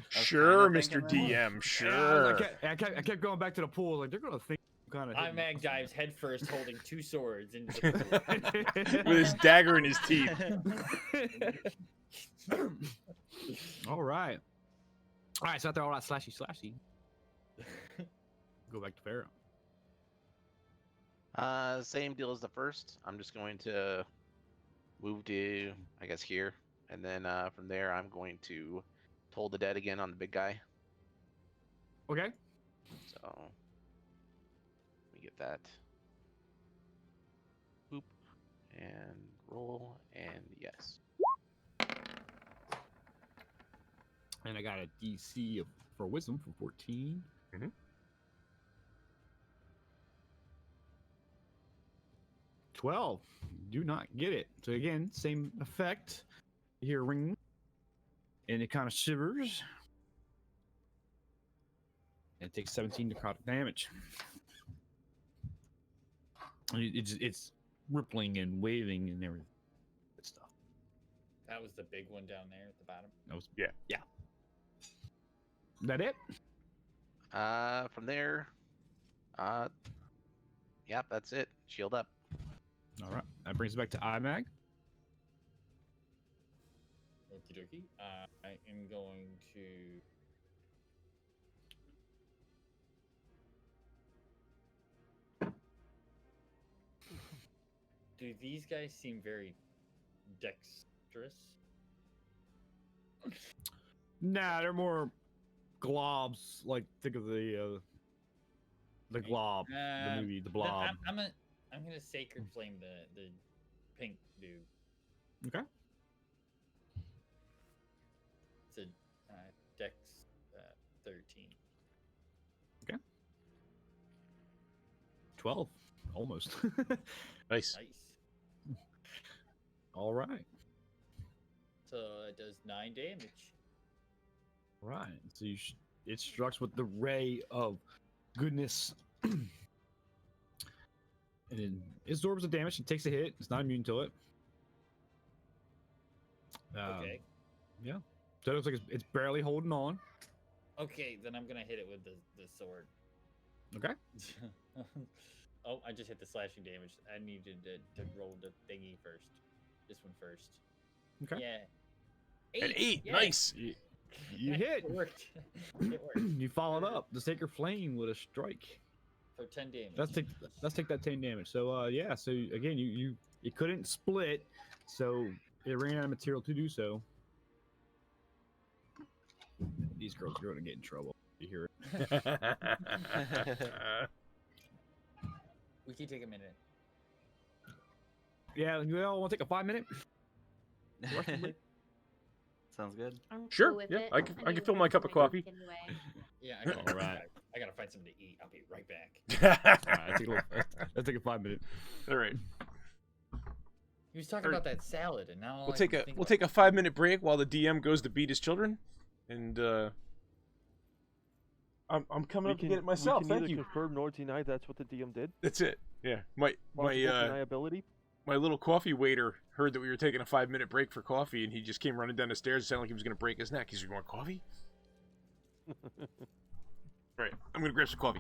Sure, kinda Mr. thinking DM. Yeah, Sure. I kept going back to the pool. Like they're gonna think kind of. Imag dives headfirst holding 2 swords into the With his dagger in his teeth. All right. So after all that slashy, go back to Pharaoh. Same deal as the first. I'm just going to move to, I guess, here. And then from there, I'm going to Toll the Dead again on the big guy. Okay. So, we get that. Boop. And roll, and yes. And I got a DC for wisdom for 14. Mhm. 12. Do not get it. So again, same effect. You hear a ring, and it kind of shivers. And it takes 17 necrotic damage. And it's rippling and waving and everything. Good stuff. That was the big one down there at the bottom. That was Yeah. That it? From there, yep, that's it. Shield up. All right. That brings us back to Imag. Okie dokie. I am going to. Do these guys seem very dexterous? Nah, they're more globs. Like think of the glob, the movie, the Then blob. I'm gonna sacred flame the pink dude. Okay. It's a dex 13. 12, almost. Nice. Nice. All right. So it does 9 damage. Right. So it strikes with the ray of goodness. And it absorbs the damage. It takes a hit. It's not immune to it. Okay. Yeah. So it looks like it's barely holding on. Okay, then I'm gonna hit it with the sword. Okay. Oh, I just hit the slashing damage. I needed to roll the thingy first. This one first. Okay. Yeah. An 8. Yay. Nice. You hit. It worked. It worked. You followed up the sacred flame with a strike. For 10 damage. Let's take that 10 damage. So yeah. So again, you couldn't split, so it ran out of material to do so. These girls are going to get in trouble. You hear it? We can take a minute. Yeah, you all want to take a 5-minute? Sounds good. I'm Sure, cool with yeah, it. I can need fill to my find cup of something to coffee. drink Anyway. Yeah, All right. I gotta find something to eat. I'll be right back. All right, let's take a 5-minute. All right. He was talking about that salad, and now We'll take a 5-minute break while the DM goes to beat his children, and I'm coming up to get it myself. We can Thank neither you. confirm nor deny that's what the DM did. That's it. Yeah, my Plausible deniability. my little coffee waiter heard that we were taking a 5-minute break for coffee, and he just came running down the stairs. It sounded like he was going to break his neck. He's like, "You want coffee?" Right. I'm going to grab some coffee.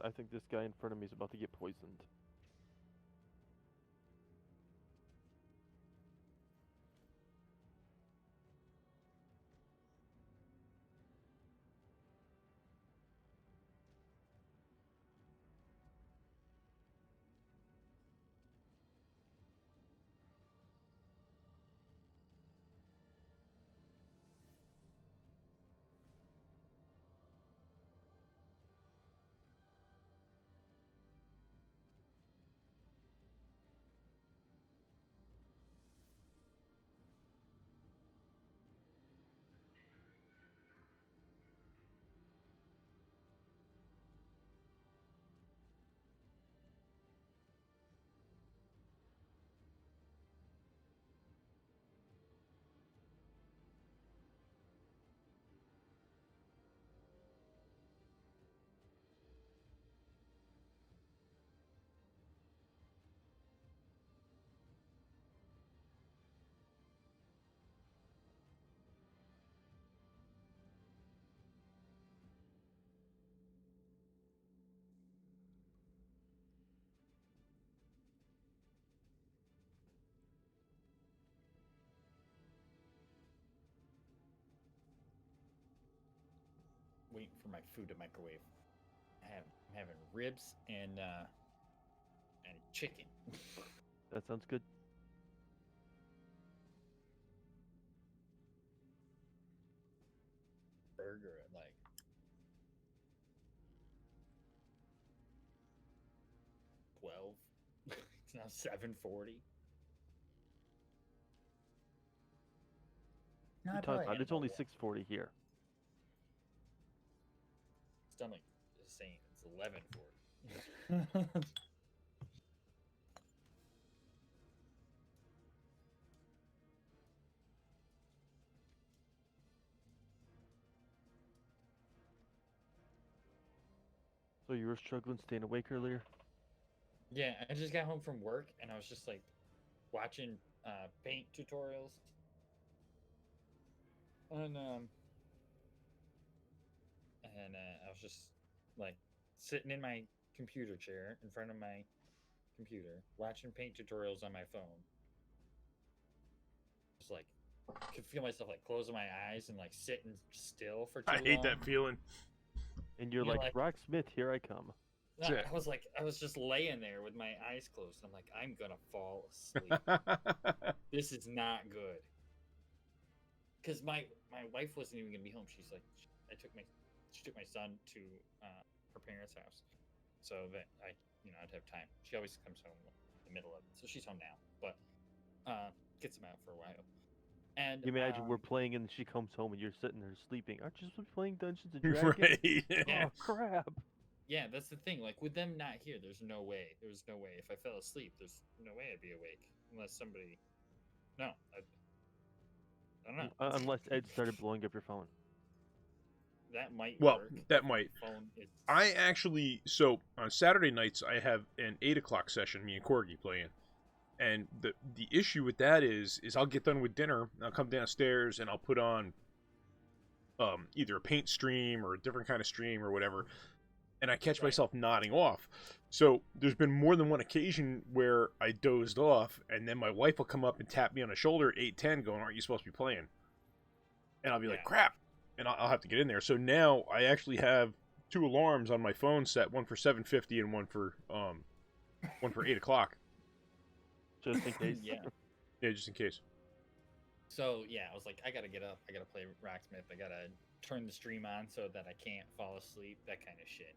I think this guy in front of me is about to get poisoned. Waiting for my food to microwave. I'm having ribs and chicken. That sounds good. Burger, like. It's now 7:40. No, I probably had It's only about 6:40 here. stomach is saying it's 11:40. So you were struggling staying awake earlier? Yeah, I just got home from work and I was just like watching paint tutorials. And I was just like sitting in my computer chair in front of my computer watching paint tutorials on my phone. Just like could feel myself like closing my eyes and like sitting still for too I long. hate that feeling. And you're like, Rocksmith, here I come. No, I was just laying there with my eyes closed. I'm like, I'm gonna fall asleep. This is not good. Because my wife wasn't even gonna be home. She's like, she took my son to her parents' house, so that I'd have time. She always comes home in the middle of it, so she's home now, but gets him out for a while. And you imagine we're playing and she comes home and you're sitting there sleeping. Aren't you supposed to be playing Dungeons and Dragons? Right. Yeah. Oh crap! Yeah, that's the thing. Like with them not here, there's no way. There's no way. If I fell asleep, there's no way I'd be awake unless somebody. No, I don't know. Unless Ed started blowing up your phone. That might Well, work. that might. Phone, I actually, so on Saturday nights, I have an 8 o'clock session, me and Corgi playing. And the issue with that is I'll get done with dinner, I'll come downstairs, and I'll put on either a paint stream or a different kind of stream or whatever, and I catch myself nodding off. So there's been more than one occasion where I dozed off, and then my wife will come up and tap me on the shoulder at 8:10 going, aren't you supposed to be playing? And I'll be like, crap! And I'll have to get in there. So now I actually have 2 alarms on my phone set, one for 7:50 and one for 8 o'clock. Just in case. Yeah. Yeah, just in case. So yeah, I was like, I gotta get up, I gotta play Rocksmith, I gotta turn the stream on so that I can't fall asleep, that kind of shit.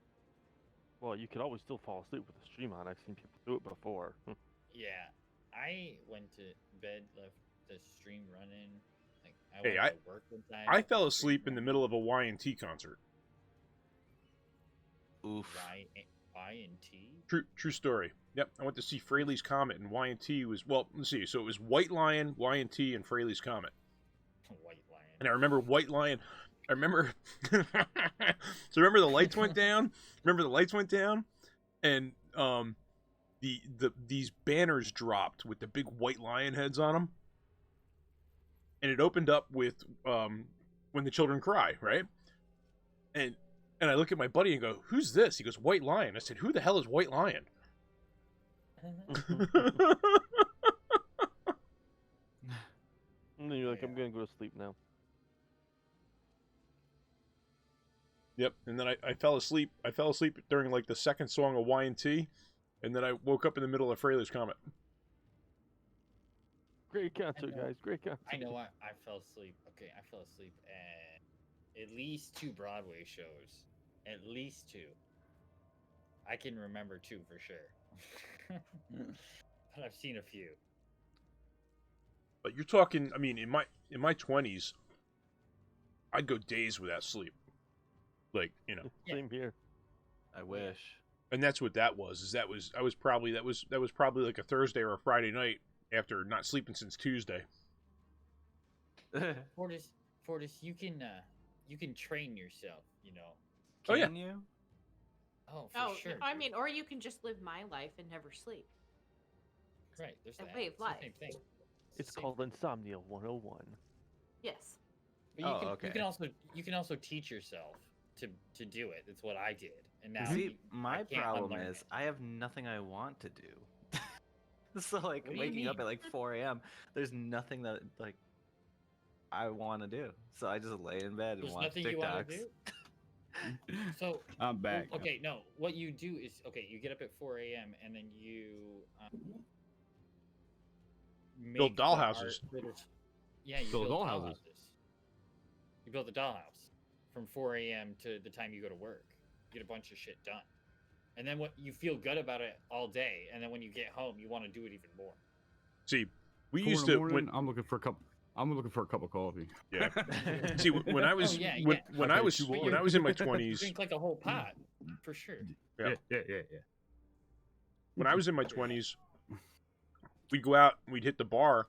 Well, you could always still fall asleep with the stream on. I've seen people do it before. Yeah, I went to bed, left the stream running. Like I Hey, went to work one time. I fell asleep in the middle of a Y&T concert. Oof. Y&T? True story. Yep, I went to see Fraley's Comet, and Y&T was, well, let's see, so it was White Lion, Y&T, and Fraley's Comet. White Lion. And I remember White Lion, so remember the lights went down? And these banners dropped with the big white lion heads on them. And it opened up with When the Children Cry, right? And I look at my buddy and go, who's this? He goes, White Lion. I said, who the hell is White Lion? And then you're like, I'm gonna go to sleep now. Yep, and then I fell asleep. I fell asleep during like the second song of Y&T, and then I woke up in the middle of Fraley's Comet. Great concert, guys. Great concert. I know I fell asleep. Okay, I fell asleep at least 2 Broadway shows. At least 2. I can remember 2 for sure. But I've seen a few. But you're talking, I mean, in my 20s, I'd go days without sleep. Like, you know. Same here. I wish. And that's what that was. That was probably like a Thursday or a Friday night after not sleeping since Tuesday. Fortis, you can train yourself, you know. Can you? Oh, for sure. I mean, or you can just live my life and never sleep. Right, there's A that. way of It's the life. same thing. It's the same called Insomnia 101. Yes. But okay. you can also teach yourself to do it. That's what I did. And now See, my I can't problem unlearn is it. I have nothing I want to do. So like What do you waking up mean? at like 4 a.m. There's nothing that like I want to do. So I just lay in bed and There's watch nothing you want to TikToks. do. So I'm back. okay, no. What you do is you get up at 4 a.m. and then you Build make the dollhouses. Yeah, you Build build dollhouses. dollhouses. You build a dollhouse from 4 a.m. to the time you go to work. Get a bunch of shit done, and then what you feel good about it all day, and then when you get home, you want to do it even more. See, we 4 used in the to morning, I'm looking for a cup of coffee. Yeah. See, when I was when I was in my 20s, Drink like a whole pot for sure. Yeah. Yeah. when I was in my 20s, we'd go out, we'd hit the bar,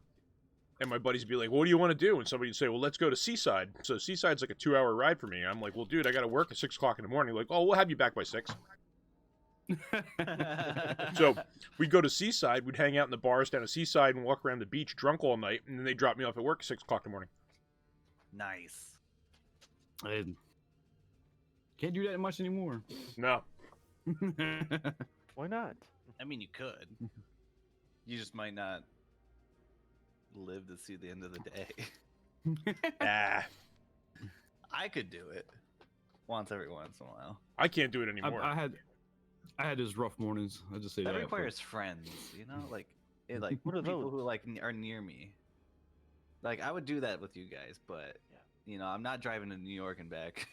and my buddies would be like, "What do you want to do?" And somebody would say, "Well, let's go to Seaside." So Seaside's like a 2-hour ride for me. I'm like, "Well, dude, I got to work at 6 o'clock in the morning." Like, "Oh, we'll have you back by 6." So we'd go to Seaside, we'd hang out in the bars down at Seaside and walk around the beach drunk all night, and then they drop me off at work at 6 o'clock in the morning. Nice. I can't do that much anymore. No. Why not? I mean, you could. You just might not live to see the end of the day. Ah, I could do it once every once in a while. I can't do it anymore. I had those rough mornings. I just say That that. requires friends, you know, like What are people those? who like are near me. Like I would do that with you guys, but you know, I'm not driving to New York and back.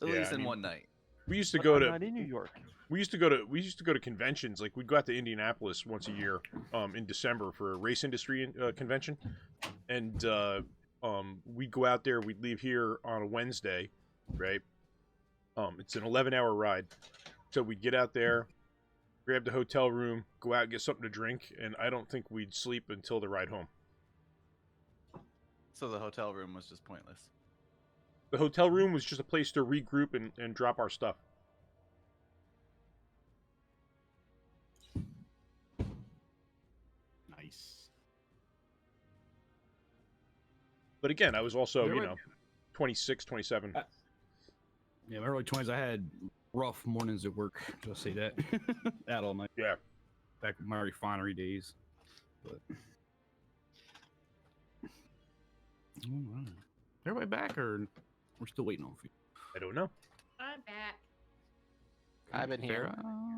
At least in one night. We used to But go I'm to not in New York. we used to go to conventions. Like we'd go out to Indianapolis once a year in December for a race industry convention, and we'd go out there. We'd leave here on a Wednesday, right? It's an 11-hour ride, so we'd get out there, grab the hotel room, go out and get something to drink, and I don't think we'd sleep until the ride home. So the hotel room was just pointless. The hotel room was just a place to regroup and drop our stuff. Nice. But again, I was also, There you were- know, 26, 27. Yeah, my early 20s, I had rough mornings at work. Just say that. Out all night. Yeah. Back in my refinery days. But. All right. Everybody back, or we're still waiting on you? I don't know. I'm back. I've been here.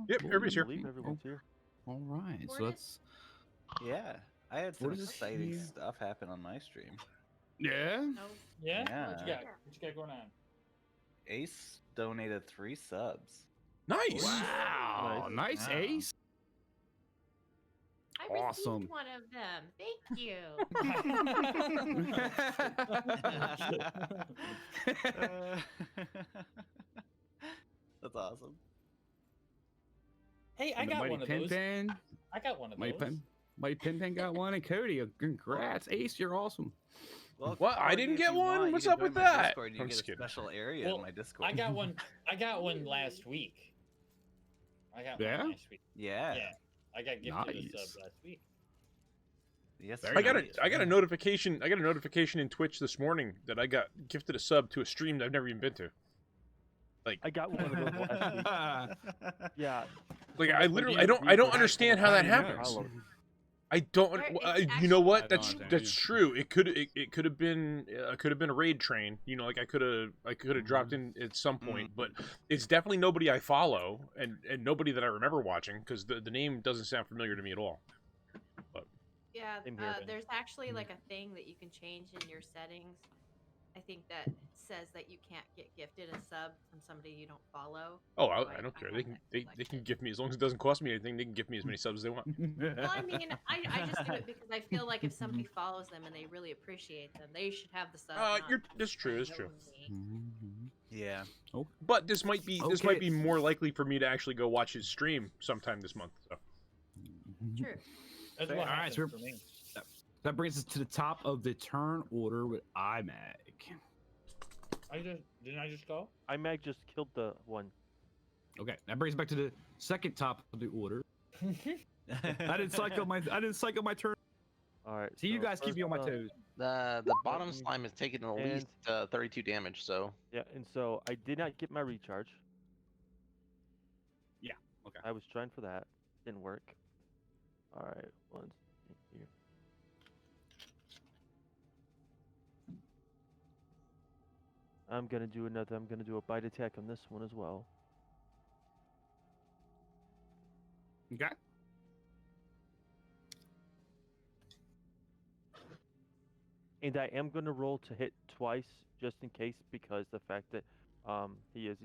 Yep, everybody's here. I believe everyone's here. All right, so Fortis? let's. Yeah, I had some What is exciting here? stuff happen on my stream. Yeah. Oh, Yeah? Yeah. What you got? What you got going on? Ace donated 3 subs. Nice. Wow. Nice, Wow. Ace. I received Awesome. one of them. Thank you. That's awesome. Hey, I And the got Mighty one of those. Pen. I got one of Mighty those. Pen. Mighty Pen got one, and Cody. Congrats, Ace. You're awesome. Well, What? I Cody, didn't if get you one? want, you What's can up with join my that? Discord, you I'm get just a kidding. special area Well, in my Discord. I got one. I got one last week. I got Yeah? one last week. Yeah. Yeah. I got gifted a Nice. sub last week. Yes. Very I got nice. I got a notification. I got a notification in Twitch this morning that I got gifted a sub to a stream that I've never even been to. I got one of those last week. Yeah. Like I literally, you- I don't you- understand how that how do you happens. know? I don't. There- well, it's you know actually- what? I don't That's understand true. It could have been a raid train. You know, like I could have dropped in at some point, but it's definitely nobody I follow and nobody that I remember watching because the name doesn't sound familiar to me at all. Yeah, Same here. there's actually like a thing that you can change in your settings. I think that says that you can't get gifted a sub from somebody you don't follow. Oh, So I don't care. have They can that they can selected. give me as long as it doesn't cost me anything. They can give me as many subs as they want. Well, I mean, I just do it because I feel like if somebody follows them and they really appreciate them, they should have the sub. not That's true. That's true. me. Yeah. But this might be more likely for me to actually go watch his stream sometime this month. So. True. That's All what right, happened so for me. That brings us to the top of the turn order with Imag. Didn't I just go? Imag just killed the one. Okay, that brings us back to the second top of the order. I didn't cycle my turn. All right. See, you so guys keep me on my first, toes. The bottom slime is taking at And- least 32 damage, so Yeah, and so I did not get my recharge. Yeah, okay. I was trying for that. Didn't work. All right. Let's see here. I'm gonna do a bite attack on this one as well. Okay. And I am gonna roll to hit twice just in case because the fact that He is,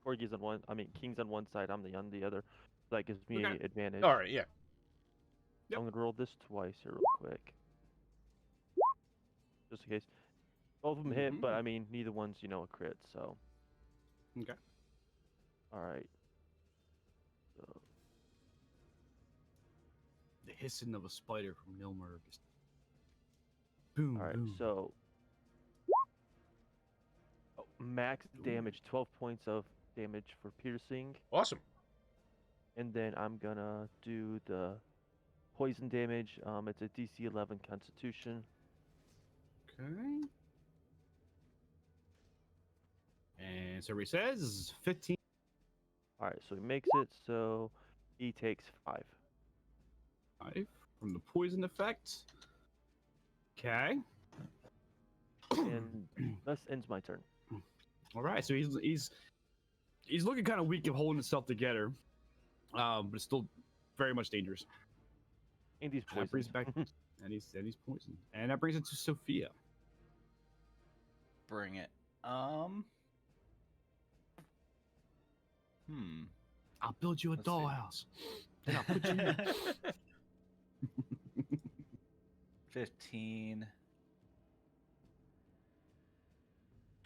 Corgi's on one. I mean, King's on one side. I'm on the other. That gives me Okay. advantage. All right, yeah. Yep. I'm gonna roll this twice here, real quick, just in case. Both of them hit, but I mean, neither one's a crit. So. Okay. All right. So, The hissing of a spider from Nilmerg. Boom. all right. Boom. So. Max damage, 12 points of damage for piercing. Awesome. And then I'm gonna do the poison damage. It's a DC 11 Constitution. Okay. And so he says 15. All right, so he makes it. So he takes 5. 5 from the poison effect. Okay. And that ends my turn. All right. So he's looking kind of weak of holding himself together, but it's still very much dangerous. And he's And that brings poisoned. back, and he's poisoned, and that brings it to Sophia. Bring it. I'll build you a Let's see. dollhouse. Then I'll put you in. 15.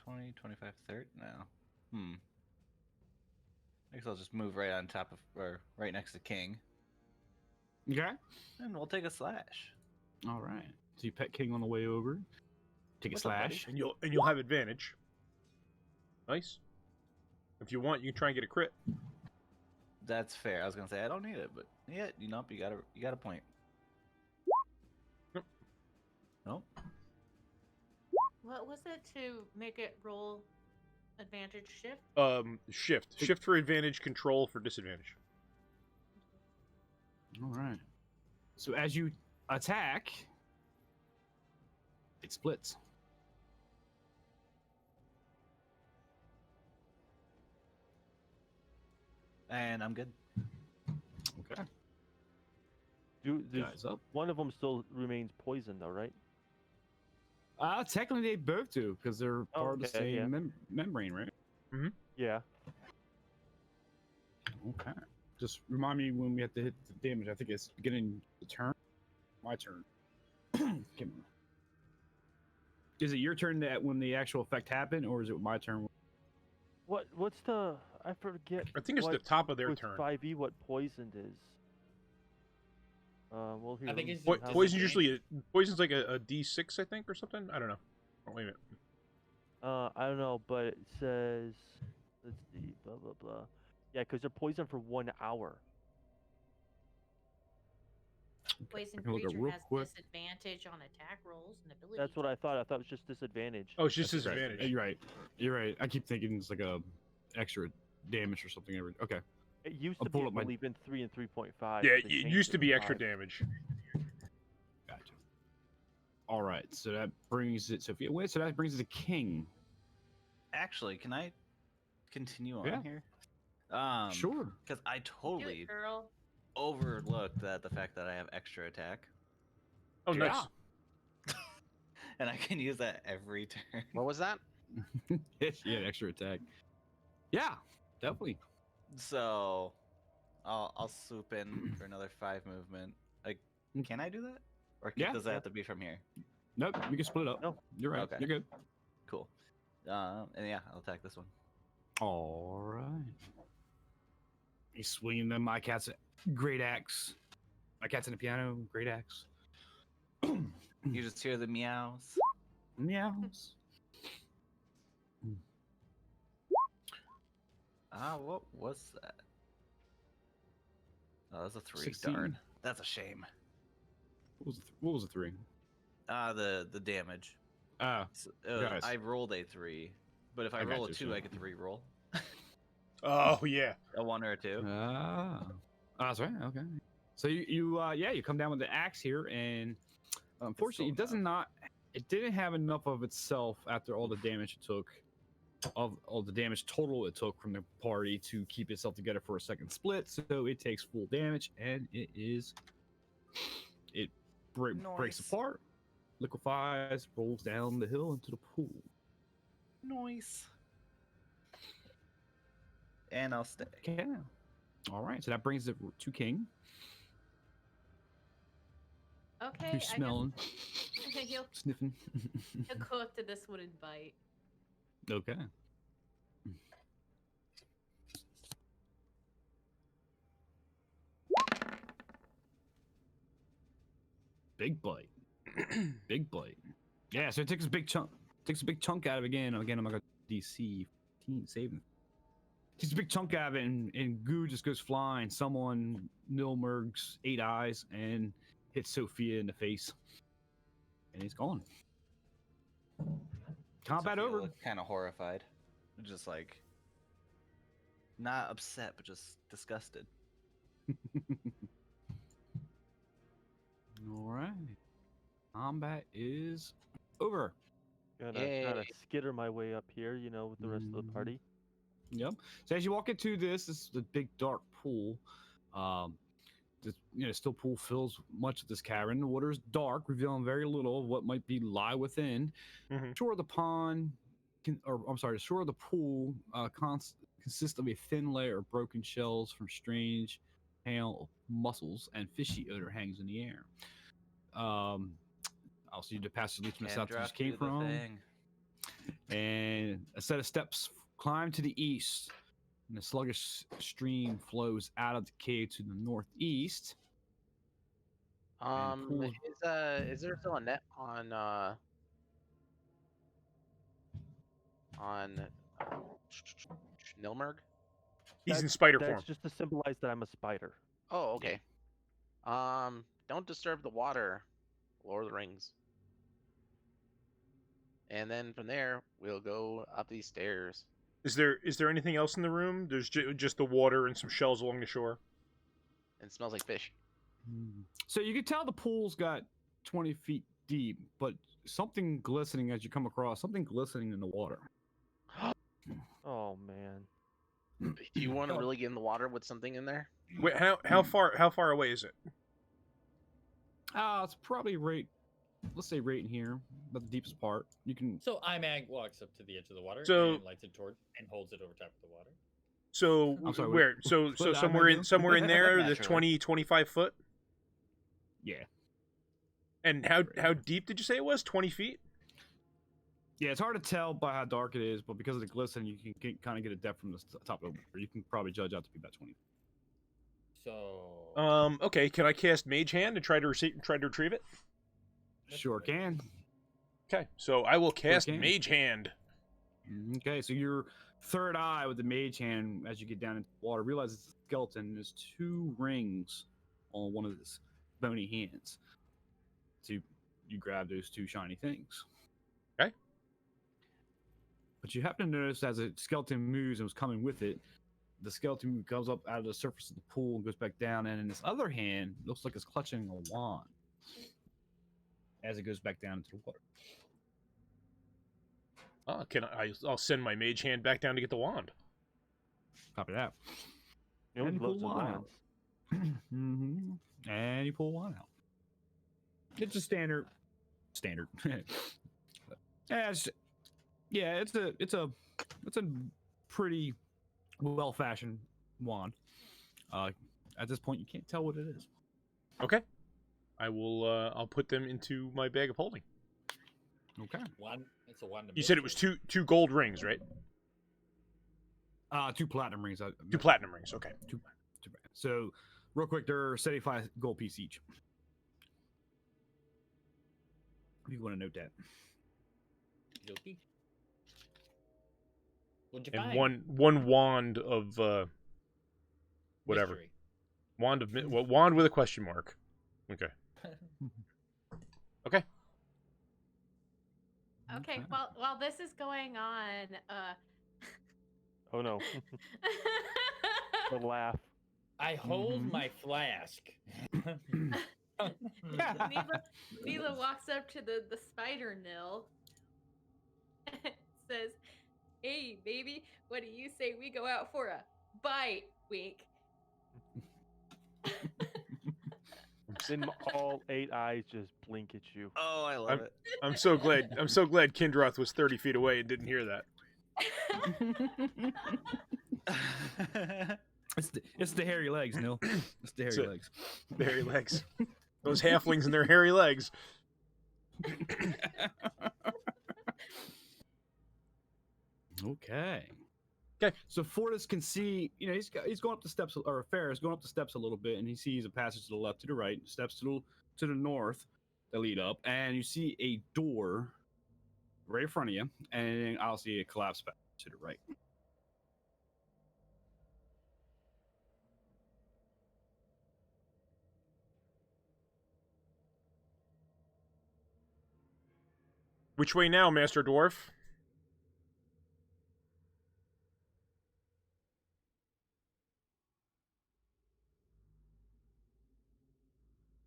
20, 25, 30? No. I guess I'll just move right on top of, or right next to King. Okay. And we'll take a slash. All right. So you pet King on the way over. Take a What's up, buddy? slash. And you'll have advantage. Nice. If you want, you can try and get a crit. That's fair. I was gonna say I don't need it, but yeah, you got a point. Yep. Nope. What was it to make it roll advantage shift? Shift for advantage, control for disadvantage. All right. So as you attack, it splits. And I'm good. Okay. There's Guys up. one of them still remains poisoned, though, right? Technically they both do because they're part of the okay, same yeah. membrane, right? Yeah. Okay. Just remind me when we have to hit the damage. I think it's beginning the turn. My turn. Is it your turn that when the actual effect happened, or is it my turn? What's the? I forget. I think it's the what- top of their with turn. 5e, what poisoned is? Well, here. I think let me it's see the how- Poison's usually poison's like a D6, I think, or something. I don't know. Oh, wait a minute. I don't know, but it says. Let's see. Blah blah blah. Yeah, because they're poisoned for 1 hour. Poison can look at creature real has quick. disadvantage on attack rolls and ability. That's what I checks. thought. I thought it was just disadvantage. Oh, it's just That's right. disadvantage. You're right. You're right. I keep thinking it's like a extra damage or something. Okay. It used I'll to be, pull I up my- believe, in 3 and 3.5. Yeah, They it changed used to be to extra 5. damage. Gotcha. All right. So that brings it, Sophia. Wait. So that brings it to King. Actually, can I continue on Yeah. here? Sure. Because I Do totally it, girl. overlooked the fact that I have extra attack, Oh, Yeah. nice. and I can use that every turn. What was that? Yeah, extra attack. Yeah, definitely. So, I'll swoop in for another 5 movement. Like, can I do that, or Yeah. does that have to be from here? Nope, we can split it up. No. You're right. Okay. You're good. Cool. And yeah, I'll attack this one. All right. He's swinging them. My cat's great axe. My cat's in the piano. Great axe. You just hear the meows. Meows. What was that? Oh, that's a 3. 16. Darn. That's a shame. What was the 3? The damage. Guys. I rolled a 3, but if I I got roll a you, 2, so- I get to re-roll Oh, yeah. a 1 or a 2. That's right. Okay. So you come down with the axe here, and unfortunately, it didn't have enough of itself after all the damage it took, of all the damage total it took from the party to keep itself together for a second split. So it takes full damage, and it breaks Nice. apart, liquefies, rolls down the hill into the pool. Nice. And I'll stay. Okay. All right. So that brings it to King. Okay, Who's smelling, he'll sniffing. go up to this one and bite. Okay. Big bite. Big bite. Yeah, so it takes a big chunk. Takes a big chunk out of it again. Again, I'm gonna DC 15 saving. Takes a big chunk out of it, and goo just goes flying. Someone Nilmerg's 8 eyes and hits Sophia in the face, and he's gone. Combat over. Kind of horrified, just like not upset, but just disgusted. All right. Combat is over. Gonna kind of skitter my way up here, you know, with the rest of the party. Yep. So as you walk into this is the big dark pool. The still pool fills much of this cavern. The water is dark, revealing very little of what might be lie within. Mhm. Shore of the pond, the shore of the pool consists of a thin layer of broken shells from strange pale mussels, and fishy odor hangs in the air. Also, you passage leads from the south you just came from. And a set of steps climb to the east, and a sluggish stream flows out of the cave to the northeast. Is there still a net on Nilmerg? He's in spider That's form. just to symbolize that I'm a spider. Oh, okay. Don't disturb the water, Lord of the Rings. And then from there, we'll go up these stairs. Is there anything else in the room? There's just the water and some shells along the shore. And it smells like fish. So you can tell the pool's got 20 feet deep, but something glistening as you come across, something glistening in the water. Oh man. Do you want to really get in the water with something in there? Wait, how far away is it? It's probably let's say right in here, about the deepest part. You can. So Imag walks up to the edge of the water and lights it towards and holds it over top of the water. So sorry, where? So somewhere in there, the 20-25 foot. Yeah. And how deep did you say it was? 20 feet? Yeah, it's hard to tell by how dark it is, but because of the glisten, you can kind of get a depth from the top over. You can probably judge out to be about 20. So. Okay. Can I cast Mage Hand and try to retrieve it? Sure can. Okay, so I will cast Mage Hand. Okay, so your third eye with the Mage Hand, as you get down into the water, realize it's a skeleton. There's 2 rings on one of his bony hands. So you grab those 2 shiny things. Okay. But you happen to notice as a skeleton moves and was coming with it, the skeleton comes up out of the surface of the pool and goes back down, and in his other hand, looks like it's clutching a wand as it goes back down into the water. I'll send my Mage Hand back down to get the wand. Copy that. And you pull one out. And you pull one out. It's a standard. It's a pretty well-fashioned wand. At this point, you can't tell what it is. Okay. I will. I'll put them into my bag of holding. Okay. It's a wand. You said it was two gold rings, right? 2 platinum rings. 2 platinum rings. Okay. Two. So, real quick, they're 75 gold piece each. If you want to note that. What'd you And find? one wand of whatever. Mystery. Wand with a question mark. Okay. Okay. Okay, well, while this is going on, Oh no. The laugh. I hold my flask. Mila walks up to the spider Nil and says, "Hey, baby, what do you say we go out for a bite?" Wink. Then all 8 eyes just blink at you. Oh, I love it. I'm so glad Kindroth was 30 feet away and didn't hear that. It's the hairy legs, Nil. It's the hairy legs. The hairy legs. Those halflings and their hairy legs. Okay. Okay. So Fortis can see, he's going up the steps, or Fair is going up the steps a little bit, and he sees a passage to the left, to the right, steps to the north that lead up, and you see a door right in front of you, and I'll see a collapse back to the right. Which way now, Master Dwarf?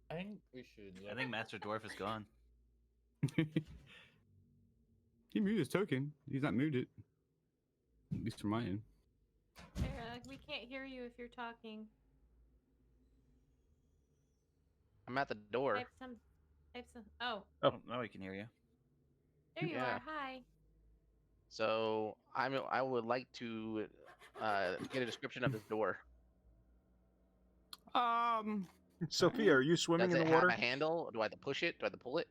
I think we should. I think Master Dwarf is gone. He muted his token. He's not muted. At least from my end. Sarah, we can't hear you if you're talking. I'm at the door. Type some. Oh. Oh, now we can hear you. There you Yeah. are. Hi. So I would like to get a description of this door. Sophia, are you swimming Does in it the water? have a handle? Do I have to push it? Do I have to pull it?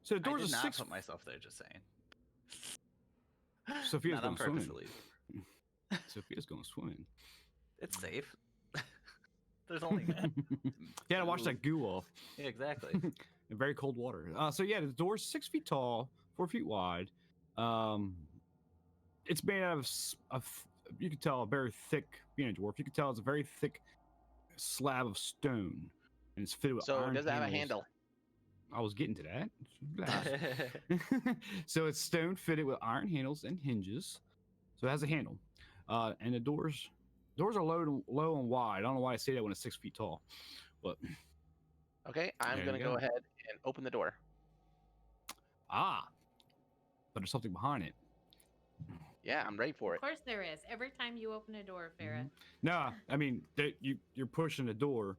So the door's I did a not 6. put myself there. Just saying. Sophia's Not on going purpose, swimming. at least. Sophia's going swimming. It's safe. There's only. You gotta wash that goo off. Yeah, exactly. In very cold water. So yeah, the door's 6 feet tall, 4 feet wide. It's made out of you can tell a very thick. Being a dwarf, you can tell it's a very thick slab of stone, and it's fitted with So iron does it have a handles. handle? I was getting to that. So it's stone fitted with iron handles and hinges. So it has a handle, and the doors are low and wide. I don't know why I say that when it's 6 feet tall, but Okay, I'm There gonna you go go. ahead and open the door. but there's something behind it. Yeah, I'm ready for Of it. course there is. Every time you open a door, Farah. No, I mean you're pushing the door,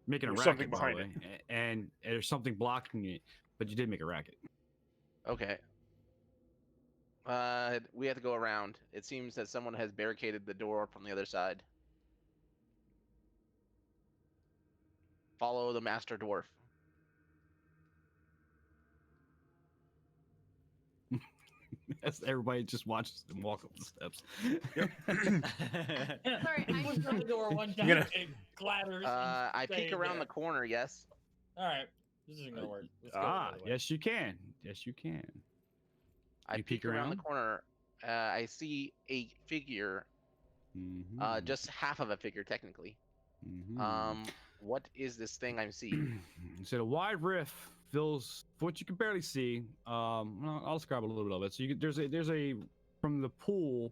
making a There's racket something behind by the way, and there's something blocking it, but you did make a racket. Okay. We have to go around. It seems that someone has barricaded the door from the other side. Follow the Master Dwarf. As everybody just watches them walk up the steps. Sorry, I pushed on the door one time. gonna- It clatters. I peek around the corner. Yes. All right, this isn't gonna work. Let's go another way. Yes you can. Yes you can. I You peek peek around the around? corner. I see a figure. Mhm. Just half of a figure, technically. Mhm. What is this thing I'm seeing? So the wide rift fills what you can barely see. I'll describe a little bit of it. So there's a from the pool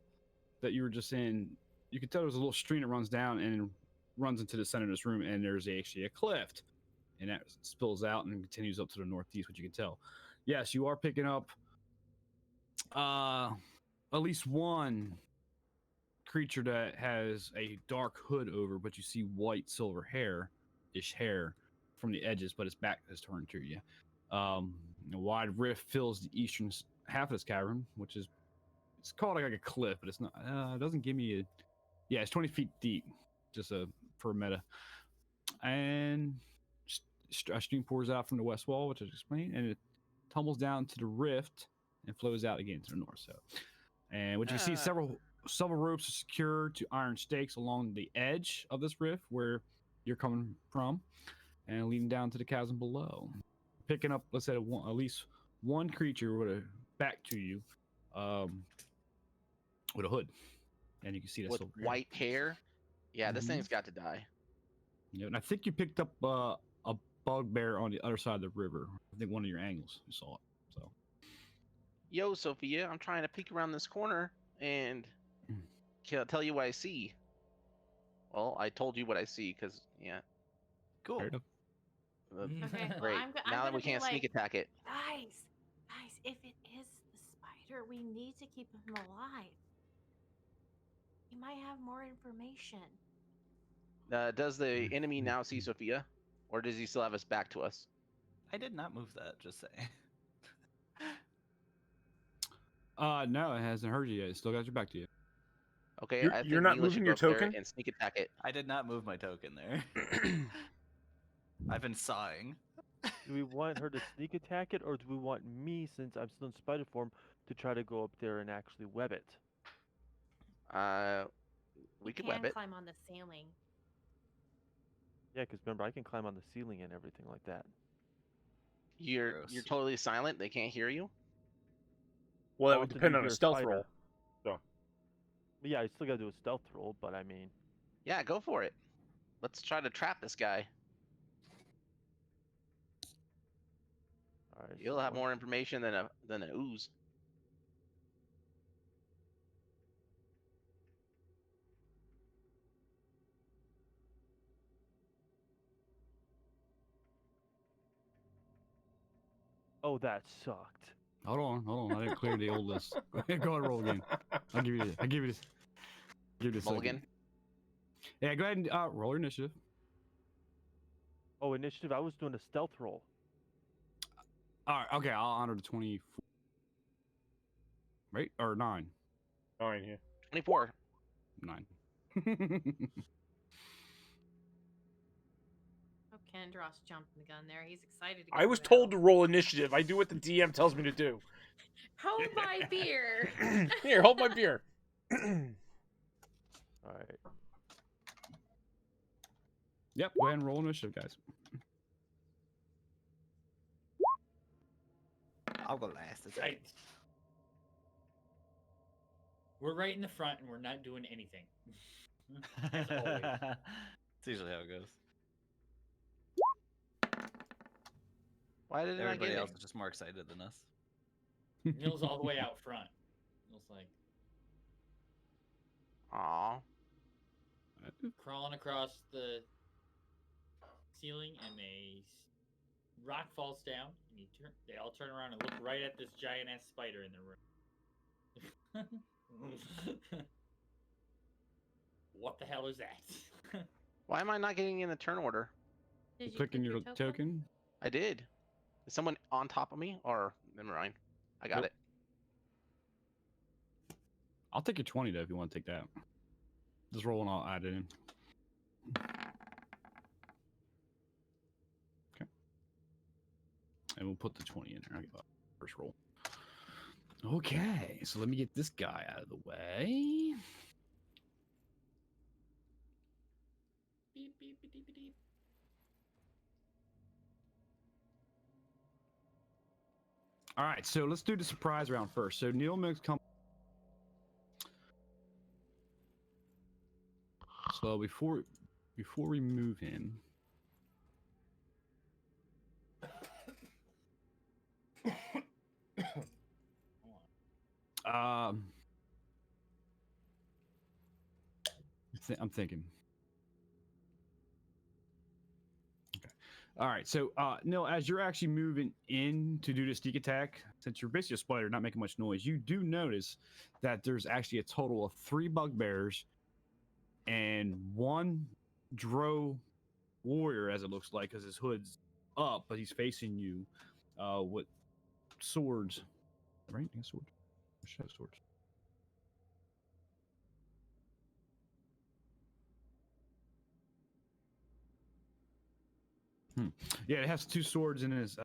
that you were just in. You can tell there's a little stream that runs down and runs into the center of this room, and there's actually a cliff, and that spills out and continues up to the northeast. What you can tell. Yes, you are picking up at least one creature that has a dark hood over, but you see white silver hair-ish hair from the edges, but its back is turned to you. A wide rift fills the eastern half of this cavern, which is it's called like a cliff, but it's not. It doesn't give me a. Yeah, it's 20 feet deep, just for meta. And a stream pours out from the west wall, which I explained, and it tumbles down to the rift and flows out again to the north. So, and what you see several ropes are secured to iron stakes along the edge of this rift where you're coming from, and leading down to the chasm below. Picking up, let's say, at least one creature with a back to you, with a hood, and you can see that With silver hair. white hair? Yeah, this Mhm. thing's got to die. Yeah, and I think you picked up a bugbear on the other side of the river. I think one of your angles you saw it. So Yo, Sophia, I'm trying to peek around this corner and tell you what I see. Well, I told you what I see because, yeah. Cool. fair enough. Okay, well, Great. I'm Now that gonna we be can't sneak like, attack it. Guys, if it is the spider, we need to keep him alive. He might have more information. Does the enemy now see Sophia? Or does he still have us back to us? I did not move that. Just saying. No, it hasn't heard you yet. It still got your back to you. Okay, You're- I you're think not Mila should moving go your up there token? and sneak attack it. I did not move my token there. I've been sawing. Do we want her to sneak attack it, or do we want me, since I'm still in spider form, to try to go up there and actually web it? We You could can web it. climb on the ceiling. Yeah, because remember, I can climb on the ceiling and everything like that. You're Gross. totally silent. They can't hear you. Well, that I'll would have to depend do on a your stealth spider. roll. So But yeah, I still gotta do a stealth roll, but I mean, Yeah, go for it. Let's try to trap this guy. alright. You'll have more information than an ooze. Oh, that sucked. Hold on. I didn't clear the old list. Go ahead, roll again. I'll give you this. Give you this. Mulligan. Yeah, go ahead and roll your initiative. Oh, initiative. I was doing a stealth roll. All right, okay, I'll honor the 24. Right? Or 9. 9 here. 24. 9. Oh, Kendros jumping the gun there. He's excited to go I was to told to battle. roll initiative. I do what the DM tells me to do. Hold my beer. Here, hold my beer. Alright. Yep, go ahead and roll initiative, guys. I'll go last. It's Right. We're right in the front, and we're not doing anything. As always. It's usually how it goes. Why did I Everybody get else it? is just more excited than us. Neil's all the way out front. Neil's like Aw. crawling across the ceiling, and rock falls down, and they all turn around and look right at this giant ass spider in the room. What the hell is that? Why am I not getting in the turn order? Did you Clicking click your token. I did. Is someone on top of me? Or never mind. I got Nope. it. I'll take your 20 though if you want to take that. Just roll and I'll add it in. Okay. And we'll put the 20 in there. I'll get the first roll. Okay, so let me get this guy out of the way. Beep, beep, beep, beep, beep. All right, so let's do the surprise round first. So Neil makes come. So before we move him, I'm thinking. Okay. All right. So, Neil, as you're actually moving in to do the sneak attack, since you're basically a spider, not making much noise, you do notice that there's actually a total of 3 bugbears and 1 Drow warrior, as it looks like, because his hood's up, but he's facing you with swords. Right? Yeah, swords. Show swords. Yeah, it has 2 swords in his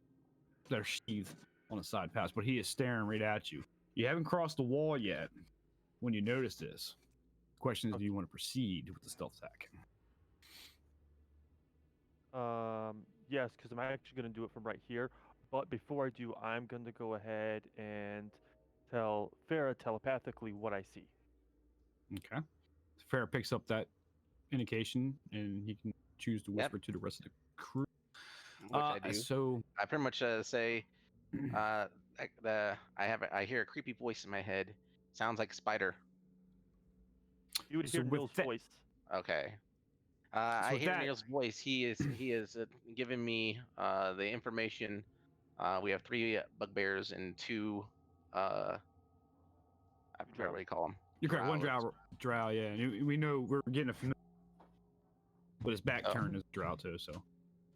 that are sheathed on the side pass, but he is staring right at you. You haven't crossed the wall yet when you notice this. Question is, do you want to proceed with the stealth attack? Yes, because I'm actually gonna do it from right here. But before I do, I'm going to go ahead and tell Farah telepathically what I see. Okay. Farrah picks up that indication, and he can choose to whisper to the rest of the crew. Which I do. So I pretty much say, I hear a creepy voice in my head. Sounds like a spider. You would So hear with Neil's that- voice. Okay. So I with hear that- Neil's voice. He is giving me the information. We have 3 bugbears and 2 I forgot what you call them. you're correct. 1 Drows. drow, yeah. And we know we're getting a familiar, but his back Oh. turn is drow too. So,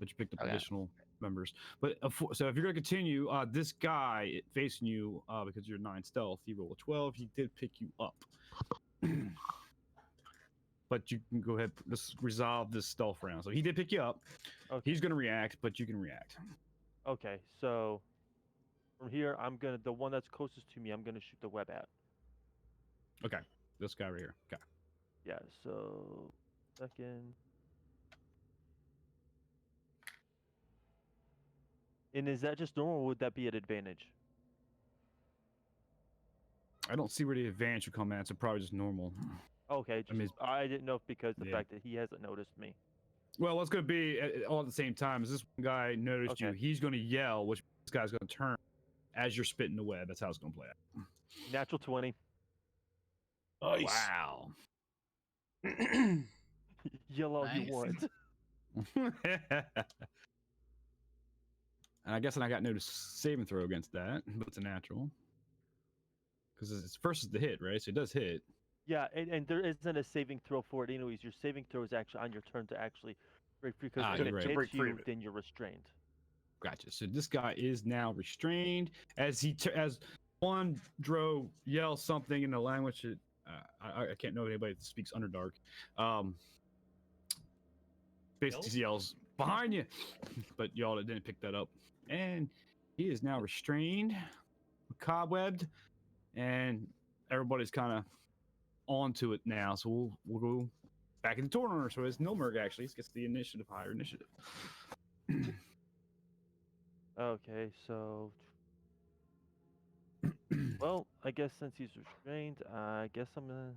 but you picked up Okay. additional members. But so if you're gonna continue, this guy facing you, because you're 9 stealth, he rolled a 12. He did pick you up. But you can go ahead. Let's resolve this stealth round. So he did pick you up. Okay. He's gonna react, but you can react. Okay, so from here, the one that's closest to me, I'm gonna shoot the web at. Okay, this guy right here. Okay. Yeah. So second. And is that just normal, or would that be an advantage? I don't see where the advantage would come at. So probably just normal. Okay, just, I didn't know if because the Yeah. fact that he hasn't noticed me. Well, what's going to be all at the same time is this one guy noticed you. Okay. He's going to yell, which this guy's going to turn as you're spitting the web. That's how it's going to play out. Natural 20. Nice. Wow. Yell all you Nice. want. And I guess I got no saving throw against that, but it's a natural. Because it's first is the hit, right? So it does hit. Yeah, and there isn't a saving throw for it anyways. Your saving throw is actually on your turn to actually break free, because if you're it right. To break hits free you, of it. then you're restrained. Gotcha. So this guy is now restrained as as Wandro yells something in the language that I can't know anybody that speaks Underdark. Basically he yells behind you, but y'all didn't pick that up. And he is now restrained, cobwebbed, and everybody's kind of onto it now. So we'll go back in the tournament. So it's Nilmerg actually gets the initiative, higher initiative. Okay, so well, I guess since he's restrained, I guess I'm gonna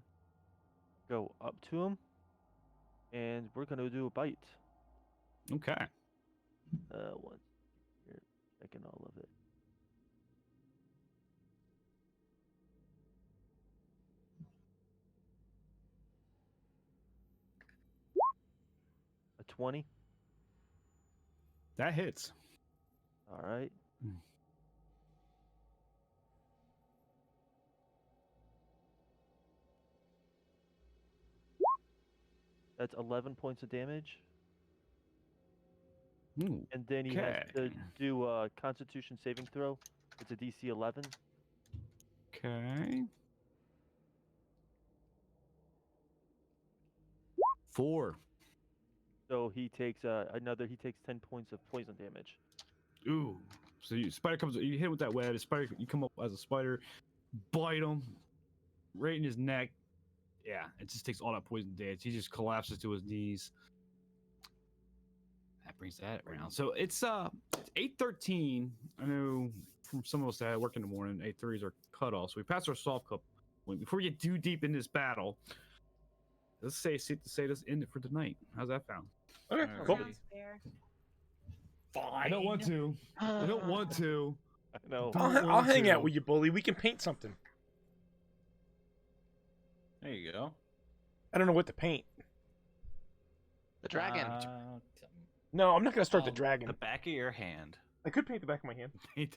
go up to him, and we're gonna do a bite. Okay. One here, checking all of it. A 20. That hits. All right. That's 11 points of damage. Ooh, And then he has to okay. do a Constitution saving throw. It's a DC 11. Okay. 4. So he takes he takes 10 points of poison damage. Ooh. So spider comes, you hit him with that web. The spider, you come up as a spider, bite him right in his neck. Yeah, it just takes all that poison damage. He just collapses to his knees. That brings that around. So it's 8:13. I know from some of us that work in the morning, 8:30s are cut off. So we passed our soft cup point. Before we get too deep in this battle, let's say let's end it for tonight. How's that sound? Okay, Alright. cool. Sounds fair. Fine. I don't want to. I don't want to. I know. I'll hang out with you, bully. We can paint something. There you go. I don't know what to paint. The dragon. No, I'm not gonna start the Um, dragon. The back of your hand. I could paint the back of my hand. Paint